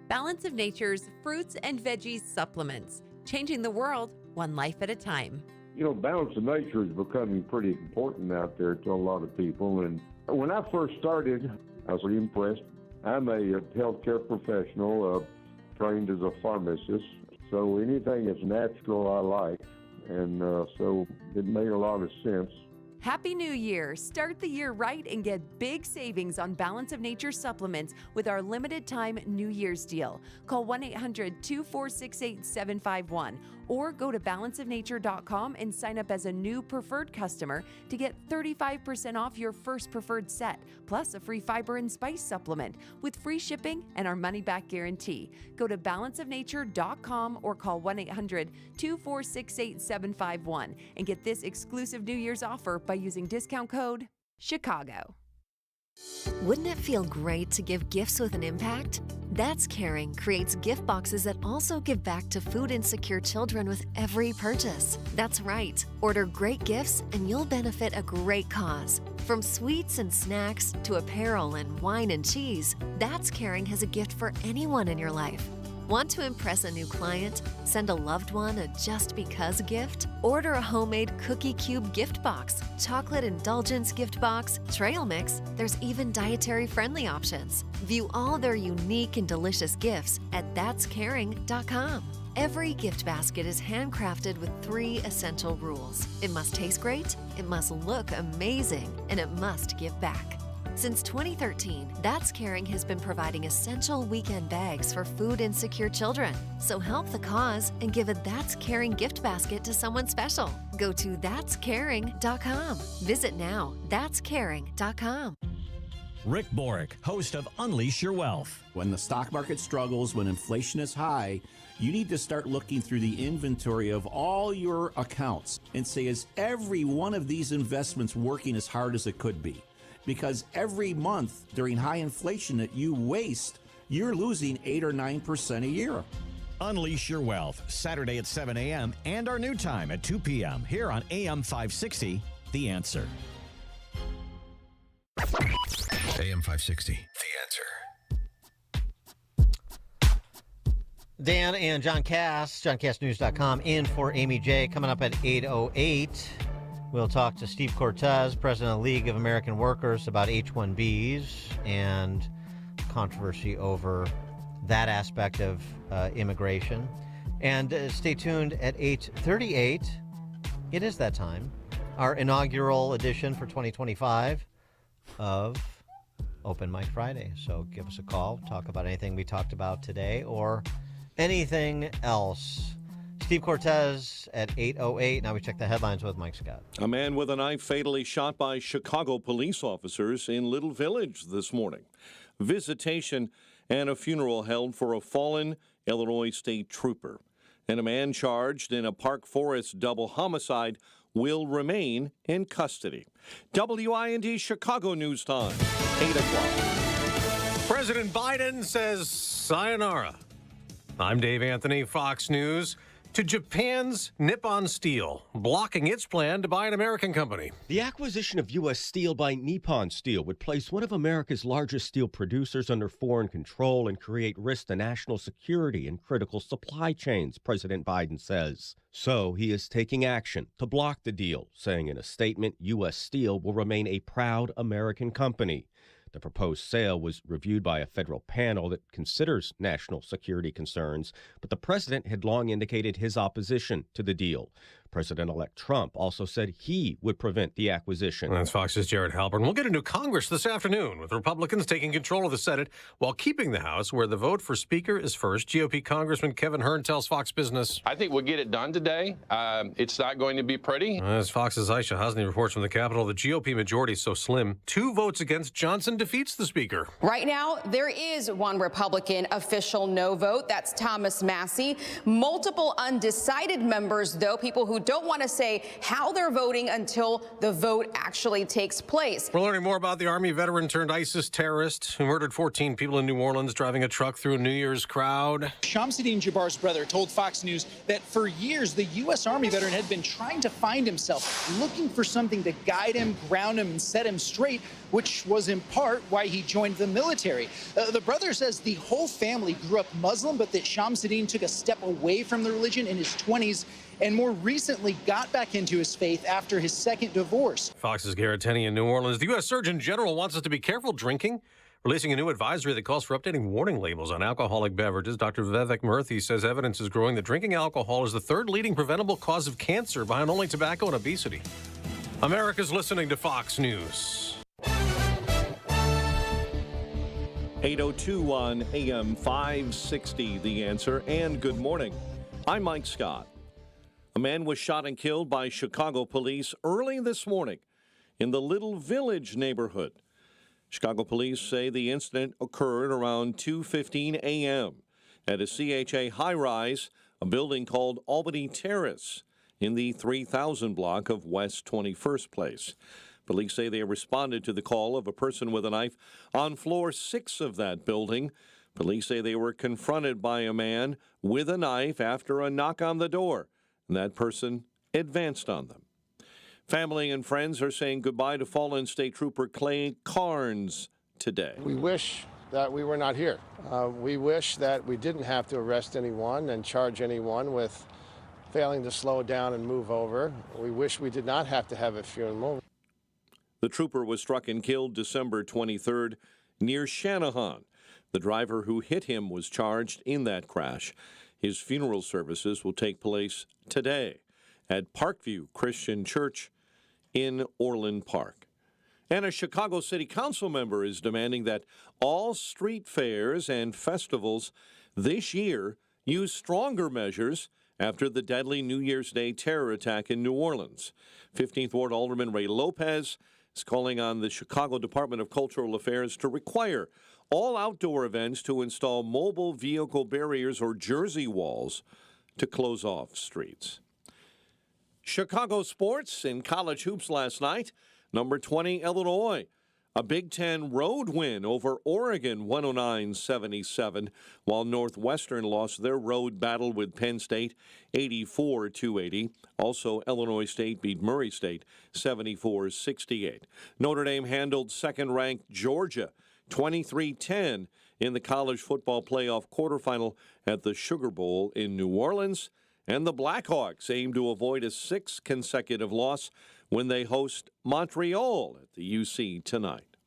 Balance of Nature's fruits and veggies supplements, changing the world one life at a time. You know, balance of nature is becoming pretty important out there to a lot of people. And when I first started, I was really impressed. I'm a healthcare professional, trained as a pharmacist. So anything that's natural I like. And so it made a lot of sense. Happy New Year! Start the year right and get big savings on Balance of Nature supplements with our limited time New Year's deal. Call 1-800-246-8751 or go to balanceofnature.com and sign up as a new preferred customer to get 35% off your first preferred set, plus a free fiber and spice supplement with free shipping and our money-back guarantee. Go to balanceofnature.com or call 1-800-246-8751 and get this exclusive New Year's offer by using discount code Chicago. Wouldn't it feel great to give gifts with an impact? That's Caring creates gift boxes that also give back to food insecure children with every purchase. That's right. Order great gifts and you'll benefit a great cause. From sweets and snacks to apparel and wine and cheese, That's Caring has a gift for anyone in your life. Want to impress a new client? Send a loved one a just because gift? Order a homemade cookie cube gift box, chocolate indulgence gift box, trail mix. There's even dietary friendly options. View all their unique and delicious gifts at that'scaring.com. Every gift basket is handcrafted with 3 essential rules. It must taste great, it must look amazing, and it must give back. Since 2013, That's Caring has been providing essential weekend bags for food insecure children. So help the cause and give a That's Caring gift basket to someone special. Go to that'scaring.com. Visit now, that'scaring.com. Rick Borick, host of Unleash Your Wealth. When the stock market struggles, when inflation is high, you need to start looking through the inventory of all your accounts and say, is every one of these investments working as hard as it could be? Because every month during high inflation that you waste, you're losing 8 or 9% a year. Unleash Your Wealth, Saturday at 7 a.m. and our new time at 2 p.m. here on AM 560, The Answer. AM 560, The Answer. Dan and John Cass, JohnCassNews.com, in for Amy J. Coming up at 8:08. We'll talk to Steve Cortez, president of the League of American Workers, about H-1Bs and controversy over that aspect of immigration. And stay tuned at 8:38. It is that time. Our inaugural edition for 2025 of Open Mic Friday. So give us a call, talk about anything we talked about today or anything else. Steve Cortez at 8:08. Now we check the headlines with Mike Scott. A man with a knife fatally shot by Chicago police officers in Little Village this morning. Visitation and a funeral held for a fallen Illinois state trooper. And a man charged in a Park Forest double homicide will remain in custody. WIND Chicago News Time, 8 o'clock. President Biden says sayonara. I'm Dave Anthony, Fox News. To Japan's Nippon Steel, blocking its plan to buy an American company. The acquisition of U.S. Steel by Nippon Steel would place one of America's largest steel producers under foreign control and create risk to national security and critical supply chains, President Biden says. So he is taking action to block the deal, saying in a statement, U.S. Steel will remain a proud American company. The proposed sale was reviewed by a federal panel that considers national security concerns, but the president had long indicated his opposition to the deal. President-elect Trump also said he would prevent the acquisition. That's Fox's Jared Halpern. We'll get a new Congress this afternoon, with Republicans taking control of the Senate while keeping the House, where the vote for Speaker is first. GOP Congressman Kevin Hern tells Fox Business. I think we'll get it done today. It's not going to be pretty. As Fox's Aisha Hasni reports from the Capitol, the GOP majority is so slim, 2 votes against Johnson defeats the Speaker. Right now, there is one Republican official no vote. That's Thomas Massie. Multiple undecided members, though, people who don't want to say how they're voting until the vote actually takes place. We're learning more about the Army veteran turned ISIS terrorist who murdered 14 people in New Orleans driving a truck through a New Year's crowd. Shamsuddin Jabbar's brother told Fox News that for years the U.S. Army veteran had been trying to find himself, looking for something to guide him, ground him, and set him straight, which was in part why he joined the military. The brother says the whole family grew up Muslim, but that Shamsuddin took a step away from the religion in his 20s and more recently got back into his faith after his second divorce. Fox's Garrett Tenney in New Orleans. The U.S. Surgeon General wants us to be careful drinking, releasing a new advisory that calls for updating warning labels on alcoholic beverages. Dr. Vivek Murthy says evidence is growing that drinking alcohol is the third leading preventable cause of cancer behind only tobacco and obesity. America's listening to Fox News. 8:02 on AM 560, The Answer, and good morning. I'm Mike Scott. A man was shot and killed by Chicago police early this morning in the Little Village neighborhood. Chicago police say the incident occurred around 2:15 a.m. at a CHA high-rise, a building called Albany Terrace in the 3000 block of West 21st Place. Police say they responded to the call of a person with a knife on floor 6 of that building. Police say they were confronted by a man with a knife after a knock on the door. That person advanced on them. Family and friends are saying goodbye to fallen State Trooper Clay Carnes today. We wish that we were not here. We wish that we didn't have to arrest anyone and charge anyone with failing to slow down and move over. We wish we did not have to have a funeral. The trooper was struck and killed December 23rd near Shanahan. The driver who hit him was charged in that crash. His funeral services will take place today at Parkview Christian Church in Orland Park. And a Chicago City Council member is demanding that all street fairs and festivals this year use stronger measures after the deadly New Year's Day terror attack in New Orleans. 15th Ward Alderman Ray Lopez is calling on the Chicago Department of Cultural Affairs to require all outdoor events to install mobile vehicle barriers or jersey walls to close off streets. Chicago sports in college hoops last night. Number 20, Illinois. A Big Ten road win over Oregon, 109-77, while Northwestern lost their road battle with Penn State, 84-80. Also, Illinois State beat Murray State, 74-68. Notre Dame handled second-ranked Georgia, 23-10 in the college football playoff quarterfinal at the Sugar Bowl in New Orleans. And the Blackhawks aim to avoid a 6th consecutive loss when they host Montreal at the UC tonight.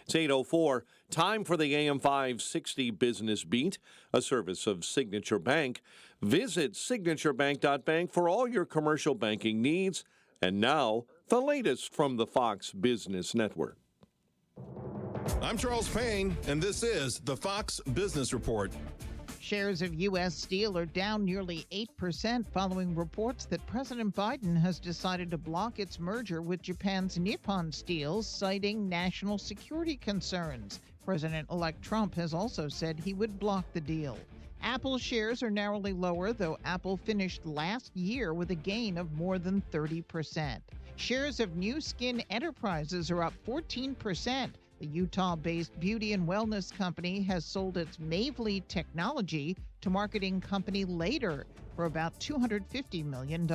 It's 8:04. Time for the AM 560 Business Beat, a service of Signature Bank. Visit signaturebank.bank for all your commercial banking needs. And now, the latest from the Fox Business Network. I'm Charles Payne, and this is the Fox Business Report. Shares of U.S. Steel are down nearly 8% following reports that President Biden has decided to block its merger with Japan's Nippon Steel, citing national security concerns. President-elect Trump has also said he would block the deal. Apple shares are narrowly lower, though Apple finished last year with a gain of more than 30%. Shares of New Skin Enterprises are up 14%. The Utah-based beauty and wellness company has sold its Mavely technology to marketing company Later for about $250 million.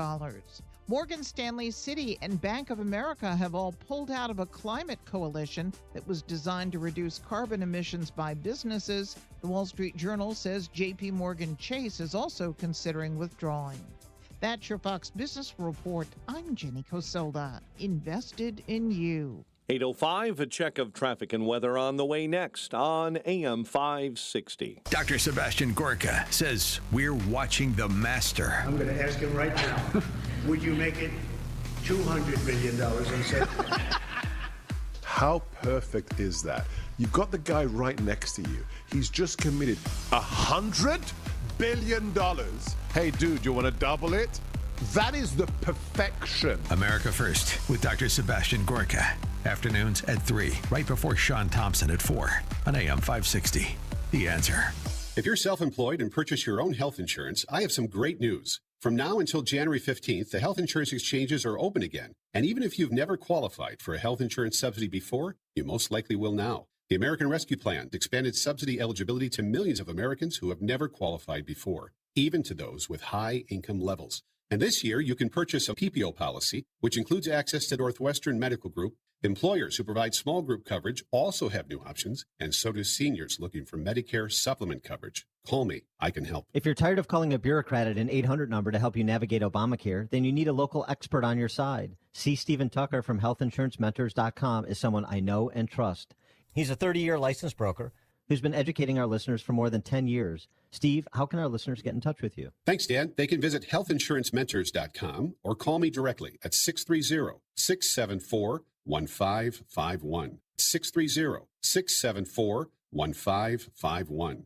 Morgan Stanley, Citi, and Bank of America have all pulled out of a climate coalition that was designed to reduce carbon emissions by businesses. The Wall Street Journal says J.P. Morgan Chase is also considering withdrawing. That's your Fox Business Report. I'm Jenny Coselda. Invested in you. 8:05, a check of traffic and weather on the way next on AM 560. Dr. Sebastian Gorka says we're watching the master. I'm going to ask him right now, would you make it $200 billion? And said, how perfect is that? You've got the guy right next to you. He's just committed $100 billion. Hey, dude, you want to double it? That is the perfection. America First with Dr. Sebastian Gorka. Afternoons at 3, right before Sean Thompson at 4 on AM 560. The Answer. If you're self-employed and purchase your own health insurance, I have some great news. From now until January 15th, the health insurance exchanges are open again. And even if you've never qualified for a health insurance subsidy before, you most likely will now. The American Rescue Plan expanded subsidy eligibility to millions of Americans who have never qualified before, even to those with high income levels. And this year, you can purchase a PPO policy, which includes access to Northwestern Medical Group. Employers who provide small group coverage also have new options, and so do seniors looking for Medicare supplement coverage. Call me. I can help. If you're tired of calling a bureaucrat at an 800 number to help you navigate Obamacare, then you need a local expert on your side. C. Stephen Tucker from healthinsurancementors.com is someone I know and trust. He's a 30-year licensed broker who's been educating our listeners for more than 10 years. Steve, how can our listeners get in touch with you? Thanks, Dan. They can visit healthinsurancementors.com or call me directly at 630-674-1551. 630-674-1551.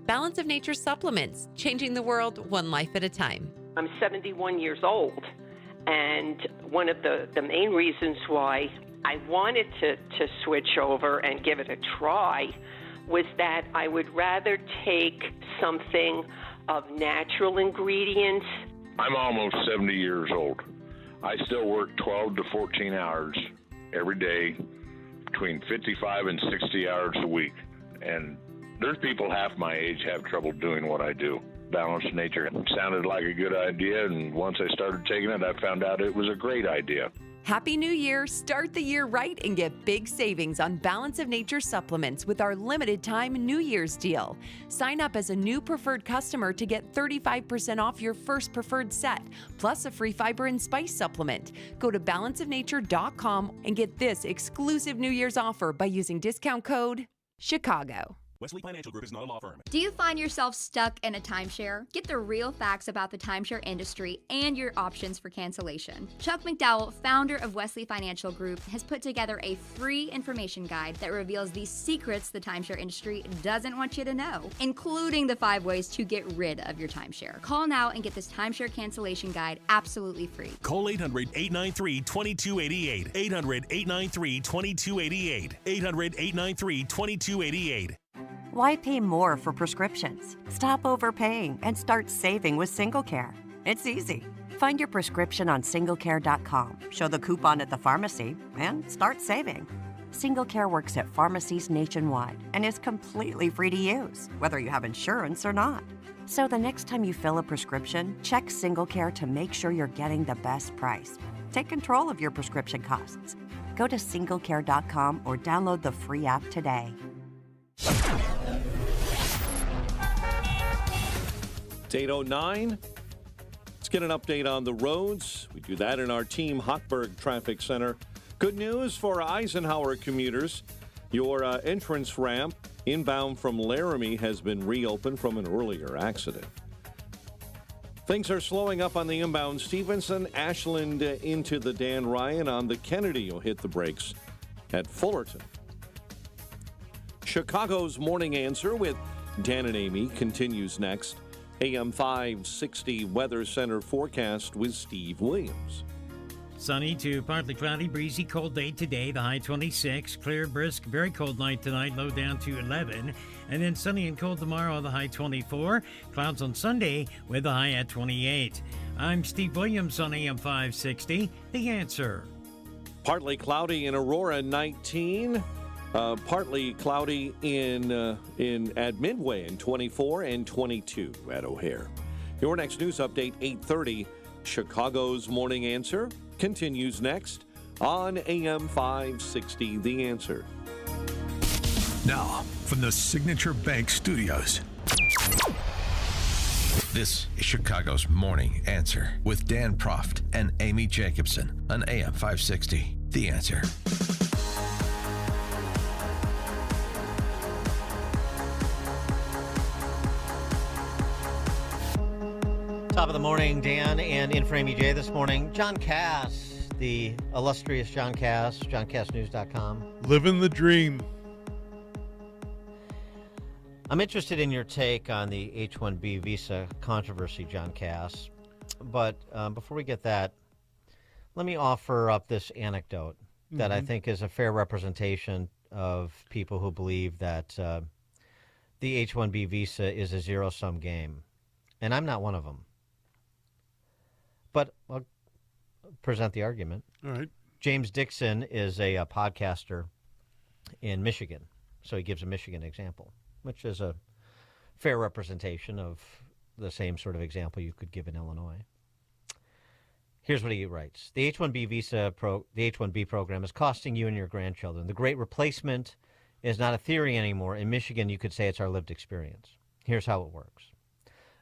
Balance of Nature supplements, changing the world one life at a time. I'm 71 years old, and one of the main reasons why I wanted to switch over and give it a try was that I would rather take something of natural ingredients. I'm almost 70 years old. I still work 12 to 14 hours every day, between 55 and 60 hours a week. And there's people half my age have trouble doing what I do. Balanced Nature sounded like a good idea, and once I started taking it, I found out it was a great idea. Happy New Year! Start the year right and get big savings on Balance of Nature supplements with our limited time New Year's deal. Sign up as a new preferred customer to get 35% off your first preferred set, plus a free fiber and spice supplement. Go to balanceofnature.com and get this exclusive New Year's offer by using discount code CHICAGO. Wesley Financial Group is not a law firm. Do you find yourself stuck in a timeshare? Get the real facts about the timeshare industry and your options for cancellation. Chuck McDowell, founder of Wesley Financial Group, has put together a free information guide that reveals the secrets the timeshare industry doesn't want you to know, including the 5 ways to get rid of your timeshare. Call now and get this timeshare cancellation guide absolutely free. Call 800-893-2288. 800-893-2288. 800-893-2288. Why pay more for prescriptions? Stop overpaying and start saving with SingleCare. It's easy. Find your prescription on singlecare.com, show the coupon at the pharmacy, and start saving. SingleCare works at pharmacies nationwide and is completely free to use, whether you have insurance or not. So the next time you fill a prescription, check SingleCare to make sure you're getting the best price. Take control of your prescription costs. Go to singlecare.com or download the free app today. It's 8:09. Let's get an update on the roads. We do that in our Team Hochberg Traffic Center. Good news for Eisenhower commuters. Your entrance ramp inbound from Laramie has been reopened from an earlier accident. Things are slowing up on the inbound Stevenson, Ashland into the Dan Ryan. On the Kennedy, you'll hit the brakes at Fullerton. Chicago's Morning Answer with Dan and Amy continues next. AM 560 Weather Center forecast with Steve Williams. Sunny to partly cloudy, breezy, cold day today, the high 26. Clear, brisk, very cold night tonight, low down to 11. And then sunny and cold tomorrow, the high 24. Clouds on Sunday with the high at 28. I'm Steve Williams on AM 560, The Answer. Partly cloudy in Aurora, 19. Partly cloudy at Midway in 24 and 22 at O'Hare. Your next news update, 8:30. Chicago's Morning Answer continues next on AM 560, The Answer. Now, from the Signature Bank Studios, this is Chicago's Morning Answer with Dan Proft and Amy Jacobson on AM 560, The Answer. Top of the morning, Dan, and in for Amy J this morning, John Cass, the illustrious John Cass, JohnCassNews.com. Living the dream. I'm interested in your take on the H-1B visa controversy, John Cass. But before we get that, let me offer up this anecdote that I think is a fair representation of people who believe that the H-1B visa is a zero-sum game. And I'm not one of them. but I'll present the argument. All right. James Dixon is a podcaster in Michigan, so he gives a Michigan example, which is a fair representation of the same sort of example you could give in Illinois. Here's what he writes. The H-1B program is costing you and your grandchildren. The great replacement is not a theory anymore. In Michigan, you could say it's our lived experience. Here's how it works.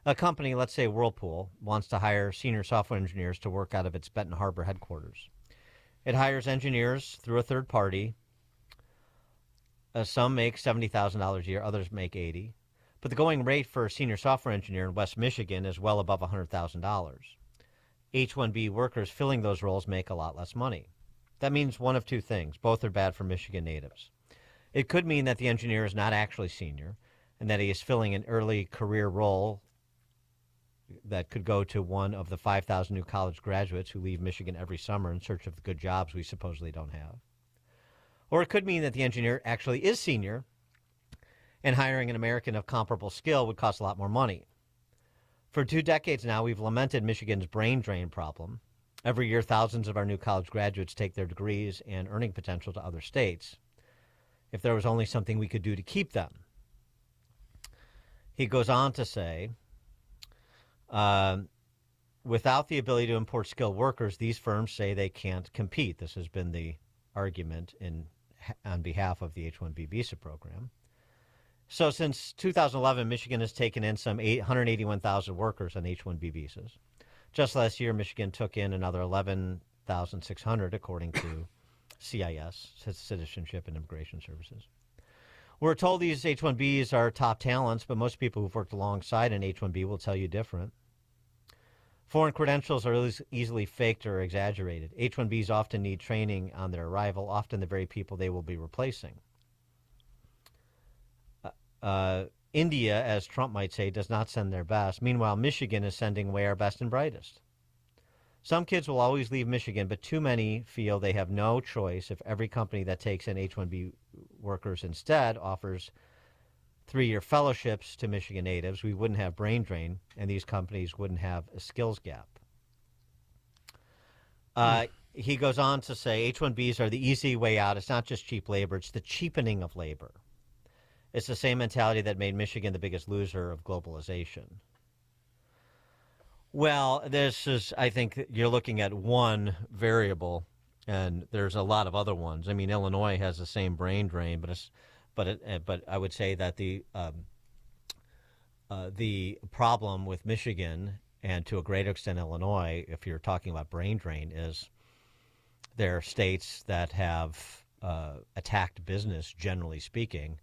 A company, let's say Whirlpool, wants to hire senior software engineers to work out of its Benton Harbor headquarters. It hires engineers through a third party. Some make $70,000 a year, others make $80,000. But the going rate for a senior software engineer in West Michigan is well above $100,000. H-1B workers filling those roles make a lot less money. That means one of two things. Both are bad for Michigan natives. It could mean that the engineer is not actually senior and that he is filling an early career role that could go to one of the 5,000 new college graduates who leave Michigan every summer in search of the good jobs we supposedly don't have. Or it could mean that the engineer actually is senior and hiring an American of comparable skill would cost a lot more money. For 2 decades now, we've lamented Michigan's brain drain problem. Every year, thousands of our new college graduates take their degrees and earning potential to other states. If there was only something we could do to keep them. He goes on to say, without the ability to import skilled workers, these firms say they can't compete. This has been the argument on behalf of the H-1B visa program. So since 2011, Michigan has taken in some 181,000 workers on H-1B visas. Just last year, Michigan took in another 11,600, according to CIS, Citizenship and Immigration Services. We're told these H-1Bs are top talents, but most people who've worked alongside an H-1B will tell you different. Foreign credentials are easily faked or exaggerated. H-1Bs often need training on their arrival, often the very people they will be replacing. India, as Trump might say, does not send their best. Meanwhile, Michigan is sending away our best and brightest. Some kids will always leave Michigan, but too many feel they have no choice if every company that takes in H-1B workers instead offers 3-year fellowships to Michigan natives. We wouldn't have brain drain, and these companies wouldn't have a skills gap. He goes on to say H-1Bs are the easy way out. It's not just cheap labor. It's the cheapening of labor. It's the same mentality that made Michigan the biggest loser of globalization. Well, this is, I think you're looking at one variable, and there's a lot of other ones. I mean, Illinois has the same brain drain, but I would say that the problem with Michigan, and to a great extent Illinois, if you're talking about brain drain, is there are states that have attacked business, generally speaking.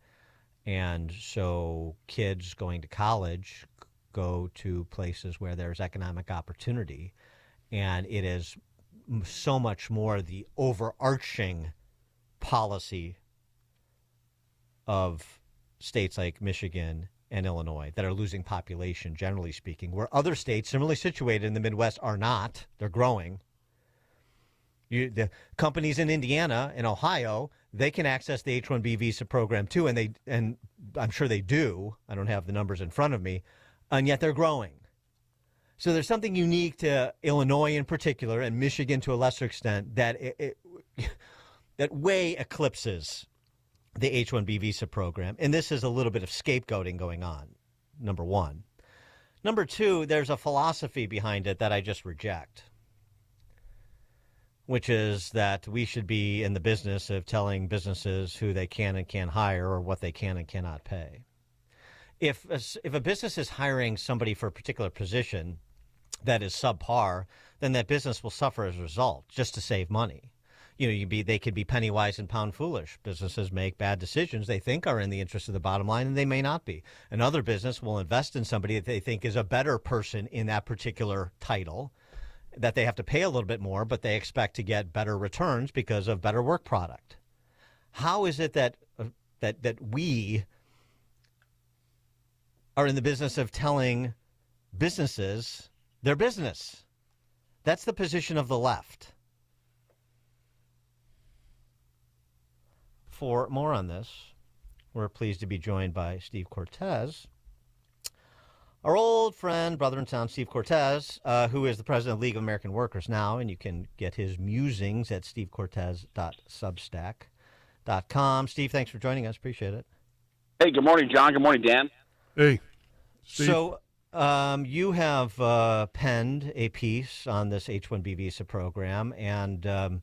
And so kids going to college go to places where there's economic opportunity. And it is so much more the overarching policy of states like Michigan and Illinois that are losing population, generally speaking, where other states similarly situated in the Midwest are not. They're growing. The companies in Indiana and Ohio, they can access the H-1B visa program too, and I'm sure they do. I don't have the numbers in front of me, and yet they're growing. So there's something unique to Illinois in particular, and Michigan to a lesser extent, that that way eclipses the H-1B visa program, and this is a little bit of scapegoating going on. Number one. Number two, there's a philosophy behind it that I just reject, which is that we should be in the business of telling businesses who they can and can't hire or what they can and cannot pay. If a business is hiring somebody for a particular position that is subpar, then that business will suffer as a result, just to save money. You know, they could be penny wise and pound foolish. Businesses make bad decisions they think are in the interest of the bottom line, and they may not be. Another business will invest in somebody that they think is a better person in that particular title, that they have to pay a little bit more, but they expect to get better returns because of better work product. How is it that we are in the business of telling businesses their business? That's the position of the left. For more on this, we're pleased to be joined by Steve Cortes, our old friend, brother in town, Steve Cortez, who is the president of League of American Workers now, and you can get his musings at stevecortez.substack.com. Steve, thanks for joining us. Appreciate it. Hey, good morning, John. Good morning, Dan. Hey, Steve. So you have penned a piece on this H-1B visa program, and my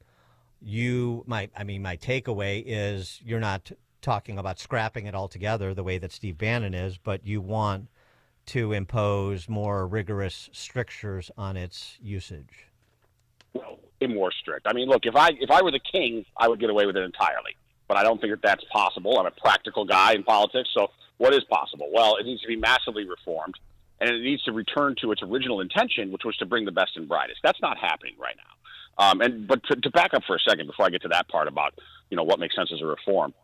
takeaway is you're not talking about scrapping it altogether the way that Steve Bannon is, but you want to impose more rigorous strictures on its usage. Well, more strict. I mean, look, if I were the king, I would get away with it entirely. But I don't think that that's possible. I'm a practical guy in politics, so what is possible? Well, it needs to be massively reformed, and it needs to return to its original intention, which was to bring the best and brightest. That's not happening right now. But to back up for a second before I get to that part about, what makes sense as a reform,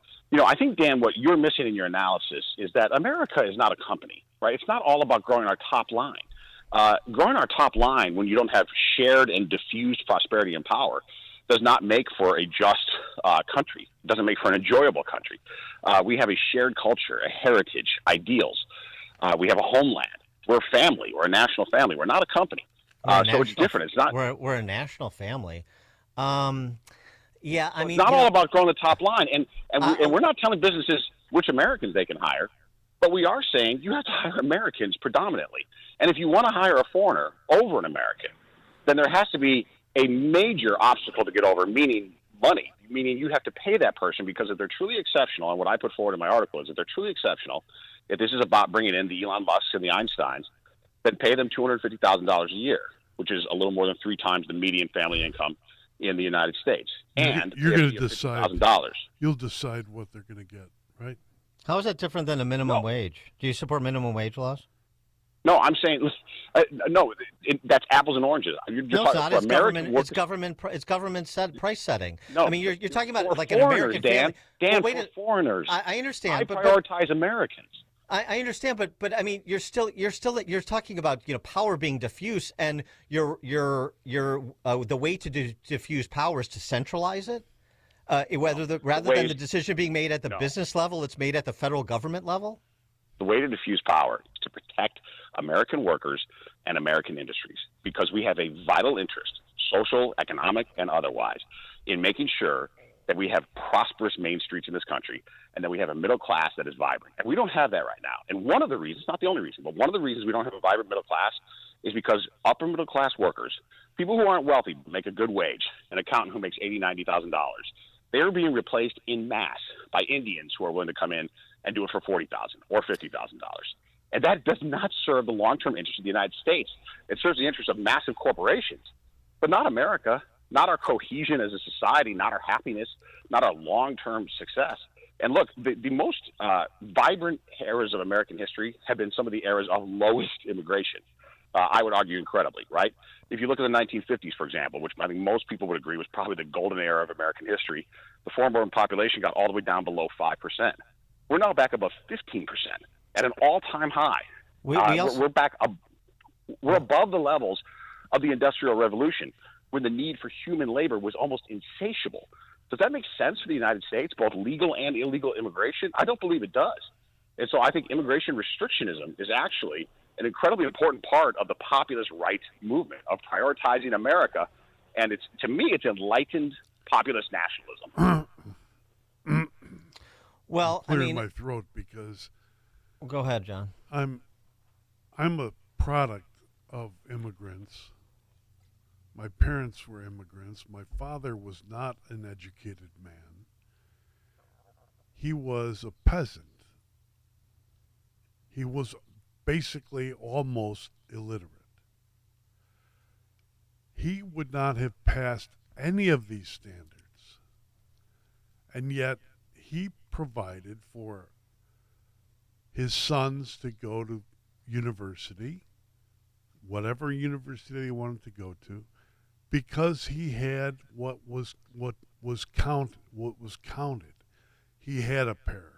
I think, Dan, what you're missing in your analysis is that America is not a company, right? It's not all about growing our top line. Growing our top line when you don't have shared and diffused prosperity and power does not make for a just country. It doesn't make for an enjoyable country. We have a shared culture, a heritage, ideals. We have a homeland. We're a family. We're a national family. We're not a company. So it's different. It's not. We're a national family. Yeah, I mean, it's not all about growing the top line, and we're not telling businesses which Americans they can hire, but we are saying you have to hire Americans predominantly. And if you want to hire a foreigner over an American, then there has to be a major obstacle to get over, meaning money, meaning you have to pay that person because if they're truly exceptional, and what I put forward in my article is that they're truly exceptional, if this is about bringing in the Elon Musks and the Einsteins, then pay them $250,000 a year, which is a little more than 3 times the median family income in the United States. And you're going to decide $50,000. You'll decide what they're going to get, right? How is that different than a minimum wage? Do you support minimum wage laws? No, I'm saying that's apples and oranges. You're just no, it's not. It's government. It's government set price setting. No, I mean, you're talking about like an foreigners, American Dan. family. Dan, well, for foreigners. I understand. I prioritize Americans. I understand, but I mean, you're talking about power being diffuse, and the way to diffuse power is to centralize it. Rather than the decision being made at the business level, it's made at the federal government level. The way to diffuse power is to protect American workers and American industries, because we have a vital interest, social, economic, and otherwise, in making sure that we have prosperous main streets in this country and that we have a middle class that is vibrant. And we don't have that right now. And one of the reasons, not the only reason, but one of the reasons we don't have a vibrant middle class is because upper middle class workers, people who aren't wealthy, make a good wage, an accountant who makes $80,000, $90,000, they're being replaced in mass by Indians who are willing to come in and do it for $40,000 or $50,000. And that does not serve the long-term interest of the United States. It serves the interest of massive corporations, but not America, not our cohesion as a society, not our happiness, not our long-term success. And look, the most vibrant eras of American history have been some of the eras of lowest immigration. I would argue incredibly, right? If you look at the 1950s, for example, which I think most people would agree was probably the golden era of American history, the foreign-born population got all the way down below 5%. We're now back above 15% at an all-time high. We're back we're above the levels of the Industrial Revolution, when the need for human labor was almost insatiable. Does that make sense for the United States, both legal and illegal immigration? I don't believe it does. And so I think immigration restrictionism is actually an incredibly important part of the populist right movement of prioritizing America. And to me, it's enlightened populist nationalism. Well, I'm clearing my throat because. Go ahead, John. I'm a product of immigrants. My parents were immigrants. My father was not an educated man. He was a peasant. He was basically almost illiterate. He would not have passed any of these standards. And yet he provided for his sons to go to university, whatever university they wanted to go to, because he had what was counted. He had a pair,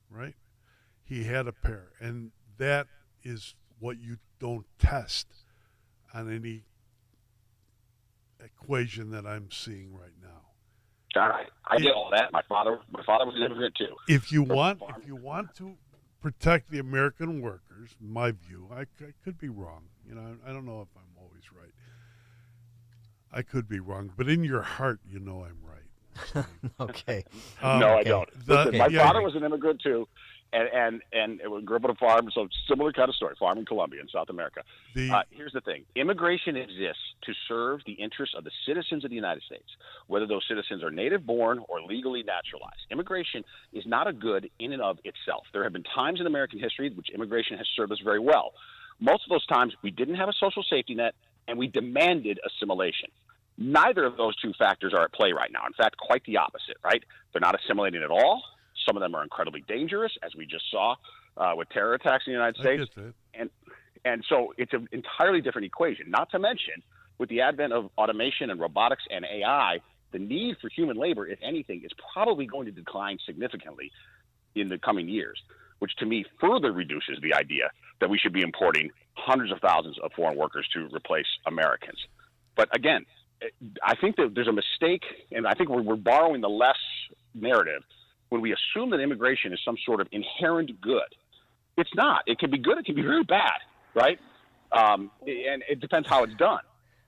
right? He had a pair, and that is what you don't test on any equation that I'm seeing right now. I get all that. My father was an immigrant too. If you want to protect the American workers, borders, my view. I could be wrong. You know, I don't know if I'm always right. I could be wrong, but in your heart, you know I'm right. Okay. No, I don't. Listen, my yeah. father was an immigrant too, and grew up on a farm, so similar kind of story. Farm in Colombia in South America. Here's the thing: immigration exists to serve the interests of the citizens of the United States, whether those citizens are native-born or legally naturalized. Immigration is not a good in and of itself. There have been times in American history which immigration has served us very well. Most of those times, we didn't have a social safety net, and we demanded assimilation. Neither of those two factors are at play right now. In fact, quite the opposite, right? They're not assimilating at all. Some of them are incredibly dangerous, as we just saw with terror attacks in the United States. And so it's an entirely different equation. Not to mention, with the advent of automation and robotics and AI, the need for human labor, if anything, is probably going to decline significantly in the coming years, which to me further reduces the idea that we should be importing hundreds of thousands of foreign workers to replace Americans. But again, I think that there's a mistake, and I think we're borrowing the less narrative when we assume that immigration is some sort of inherent good. It's not. It can be good. It can be very bad, right? And it depends how it's done.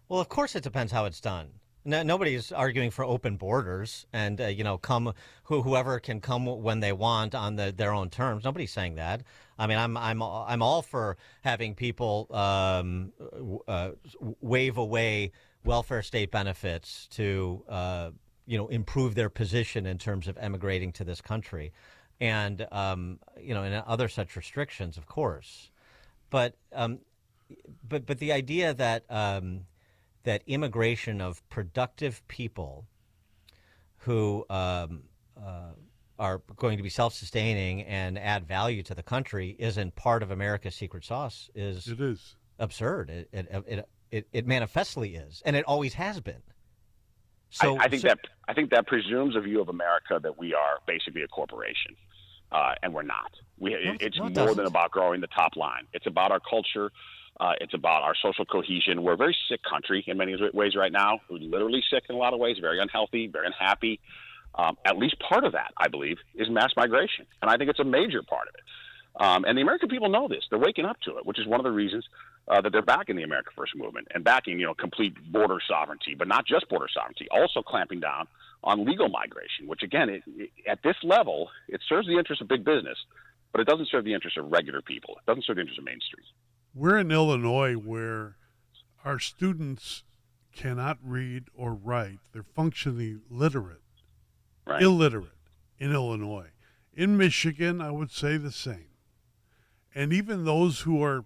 Well, of course it depends how it's done. Nobody's arguing for open borders and, come whoever can come when they want on their own terms. Nobody's saying that. I mean, I'm all for having people wave away welfare state benefits to, improve their position in terms of emigrating to this country, and and other such restrictions, of course. But the idea that that immigration of productive people who are going to be self-sustaining and add value to the country isn't part of America's secret sauce is absurd. It manifestly is, and it always has been. So I think that presumes a view of America that we are basically a corporation, and we're not. It's more than about growing the top line. It's about our culture. It's about our social cohesion. We're a very sick country in many ways right now. We're literally sick in a lot of ways, very unhealthy, very unhappy. At least part of that, I believe, is mass migration, and I think it's a major part of it. And the American people know this. They're waking up to it, which is one of the reasons that they're backing the America First movement and backing, complete border sovereignty, but not just border sovereignty, also clamping down on legal migration, which, again, at this level, it serves the interests of big business, but it doesn't serve the interests of regular people. It doesn't serve the interests of Main Street. We're in Illinois where our students cannot read or write. They're functionally illiterate in Illinois. In Michigan, I would say the same. And even those who are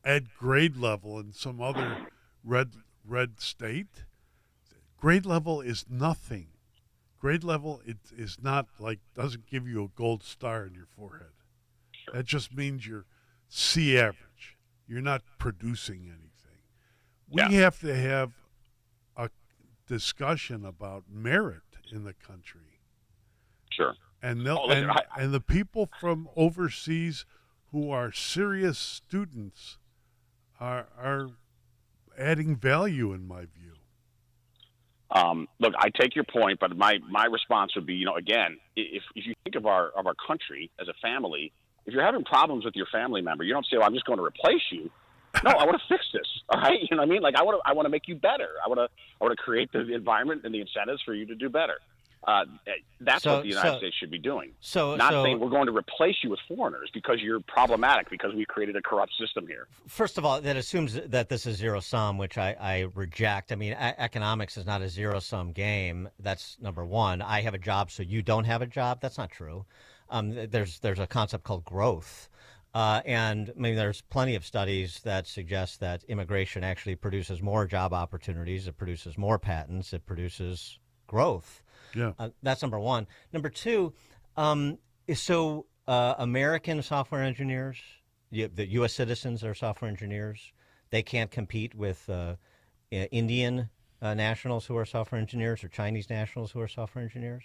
at grade level in some other red state, grade level is nothing. Grade level is not doesn't give you a gold star in your forehead. That just means you're C average. You're not producing anything. We have to have a discussion about merit in the country. Sure. And the people from overseas who are serious students are adding value, in my view. Look, I take your point, but my response would be, again, if you think of our country as a family, if you're having problems with your family member, you don't say, "Well, I'm just going to replace you." No, I want to fix this. All right, you know what I mean? Like I want to make you better. I want to create the environment and the incentives for you to do better. That's what the United States should be doing. Not saying we're going to replace you with foreigners because you're problematic because we've created a corrupt system here. First of all, that assumes that this is zero sum, which I reject. I mean, economics is not a zero sum game. That's number one. I have a job, so you don't have a job. That's not true. There's a concept called growth. And I mean, there's plenty of studies that suggest that immigration actually produces more job opportunities. It produces more patents. It produces growth. Yeah. That's number one. Number two, American software engineers, the U.S. citizens that are software engineers, they can't compete with Indian nationals who are software engineers or Chinese nationals who are software engineers?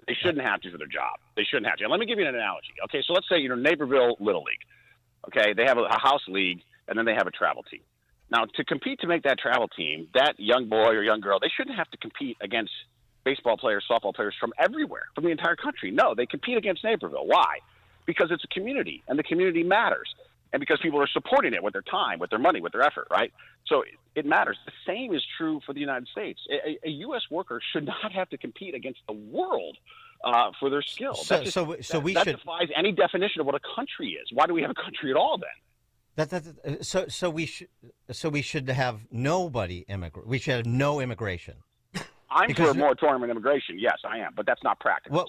They shouldn't have to for their job. They shouldn't have to. And let me give you an analogy. Okay, so let's say, Naperville Little League. Okay, they have a house league, and then they have a travel team. Now, to compete to make that travel team, that young boy or young girl, they shouldn't have to compete against baseball players, softball players from everywhere, from the entire country. No, they compete against Naperville. Why? because it's a community, and the community matters, and because people are supporting it with their time, with their money, with their effort, right? So it matters. The same is true for the United States. A U.S. worker should not have to compete against the world for their skills. So that defies any definition of what a country is. Why do we have a country at all then? So we should have nobody immigrate. We should have no immigration. I'm for a moratorium on immigration. Yes, I am, but that's not practical.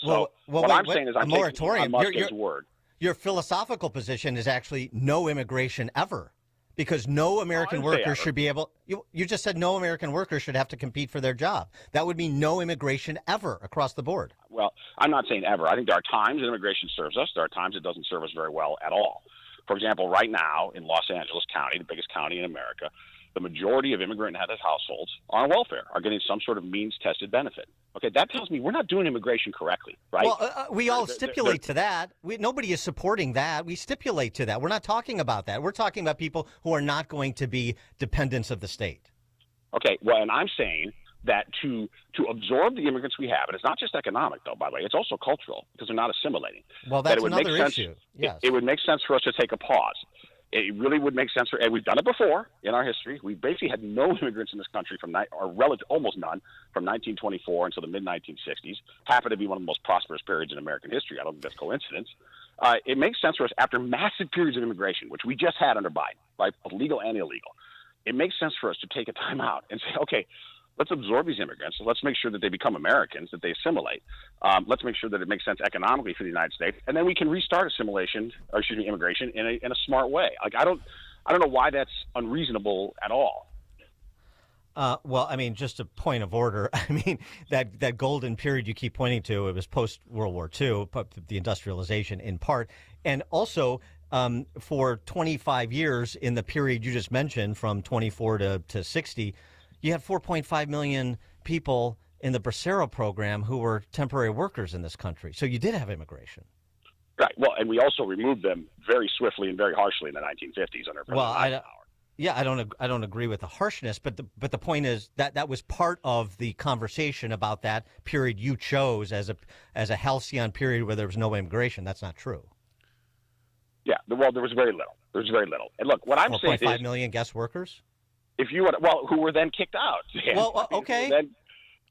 What I'm saying is I'm taking Elon Musk's word. Your philosophical position is actually no immigration ever, because no American worker should be able. You just said no American worker should have to compete for their job. That would mean no immigration ever across the board. Well, I'm not saying ever. I think there are times that immigration serves us. There are times it doesn't serve us very well at all. For example, right now in Los Angeles County, the biggest county in America, the majority of immigrant-headed households are on welfare, are getting some sort of means-tested benefit. Okay, that tells me we're not doing immigration correctly, right? Well, we all stipulate to that. Nobody is supporting that. We stipulate to that. We're not talking about that. We're talking about people who are not going to be dependents of the state. Okay, well, and I'm saying that to absorb the immigrants we have, and it's not just economic, though, by the way, it's also cultural, because they're not assimilating. Well, that's another issue. Yes. It would make sense for us to take a pause. It really would make sense and we've done it before in our history. We basically had no immigrants in this country almost none, from 1924 until the mid-1960s. Happened to be one of the most prosperous periods in American history. I don't think that's coincidence. It makes sense for us after massive periods of immigration, which we just had under Biden, right, both legal and illegal. It makes sense for us to take a time out and say, okay, let's absorb these immigrants. Let's make sure that they become Americans, that they assimilate. Let's make sure that it makes sense economically for the United States, and then we can restart immigration in a smart way. Like I don't know why that's unreasonable at all. Well, I mean, just a point of order. I mean, that golden period you keep pointing to, it was post World War II, the industrialization in part, and also for 25 years in the period you just mentioned, from 24 to 60. You had 4.5 million people in the Bracero program who were temporary workers in this country. So you did have immigration. Right. Well, and we also removed them very swiftly and very harshly in the 1950s under President Eisenhower. Yeah, I don't agree with the harshness, but the point is that was part of the conversation about that period you chose as a halcyon period where there was no immigration. That's not true. Yeah. Well, there was very little. And look, what I'm saying is 4.5 million guest workers. Who were then kicked out. Well, okay. Then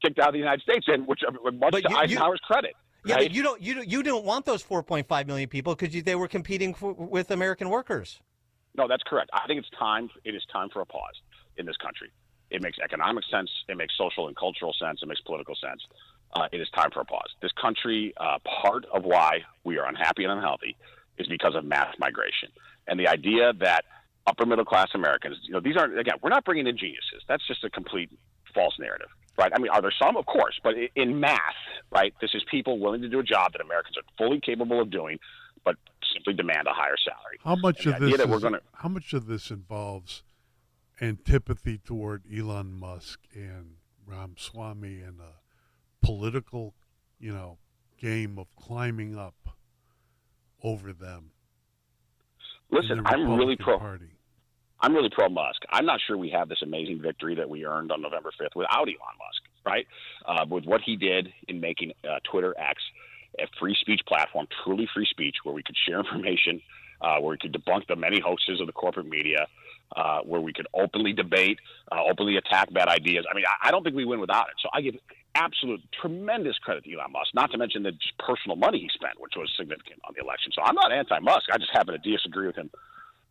kicked out of the United States, and much to Eisenhower's credit. Yeah, right? but you don't want those 4.5 million people because they were competing with American workers. No, that's correct. I think it is time for a pause in this country. It makes economic sense. It makes social and cultural sense. It makes political sense. It is time for a pause. This country, part of why we are unhappy and unhealthy is because of mass migration. And the idea that upper middle class Americans, these aren't, again, we're not bringing in geniuses. That's just a complete false narrative, right? I mean, are there some? Of course, but in mass, right, this is people willing to do a job that Americans are fully capable of doing, but simply demand a higher salary. How much of this involves antipathy toward Elon Musk and Ramaswamy and a political, game of climbing up over them? Listen, I'm really pro Musk. I'm not sure we have this amazing victory that we earned on November 5th without Elon Musk, right? With what he did in making Twitter X a free speech platform, truly free speech, where we could share information, where we could debunk the many hoaxes of the corporate media, where we could openly debate, openly attack bad ideas. I mean, I don't think we win without it. So I give absolute tremendous credit to Elon Musk, not to mention the just personal money he spent, which was significant on the election. So I'm not anti-Musk. I just happen to disagree with him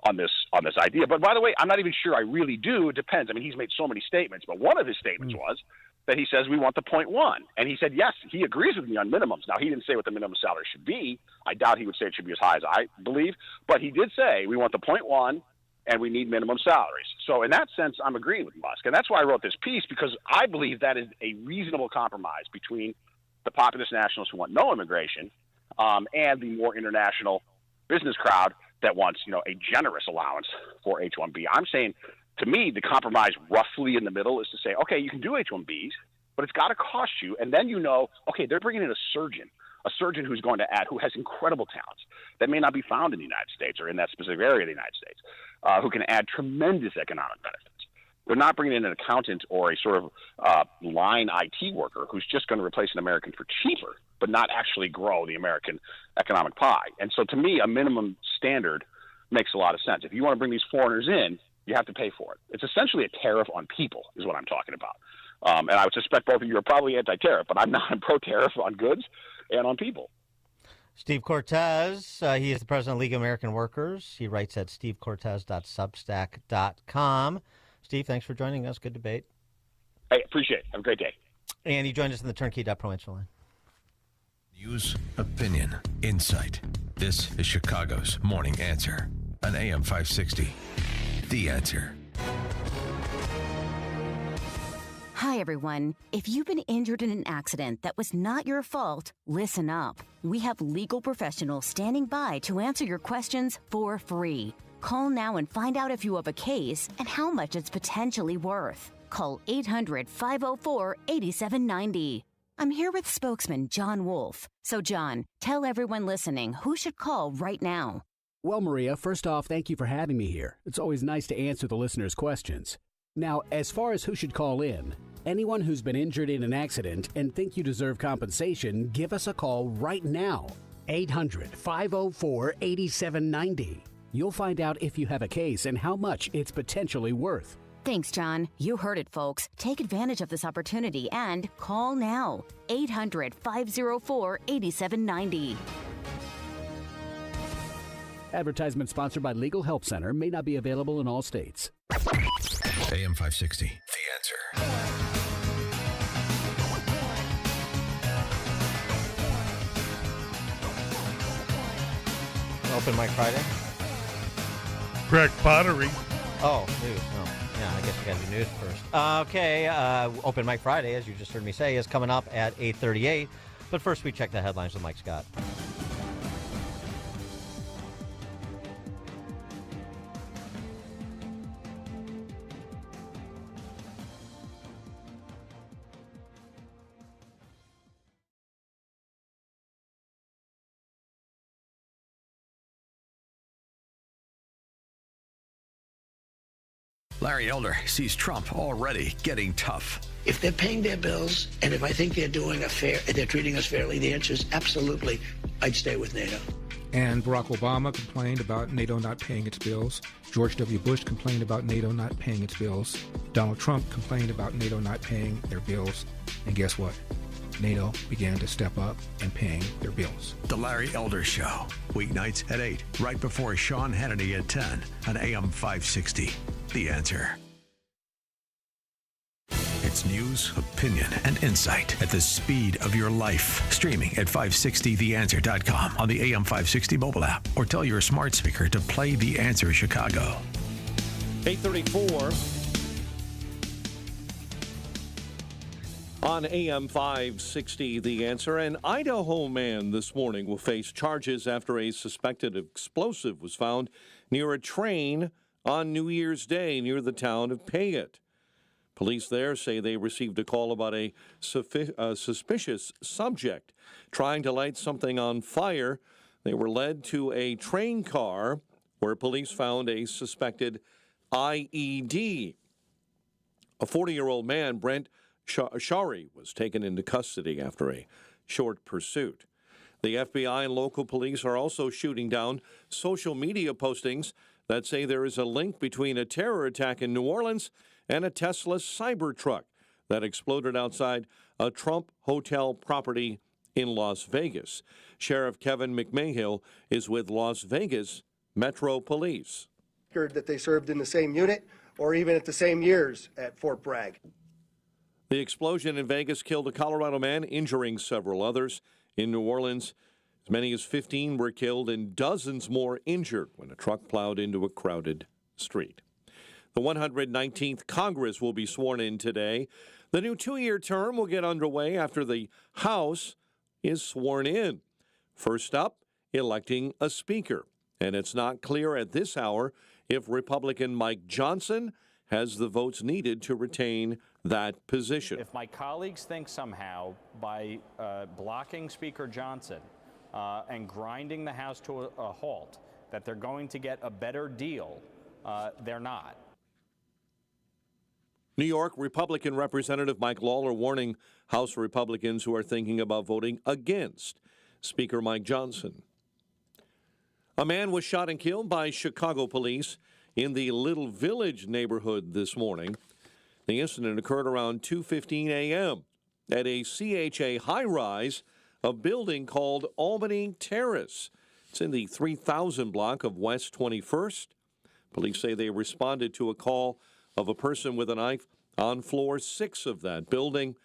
on this idea. But by the way, I'm not even sure I really do. It depends. I mean, he's made so many statements, but one of his statements was that he says we want the 0.1. And he said, yes, he agrees with me on minimums. Now, he didn't say what the minimum salary should be. I doubt he would say it should be as high as I believe. But he did say we want the 0.1 and we need minimum salaries. So in that sense, I'm agreeing with Musk. And that's why I wrote this piece, because I believe that is a reasonable compromise between the populist nationalists who want no immigration and the more international business crowd that wants, a generous allowance for H-1B. I'm saying, to me, the compromise roughly in the middle is to say, okay, you can do H-1Bs, but it's got to cost you. And then okay, they're bringing in a surgeon who's going to add, who has incredible talents that may not be found in the United States or in that specific area of the United States, who can add tremendous economic benefits. They're not bringing in an accountant or a sort of line IT worker who's just going to replace an American for cheaper. but not actually grow the American economic pie. And so to me, a minimum standard makes a lot of sense. If you want to bring these foreigners in, you have to pay for it. It's essentially a tariff on people is what I'm talking about. And I would suspect both of you are probably anti-tariff, but I'm not. I'm pro-tariff on goods and on people. Steve Cortez, he is the president of League of American Workers. He writes at stevecortez.substack.com. Steve, thanks for joining us. Good debate. Hey, appreciate it. Have a great day. And he joined us in the turnkey.pro answer line. News, opinion, insight. This is Chicago's Morning Answer on AM 560. The Answer. Hi, everyone. If you've been injured in an accident that was not your fault, listen up. We have legal professionals standing by to answer your questions for free. Call now and find out if you have a case and how much it's potentially worth. Call 800-504-8790. I'm here with spokesman John Wolf. So, John, tell everyone listening who should call right now. Well, Maria, first off, thank you for having me here. It's always nice to answer the listeners' questions. Now, as far as who should call in, anyone who's been injured in an accident and think you deserve compensation, give us a call right now. 800-504-8790. You'll find out if you have a case and how much it's potentially worth. Thanks, John. You heard it, folks. Take advantage of this opportunity and call now. 800-504-8790. Advertisement sponsored by Legal Help Center, may not be available in all states. AM 560, The Answer. Open Mic Friday. Crack pottery. Oh, news. Oh, yeah, I guess we got to do news first. Okay, Open Mic Friday, as you just heard me say, is coming up at 8:38. But first, we check the headlines with Mike Scott. Larry Elder sees Trump already getting tough. If they're paying their bills, and if I think they're treating us fairly, the answer is absolutely, I'd stay with NATO. And Barack Obama complained about NATO not paying its bills. George W. Bush complained about NATO not paying its bills. Donald Trump complained about NATO not paying their bills. And guess what? NATO began to step up and paying their bills. The Larry Elder Show, weeknights at 8, right before Sean Hannity at 10 on AM 560. The Answer. It's news, opinion, and insight at the speed of your life. Streaming at 560theanswer.com on the AM 560 mobile app, or tell your smart speaker to play The Answer Chicago. 834 on AM 560, The Answer. An Idaho man this morning will face charges after a suspected explosive was found near a train on New Year's Day near the town of Payette. Police there say they received a call about a suspicious subject trying to light something on fire. They were led to a train car where police found a suspected IED. A 40-year-old man, Brent Shari, was taken into custody after a short pursuit. The FBI and local police are also shooting down social media postings that say there is a link between a terror attack in New Orleans and a Tesla Cybertruck that exploded outside a Trump hotel property in Las Vegas. Sheriff Kevin McMahill is with Las Vegas Metro Police. That they served in the same unit or even at the same years at Fort Bragg. The explosion in Vegas killed a Colorado man, injuring several others. In New Orleans, as many as 15 were killed and dozens more injured when a truck plowed into a crowded street. The 119th Congress will be sworn in today. The new 2-year term will get underway after the House is sworn in. First up, electing a speaker. And it's not clear at this hour if Republican Mike Johnson has the votes needed to retain that position. If my colleagues think somehow by blocking Speaker Johnson and grinding the House to a halt that they're going to get a better deal, they're not. New York Republican Representative Mike Lawler warning House Republicans who are thinking about voting against Speaker Mike Johnson. A man was shot and killed by Chicago police in the Little Village neighborhood this morning. The incident occurred around 2:15 a.m. at a CHA high-rise, a building called Albany Terrace. It's in the 3000 block of West 21st. Police say they responded to a call of a person with a knife on floor 6 of that building.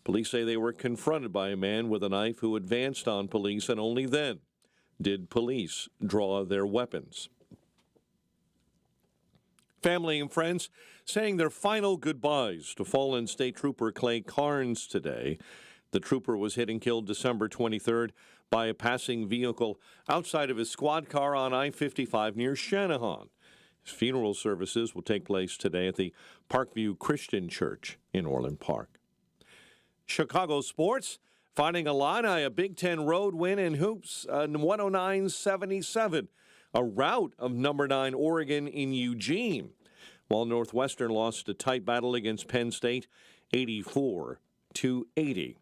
Police say they were confronted by a man with a knife who advanced on police, and only then did police draw their weapons. Family and friends saying their final goodbyes to fallen State Trooper Clay Carnes today. The trooper was hit and killed December 23rd by a passing vehicle outside of his squad car on I-55 near Channahon. His funeral services will take place today at the Parkview Christian Church in Orland Park. Chicago sports, finding Illini a Big Ten road win in hoops, 109-77. A rout of number 9 Oregon in Eugene, while Northwestern lost a tight battle against Penn State, 84-80.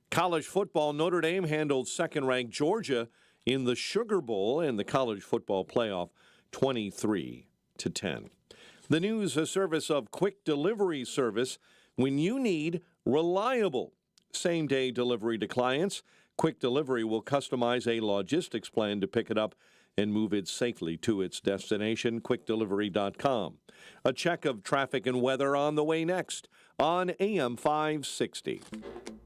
College football, Notre Dame handled second-ranked Georgia in the Sugar Bowl and the college football playoff, 23-10. The news, a service of Quick Delivery Service. When you need reliable same-day delivery to clients, Quick Delivery will customize a logistics plan to pick it up and move it safely to its destination, quickdelivery.com. A check of traffic and weather on the way next on AM 560.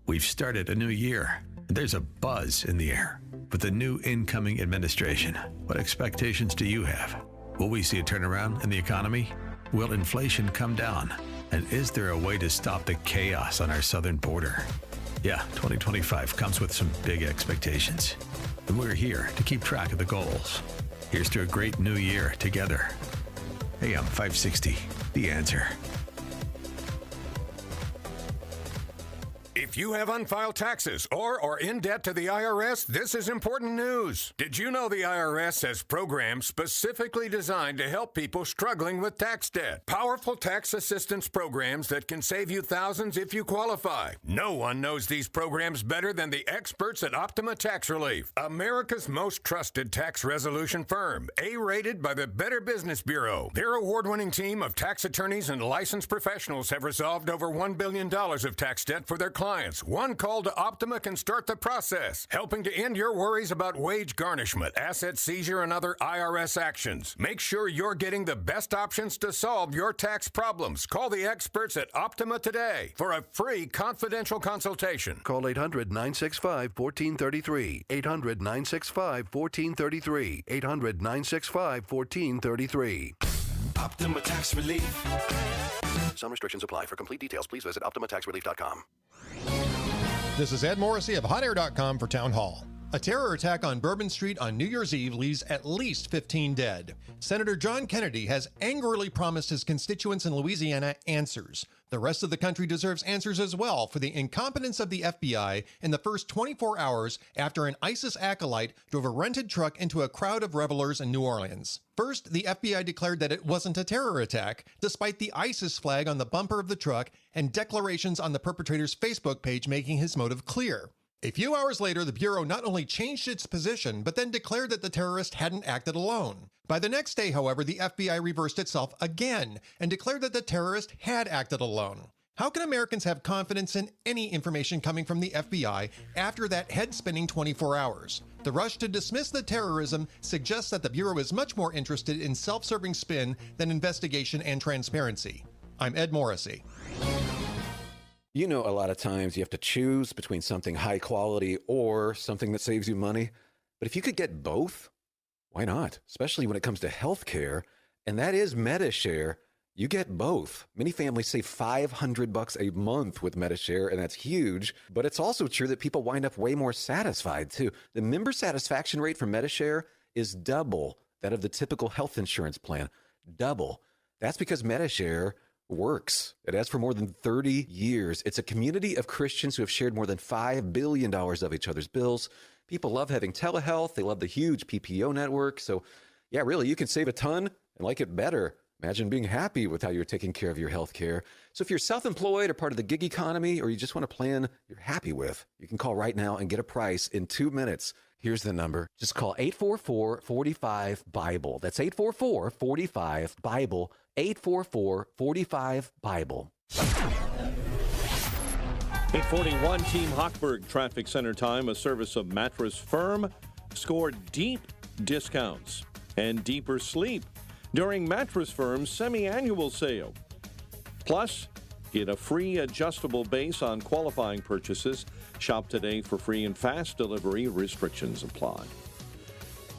We've started a new year. There's a buzz in the air. With the new incoming administration, what expectations do you have? Will we see a turnaround in the economy? Will inflation come down? And is there a way to stop the chaos on our southern border? Yeah, 2025 comes with some big expectations. And we're here to keep track of the goals. Here's to a great new year together. AM 560, The Answer. If you have unfiled taxes or are in debt to the IRS, this is important news. Did you know the IRS has programs specifically designed to help people struggling with tax debt? Powerful tax assistance programs that can save you thousands if you qualify. No one knows these programs better than the experts at Optima Tax Relief, America's most trusted tax resolution firm, A-rated by the Better Business Bureau. Their award-winning team of tax attorneys and licensed professionals have resolved over $1 billion of tax debt for their clients. One call to Optima can start the process, helping to end your worries about wage garnishment, asset seizure, and other IRS actions. Make sure you're getting the best options to solve your tax problems. Call the experts at Optima today for a free confidential consultation. Call 800-965-1433. 800-965-1433. 800-965-1433. Optima Tax Relief. Some restrictions apply. For complete details, please visit OptimaTaxRelief.com. This is Ed Morrissey of HotAir.com for Town Hall. A terror attack on Bourbon Street on New Year's Eve leaves at least 15 dead. Senator John Kennedy has angrily promised his constituents in Louisiana answers. The rest of the country deserves answers as well for the incompetence of the FBI in the first 24 hours after an ISIS acolyte drove a rented truck into a crowd of revelers in New Orleans. First, the FBI declared that it wasn't a terror attack, despite the ISIS flag on the bumper of the truck and declarations on the perpetrator's Facebook page making his motive clear. A few hours later, the Bureau not only changed its position, but then declared that the terrorist hadn't acted alone. By the next day, however, the FBI reversed itself again and declared that the terrorist had acted alone. How can Americans have confidence in any information coming from the FBI after that head-spinning 24 hours? The rush to dismiss the terrorism suggests that the Bureau is much more interested in self-serving spin than investigation and transparency. I'm Ed Morrissey. You know, a lot of times you have to choose between something high quality or something that saves you money. But if you could get both, why not? Especially when it comes to healthcare, and that is MediShare. You get both. Many families save $500 a month with MediShare, and that's huge. But it's also true that people wind up way more satisfied, too. The member satisfaction rate for MediShare is double that of the typical health insurance plan. Double. That's because MediShare works. It has for more than 30 years. It's a community of Christians who have shared more than $5 billion of each other's bills. People love having telehealth. They love the huge PPO network. So, yeah, really, you can save a ton and like it better. Imagine being happy with how you're taking care of your health care. So if you're self-employed or part of the gig economy, or you just want a plan you're happy with, you can call right now and get a price in 2 minutes. Here's the number. Just call 844-45-BIBLE. That's 844-45-BIBLE. 844-45-BIBLE. 841 Team Hochberg Traffic Center time, a service of Mattress Firm. Score deep discounts and deeper sleep during Mattress Firm's semi-annual sale. Plus, get a free adjustable base on qualifying purchases. Shop today for free and fast delivery. Restrictions apply.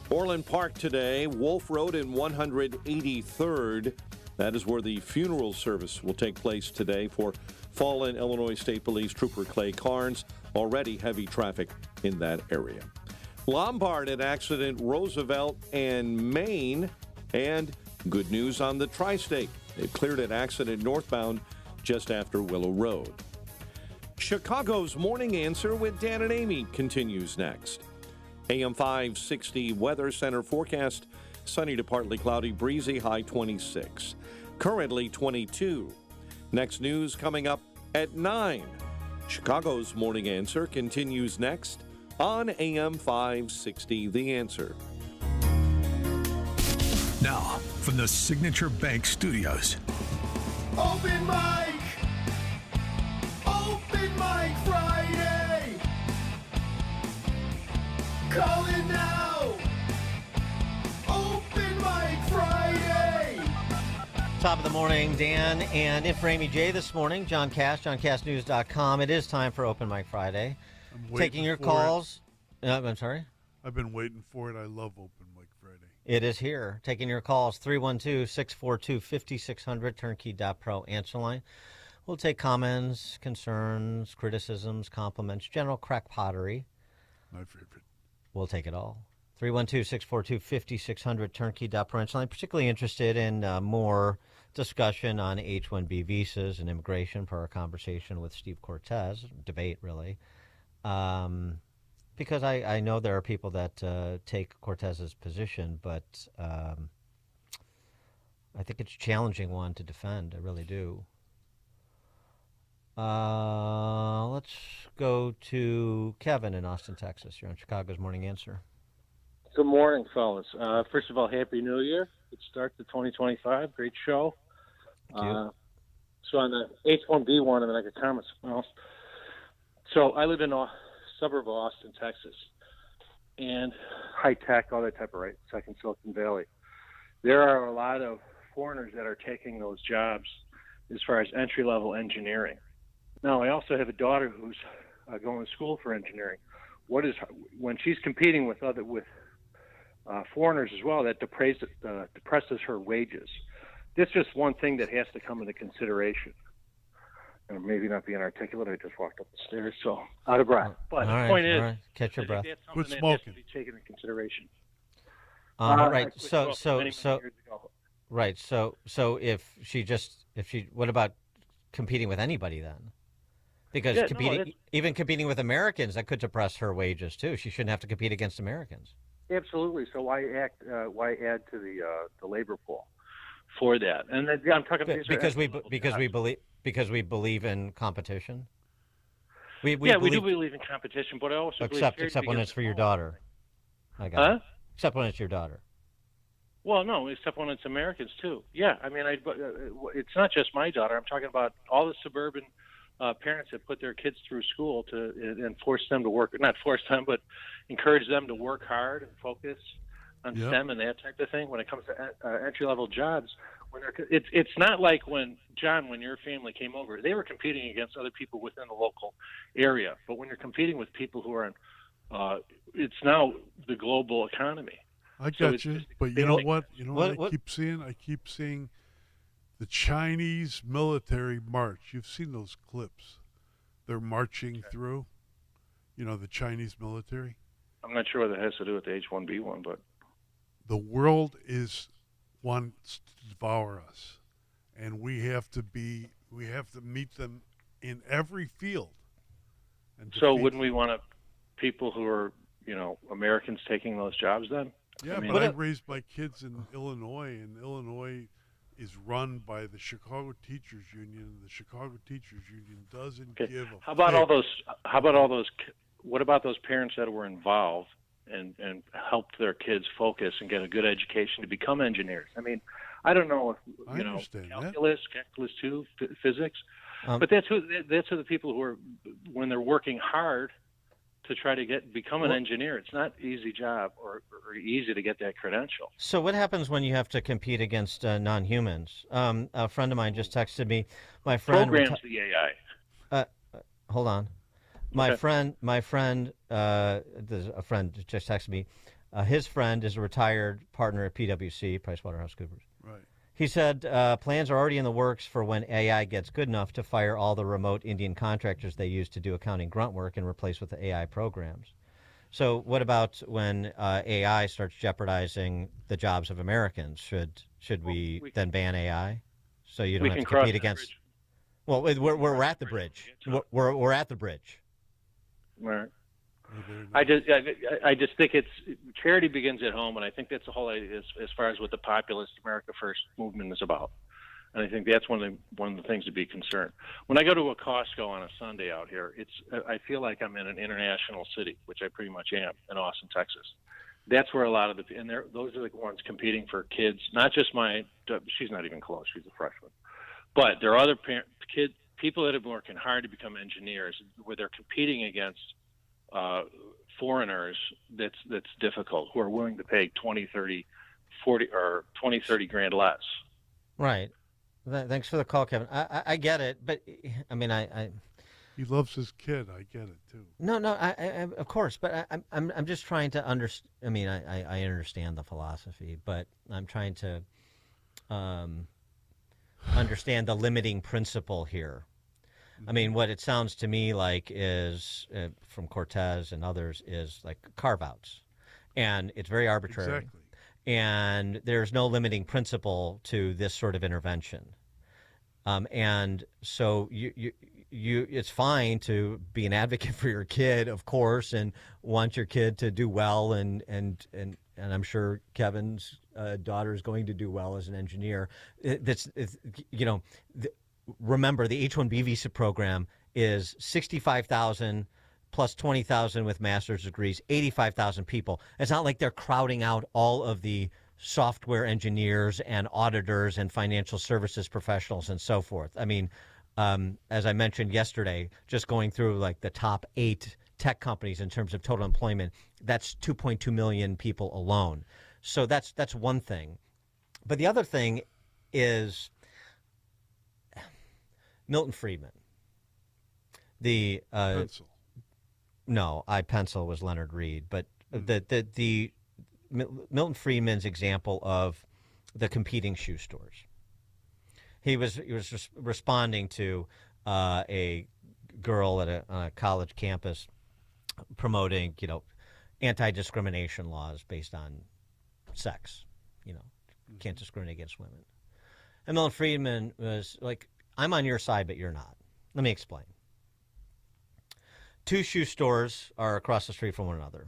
Orland Park today, Wolf Road and 183rd. That is where the funeral service will take place today for fallen Illinois State Police Trooper Clay Carnes. Already heavy traffic in that area. Lombard at accident, Roosevelt and Maine. And good news on the Tri-State. They've cleared an accident northbound just after Willow Road. Chicago's Morning Answer with Dan and Amy continues next. AM 560 Weather Center forecast, sunny to partly cloudy, breezy, high 26. Currently 22. Next news coming up at 9. Chicago's Morning Answer continues next on AM 560 The Answer. Now, from the Signature Bank Studios. Open mic! Open mic Friday! Call in now! Open mic Friday! Top of the morning, Dan and in for Amy J this morning. John Cash, JohnCashNews.com. It is time for Open Mic Friday. Taking your calls. I'm sorry? I've been waiting for it. I love Open Mic Friday. It is here. Taking your calls, 312-642-5600, turnkey.pro answer line. We'll take comments, concerns, criticisms, compliments, general crack pottery. My favorite. We'll take it all. 312-642-5600, turnkey.pro answer line. Particularly interested in more discussion on H-1B visas and immigration per our conversation with Steve Cortez. Debate, really. Because I know there are people that take Cortez's position, but I think it's a challenging one to defend. I really do. Let's go to Kevin in Austin, Texas. You're on Chicago's Morning Answer. Good morning, fellas. First of all, Happy New Year. Good start to 2025. Great show. Thank you. So on the H-1B one, and then I could comment. So I live in a suburb of Austin, Texas, and high tech, all that type of right, second Silicon Valley. There are a lot of foreigners that are taking those jobs as far as entry-level engineering. Now, I also have a daughter who's going to school for engineering. When she's competing with foreigners as well, that depresses her wages. That's just one thing that has to come into consideration. And maybe not being articulate, I just walked up the stairs, so out of breath. But the point is, catch your breath. That's something that has to be taken into consideration. Right. So what about competing with anybody then? Because even competing with Americans, that could depress her wages too. She shouldn't have to compete against Americans. Absolutely. So why add to the labor pool for that? And I'm talking because we believe in competition. We do believe in competition, but I also except when it's for your daughter. I got it. Except when it's your daughter. Well, no, except when it's Americans too. Yeah, I mean, it's not just my daughter. I'm talking about all the suburban parents that put their kids through school and force them to work. Not force them, but encourage them to work hard and focus on STEM and that type of thing. When it comes to entry-level jobs, it's not like when your family came over, they were competing against other people within the local area. But when you're competing with people who are it's now the global economy. I got you, but you know what? You know what I keep seeing? I keep seeing the Chinese military march. You've seen those clips. They're marching through, the Chinese military. I'm not sure what that has to do with the H-1B one, but the world wants to devour us, and we have to meet them in every field. And so wouldn't we want people who are, Americans taking those jobs then? Yeah, but I raised my kids in Illinois, and Illinois is run by the Chicago Teachers Union, and the Chicago Teachers Union doesn't give a How about fig. all those? How about all those? What about those parents that were involved and helped their kids focus and get a good education to become engineers? I mean, I don't know if I understand calculus 2, physics, but that's who the people who are when they're working hard to try to become an engineer. It's not an easy job or easy to get that credential. So what happens when you have to compete against non-humans? A friend of mine just texted me. My friend Programs the AI. Hold on. My friend, a friend just texted me. His friend is a retired partner at PwC, PricewaterhouseCoopers. Right. He said plans are already in the works for when AI gets good enough to fire all the remote Indian contractors they use to do accounting grunt work and replace with the AI programs. So what about when AI starts jeopardizing the jobs of Americans? Should we then ban AI so you don't have to compete against? Well, we're at the bridge. We're at the bridge. Right. I just think charity begins at home, and I think that's the whole as far as what the populist America First movement is about. And I think that's one of the things to be concerned. When I go to a Costco on a Sunday out here, I feel like I'm in an international city, which I pretty much am in Austin, Texas. That's where a lot of those are the ones competing for kids. Not just she's not even close. She's a freshman, but there are other people that have been working hard to become engineers, where they're competing against foreigners that's difficult, who are willing to pay 20, 30, 40 or 20, 30 grand less. Right. Thanks for the call, Kevin. I get it, but I mean, he loves his kid. I get it too. No, I of course, but I'm just trying to understand. I mean, I understand the philosophy, but I'm trying to understand the limiting principle here. I mean, what it sounds to me like is, from Cortez and others, is like carve-outs. And it's very arbitrary. Exactly. And there's no limiting principle to this sort of intervention. And so it's fine to be an advocate for your kid, of course, and want your kid to do well. And I'm sure Kevin's daughter is going to do well as an engineer. Remember, the H-1B visa program is 65,000 plus 20,000 with master's degrees, 85,000 people. It's not like they're crowding out all of the software engineers and auditors and financial services professionals and so forth. I mean, as I mentioned yesterday, just going through like the top 8 tech companies in terms of total employment, that's 2.2 million people alone. So that's one thing. But the other thing is Milton Friedman. The Pencil. No, Pencil was Leonard Reed, but the Milton Friedman's example of the competing shoe stores. He was responding to a girl on a college campus promoting, anti-discrimination laws based on sex. Can't discriminate against women. And Milton Friedman was like, I'm on your side, but you're not. Let me explain. 2 shoe stores are across the street from one another.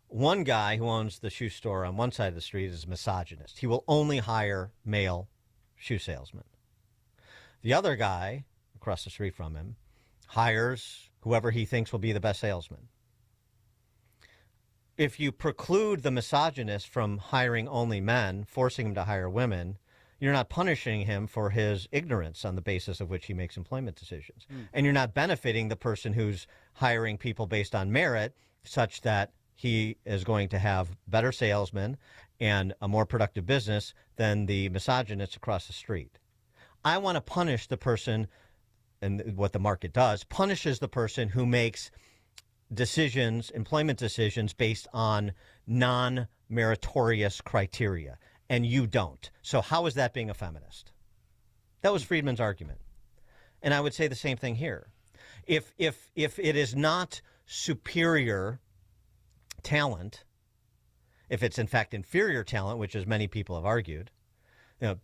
One guy who owns the shoe store on one side of the street is a misogynist. He will only hire male shoe salesmen. The other guy across the street from him hires whoever he thinks will be the best salesman. If you preclude the misogynist from hiring only men, forcing him to hire women, you're not punishing him for his ignorance on the basis of which he makes employment decisions. And you're not benefiting the person who's hiring people based on merit such that he is going to have better salesmen and a more productive business than the misogynist across the street. I want to punish the person, and what the market does, punishes the person who makes decisions, employment decisions, based on non-meritorious criteria. And you don't. So how is that being a feminist? That was Friedman's argument. And I would say the same thing here. If it is not superior talent, if it's in fact inferior talent, which as many people have argued,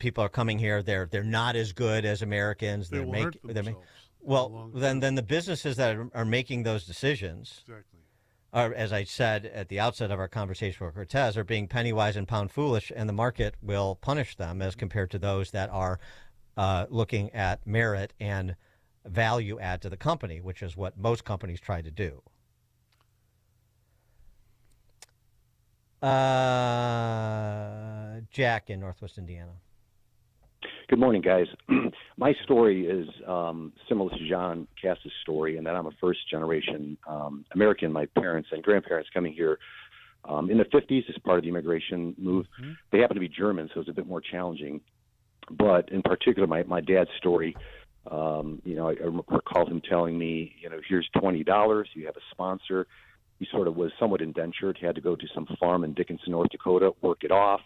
people are coming here, they're not as good as Americans. They will hurt themselves. Well, then the businesses that are making those decisions, exactly, as I said at the outset of our conversation with Cortez, are being penny wise and pound foolish, and the market will punish them as compared to those that are looking at merit and value add to the company, which is what most companies try to do. Jack in Northwest Indiana. Good morning, guys. My story is similar to John Cass's story in that I'm a first-generation American. My parents and grandparents coming here in the 50s as part of the immigration move. Mm-hmm. They happen to be German, so it's a bit more challenging. But in particular, my dad's story, I recall him telling me, here's $20, you have a sponsor. He sort of was somewhat indentured. He had to go to some farm in Dickinson, North Dakota, work it off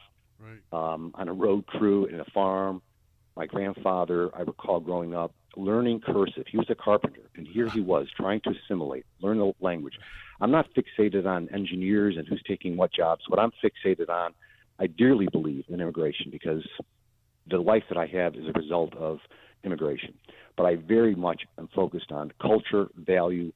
on a road crew in a farm. My grandfather, I recall growing up, learning cursive. He was a carpenter, and here he was trying to assimilate, learn the language. I'm not fixated on engineers and who's taking what jobs. What I'm fixated on, I dearly believe in immigration because the life that I have is a result of immigration. But I very much am focused on culture, value,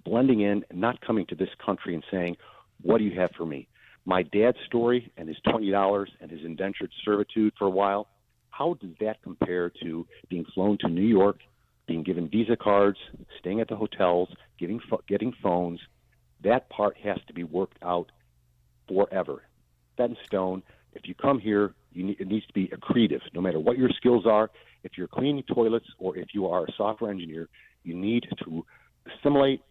blending in, and not coming to this country and saying, what do you have for me? My dad's story and his $20 and his indentured servitude for a while, how does that compare to being flown to New York, being given Visa cards, staying at the hotels, getting phones? That part has to be worked out forever. Set in stone. If you come here, it needs to be accretive, no matter what your skills are. If you're cleaning toilets or if you are a software engineer, you need to assimilate,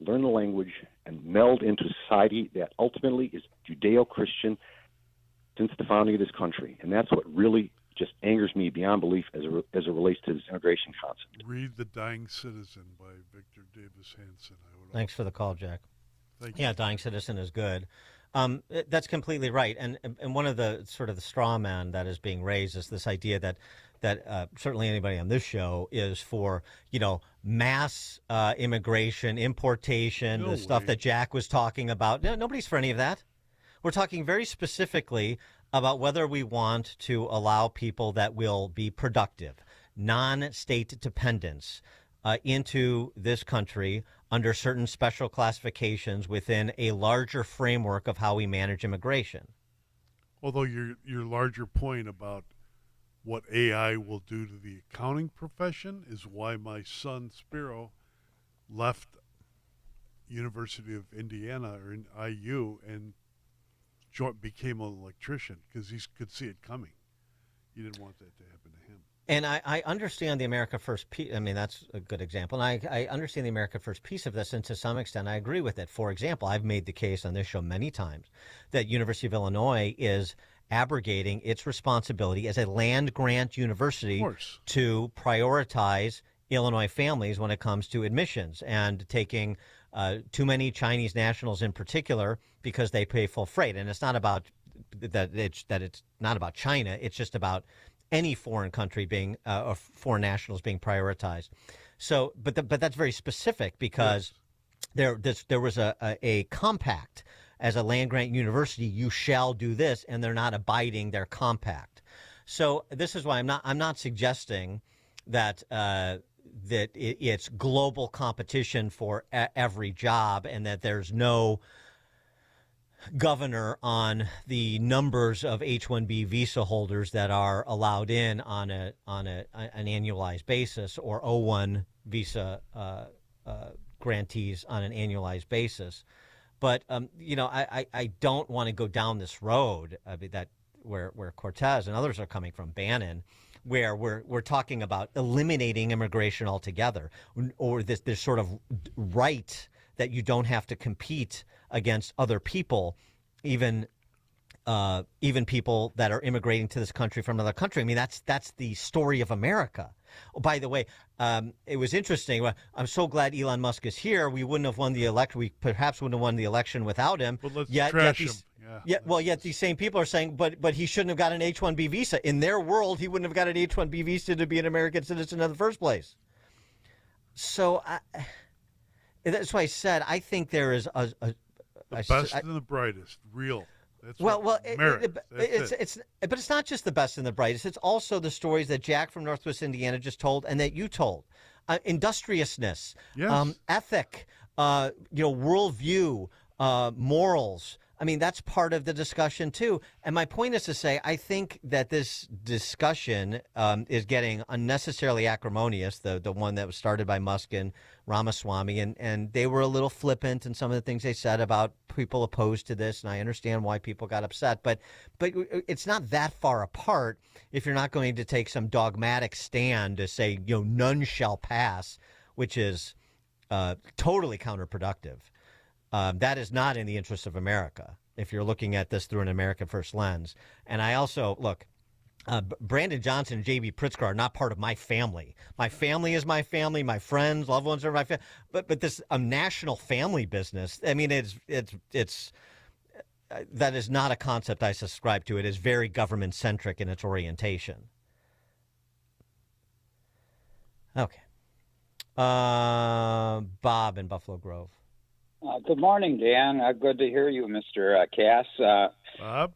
learn the language, and meld into society that ultimately is Judeo-Christian since the founding of this country. And that's what really just angers me beyond belief as it relates to this immigration concept. Read The Dying Citizen by Victor Davis Hanson. Thanks for the call, Jack. Thank you. Yeah, Dying Citizen is good. That's completely right. And one of the sort of the straw man that is being raised is this idea that certainly anybody on this show is for, mass immigration, importation, the stuff that Jack was talking about. No, nobody's for any of that. We're talking very specifically about whether we want to allow people that will be productive, non-state dependents, into this country under certain special classifications within a larger framework of how we manage immigration. Although your larger point about what AI will do to the accounting profession is why my son Spiro left University of Indiana or in IU and became an electrician because he could see it coming. He didn't want that to happen to him. And I understand the America First piece. I mean, that's a good example. And I understand the America First piece of this, and to some extent I agree with it. For example, I've made the case on this show many times that University of Illinois is abrogating its responsibility as a land-grant university to prioritize Illinois families when it comes to admissions and taking too many Chinese nationals in particular because they pay full freight. And it's not about that. It's not about China. It's just about any foreign country being or foreign nationals being prioritized. So, but that's very specific because there was a compact. As a land-grant university, you shall do this, and they're not abiding their compact. So this is why I'm not suggesting that it's global competition for every job, and that there's no governor on the numbers of H-1B visa holders that are allowed in on an annualized basis, or O-1 visa grantees on an annualized basis. But I don't want to go down this road that where Cortez and others are coming from, Bannon, where we're talking about eliminating immigration altogether, or this sort of right that you don't have to compete against other people, even people that are immigrating to this country from another country. I mean, that's the story of America. Oh, by the way, it was interesting. I'm so glad Elon Musk is here. We wouldn't have won the election. We perhaps wouldn't have won the election without him. But let's trash him. Yet these same people are saying, but he shouldn't have got an H-1B visa. In their world, he wouldn't have got an H-1B visa to be an American citizen in the first place. So that's why I said I think there is the best and the brightest, real. That's but it's not just the best and the brightest. It's also the stories that Jack from Northwest Indiana just told and that you told. Industriousness, ethic, worldview, morals. I mean, that's part of the discussion, too. And my point is to say, I think that this discussion is getting unnecessarily acrimonious, the one that was started by Musk and Ramaswamy, and they were a little flippant in some of the things they said about people opposed to this, and I understand why people got upset. But it's not that far apart if you're not going to take some dogmatic stand to say, none shall pass, which is totally counterproductive. That is not in the interest of America if you're looking at this through an American first lens. And I also, look, Brandon Johnson and J.B. Pritzker are not part of my family. My family is my family. My friends, loved ones are my family. But this national family business, I mean, it's that is not a concept I subscribe to. It is very government-centric in its orientation. Okay. Bob in Buffalo Grove. Good morning, Dan. Good to hear you, Mr. Cass. Bob?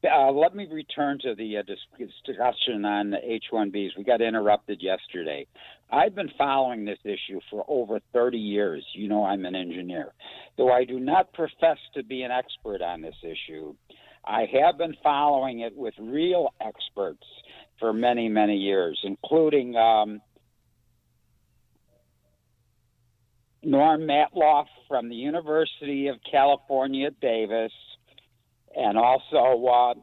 Let me return to the discussion on the H-1Bs. We got interrupted yesterday. I've been following this issue for over 30 years. You know I'm an engineer. Though I do not profess to be an expert on this issue, I have been following it with real experts for many, many years, including Norm Matloff from the University of California, Davis, and also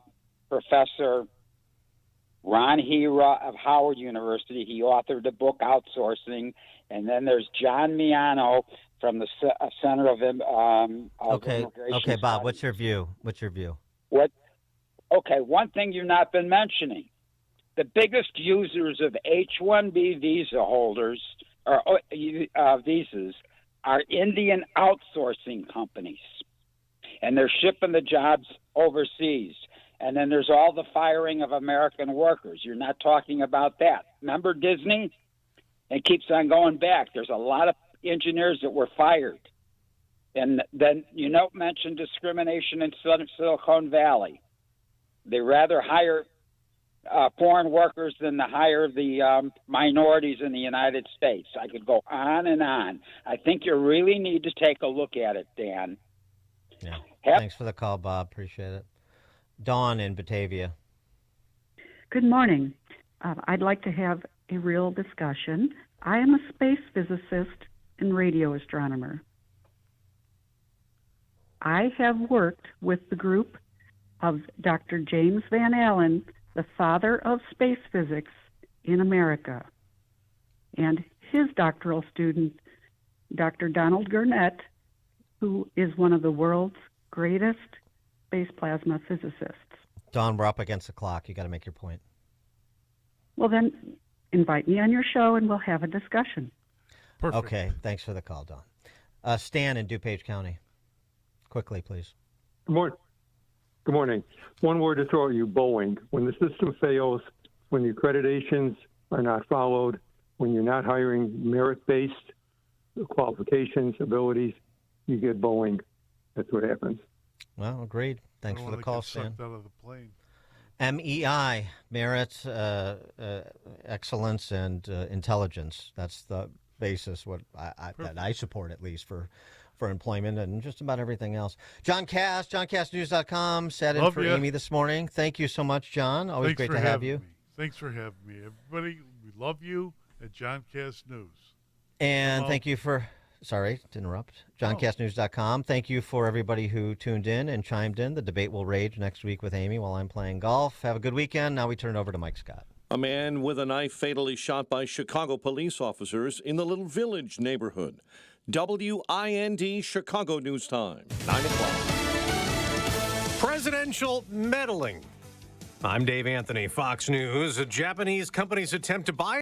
Professor Ron Hira of Howard University. He authored the book Outsourcing. And then there's John Miano from the Center of Immigration Okay, Bob, Studies. what's your view? Okay, one thing you've not been mentioning. The biggest users of H-1B visa holders or visas are Indian outsourcing companies, and they're shipping the jobs overseas. And then there's all the firing of American workers. You're not talking about that. Remember Disney? It keeps on going back. There's a lot of engineers that were fired. And then you don't mention discrimination in Silicon Valley. They rather hire foreign workers than to hire the minorities in the United States. I could go on and on. I think you really need to take a look at it, Dan. Yeah. Thanks for the call, Bob. Appreciate it. Dawn in Batavia. Good morning. I'd like to have a real discussion. I am a space physicist and radio astronomer. I have worked with the group of Dr. James Van Allen, the father of space physics in America, and his doctoral student, Dr. Donald Gurnett, who is one of the world's greatest space plasma physicists. Dawn, we're up against the clock. You got to make your point. Well, then invite me on your show and we'll have a discussion. Perfect. Okay, thanks for the call, Dawn. Stan in DuPage County. Quickly, please. Good morning. One word to throw at you, Boeing. When the system fails, when the accreditations are not followed, when you're not hiring merit-based qualifications, abilities, you get Boeing. That's what happens. Well, agreed. Thanks for the call, Stan. Sucked out of the plane. MEI, merit, excellence, and intelligence. That's the basis that I support, at least, for employment and just about everything else. John Cass, johncassnews.com, sat in for Amy this morning. Thank you so much, John. Always great to have you. Thanks for having me. Everybody, we love you at John Cass News. And thank you for, sorry to interrupt, johncassnews.com. Thank you for everybody who tuned in and chimed in. The debate will rage next week with Amy while I'm playing golf. Have a good weekend. Now we turn it over to Mike Scott. A man with a knife fatally shot by Chicago police officers in the Little Village neighborhood. WIND Chicago News Time, 9 o'clock. Presidential meddling. I'm Dave Anthony, Fox News. A Japanese company's attempt to buy